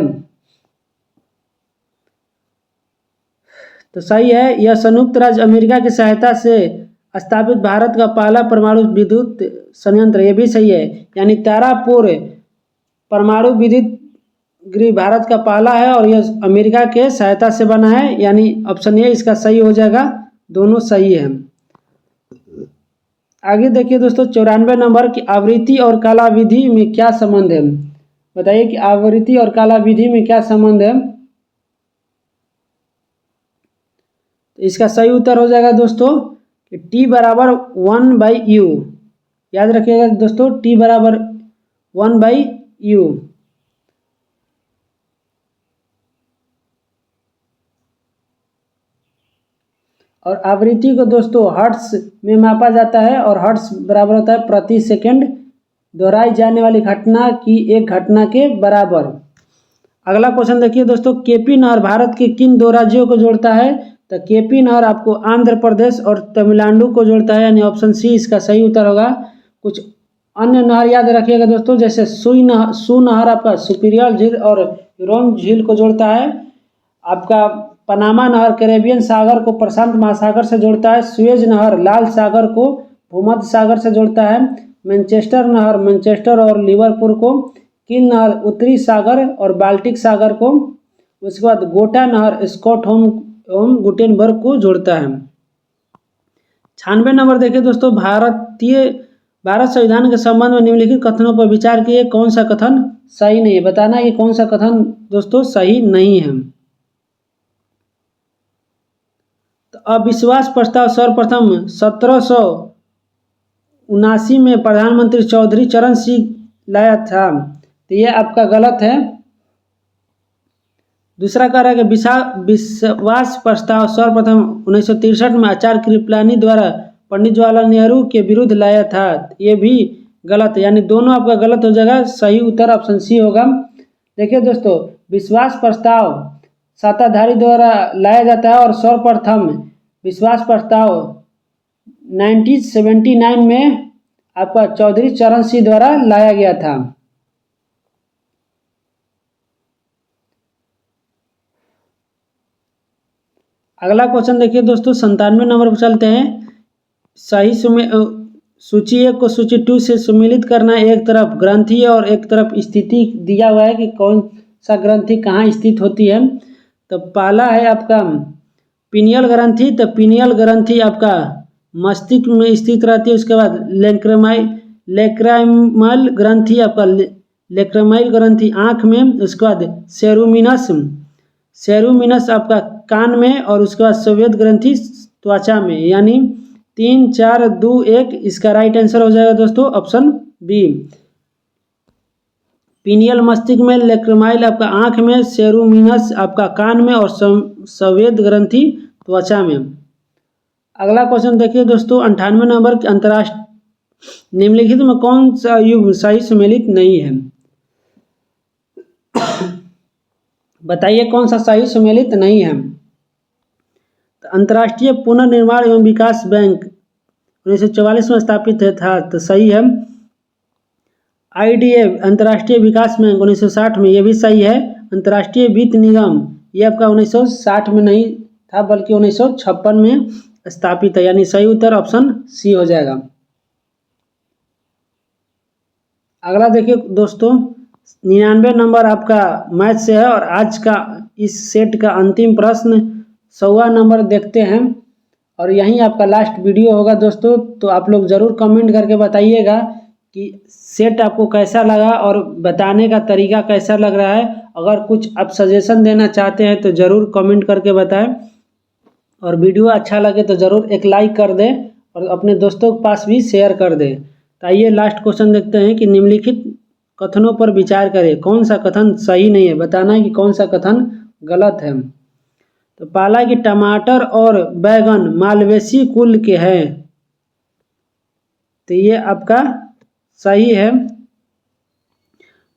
Speaker 1: तो सही है, यह संयुक्त राज्य अमेरिका की सहायता से स्थापित भारत का पहला परमाणु विद्युत संयंत्र, ये भी सही है। यानी तारापुर परमाणु विद्युत गृह भारत का पहला है और यह अमेरिका के सहायता से बना है। यानी ऑप्शन ए इसका सही हो जाएगा, दोनों सही है। आगे देखिए दोस्तों 94 नंबर की आवृत्ति और कालाविधि में क्या संबंध है। बताइए कि आवृत्ति और कालाविधि में क्या संबंध है। तो इसका सही उत्तर हो जाएगा दोस्तों कि T बराबर 1/u। याद रखिएगा दोस्तों T बराबर 1/u। और आवृत्ति को दोस्तों हर्ट्ज में मापा जाता है और हर्ट्ज बराबर होता है प्रति सेकंड दोहराई जाने वाली घटना की एक घटना के बराबर। अगला क्वेश्चन देखिए दोस्तों केपी नहर भारत के किन 2 राज्यों को जोड़ता है। तो केपी नहर आपको आंध्र प्रदेश और तमिलनाडु को जोड़ता है, यानी ऑप्शन सी इसका सही उत्तर होगा। कुछ अन्य नहर याद रखिएगा दोस्तों, जैसे सू नहर आपका सुपीरियर झील और ह्यूरोन झील को जोड़ता है। आपका पनामा नहर कैरेबियन सागर को प्रशांत महासागर से जोड़ता है। सुएज नहर लाल सागर को भूमध्य सागर से जोड़ता है। मैनचेस्टर नहर मैनचेस्टर और लिवरपूल को, किल नहर उत्तरी सागर और बाल्टिक सागर को, उसके बाद गोटा नहर स्टॉकहोम गुटेनबर्ग को जोड़ता है। 96 नंबर देखिए दोस्तों, भारत संविधान के संबंध में निम्नलिखित कथनों पर विचार किए, कौन सा कथन सही नहीं है, बताना कि कौन सा कथन दोस्तों सही नहीं है। तो अविश्वास प्रस्ताव सर्वप्रथम 1779 में प्रधानमंत्री चौधरी चरण सिंह लाया था, तो ये आपका गलत है। दूसरा कह रहा है कि विश्वास प्रस्ताव सर्वप्रथम 1963 में आचार्य कृपलानी द्वारा पंडित जवाहरलाल नेहरू के विरुद्ध लाया था, ये भी गलत है, यानी दोनों आपका गलत हो जाएगा। सही उत्तर ऑप्शन सी होगा। देखिए दोस्तों, विश्वास प्रस्ताव सत्ताधारी द्वारा लाया जाता है और सर्वप्रथम विश्वास प्रस्ताव 1979 में आपका चौधरी चरण सिंह द्वारा लाया गया था। अगला क्वेश्चन देखिए दोस्तों, 97 नंबर पर चलते हैं। सही सूची 1 को सूची 2 से सम्मिलित करना। एक तरफ ग्रंथि और एक तरफ स्थिति दिया हुआ है कि कौन सा ग्रंथि कहाँ स्थित होती है। तो पहला है आपका पीनियल ग्रंथि, तो पीनियल ग्रंथि आपका मस्तिष्क में स्थित रहती है। उसके बाद लेक्राइमल ग्रंथि आपका लेक्राइमल ग्रंथि आँख में। उसके बाद सेरुमिनस आपका कान में, और उसके बाद संवेद ग्रंथि त्वचा में। यानी 3, 4, 2, 1 इसका राइट आंसर हो जाएगा दोस्तों ऑप्शन बी। पीनियल मस्तिष्क में, लेक्राइमल आपका आँख में, सेरुमिनस आपका कान में और संवेद ग्रंथि त्वचा में। अगला क्वेश्चन देखिए दोस्तों, 98 नंबर के अंतरराष्ट्रीय निम्नलिखित में कौन सा युग्म सही सम्मिलित नहीं है, बताइए कौन सा सही सम्मिलित नहीं है। तो अंतर्राष्ट्रीय पुनर्निर्माण एवं विकास बैंक 1944 में स्थापित था, तो सही है। IDA अंतर्राष्ट्रीय विकास बैंक 1960 में, ये भी सही है। अंतर्राष्ट्रीय वित्त निगम ये आपका 1960 में नहीं था बल्कि 1956 में स्थापित है, यानी सही उत्तर ऑप्शन सी हो जाएगा। अगला देखिए दोस्तों, 99 नंबर आपका मैथ से है और आज का इस सेट का अंतिम प्रश्न 100वां नंबर देखते हैं और यहीं आपका लास्ट वीडियो होगा दोस्तों। तो आप लोग ज़रूर कमेंट करके बताइएगा कि सेट आपको कैसा लगा और बताने का तरीका कैसा लग रहा है। अगर कुछ आप सजेशन देना चाहते हैं तो ज़रूर कमेंट करके बताएं, और वीडियो अच्छा लगे तो ज़रूर एक लाइक कर दें और अपने दोस्तों के पास भी शेयर कर दें। तो आइए लास्ट क्वेश्चन देखते हैं कि निम्नलिखित कथनों पर विचार करें, कौन सा कथन सही नहीं है, बताना है कि कौन सा कथन गलत है। तो पहला कि टमाटर और बैगन मालवेसी कुल के हैं, तो ये आपका सही है।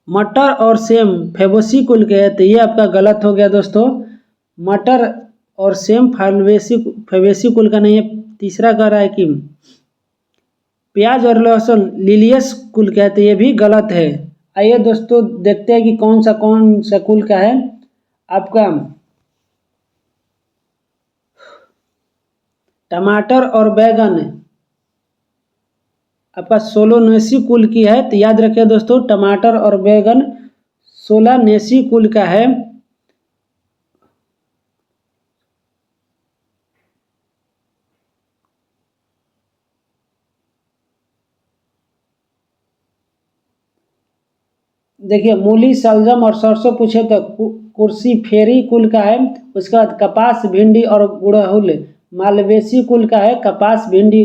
Speaker 1: मटर और सेम फैबेसी कुल के हैं, तो ये आपका गलत हो गया दोस्तों। मटर और सेम फैबेसी कुल का नहीं है। तीसरा कह रहा है कि प्याज और लहसुन लिलियस कुल का है, तो ये भी गलत है। आइए दोस्तों देखते हैं कि कौन सा कुल का है। आपका टमाटर और बैगन आपका सोलोनेसी कुल की है, तो याद रखिए दोस्तों टमाटर और बैगन सोलानेसी कुल का है। देखिए मूली शलजम और सरसों पूछे तो कुर्सी फेरी कुल का है। उसके बाद कपास भिंडी और गुड़हल मालवेसी कुल का है। कपास भिंडी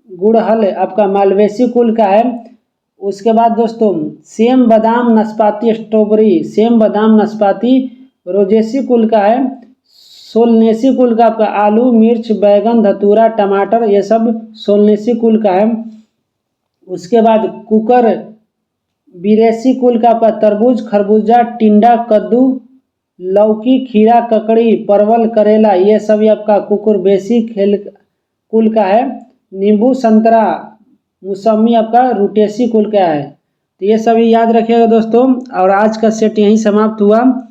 Speaker 1: गुड़हल आपका मालवेसी कुल का है। उसके बाद दोस्तों सेम बादाम नाशपाती स्ट्रॉबेरी सेम बादाम नाशपाती रोजेसी कुल का है। सोलनेसी कुल का आपका आलू मिर्च बैगन धतूरा टमाटर ये सब सोलनेसी कुल का है। उसके बाद कुकर बिरेसी कुल का आपका तरबूज खरबूजा टिंडा कद्दू लौकी खीरा ककड़ी परवल करेला ये सब आपका कुकुरबेसी कुल का है। नींबू संतरा मौसमी आपका रुटेसी कुल का है। तो ये सभी याद रखिएगा दोस्तों। और आज का सेट यहीं समाप्त हुआ।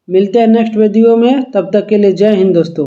Speaker 1: मिलते हैं नेक्स्ट वीडियो में, तब तक के लिए जय हिंद दोस्तों।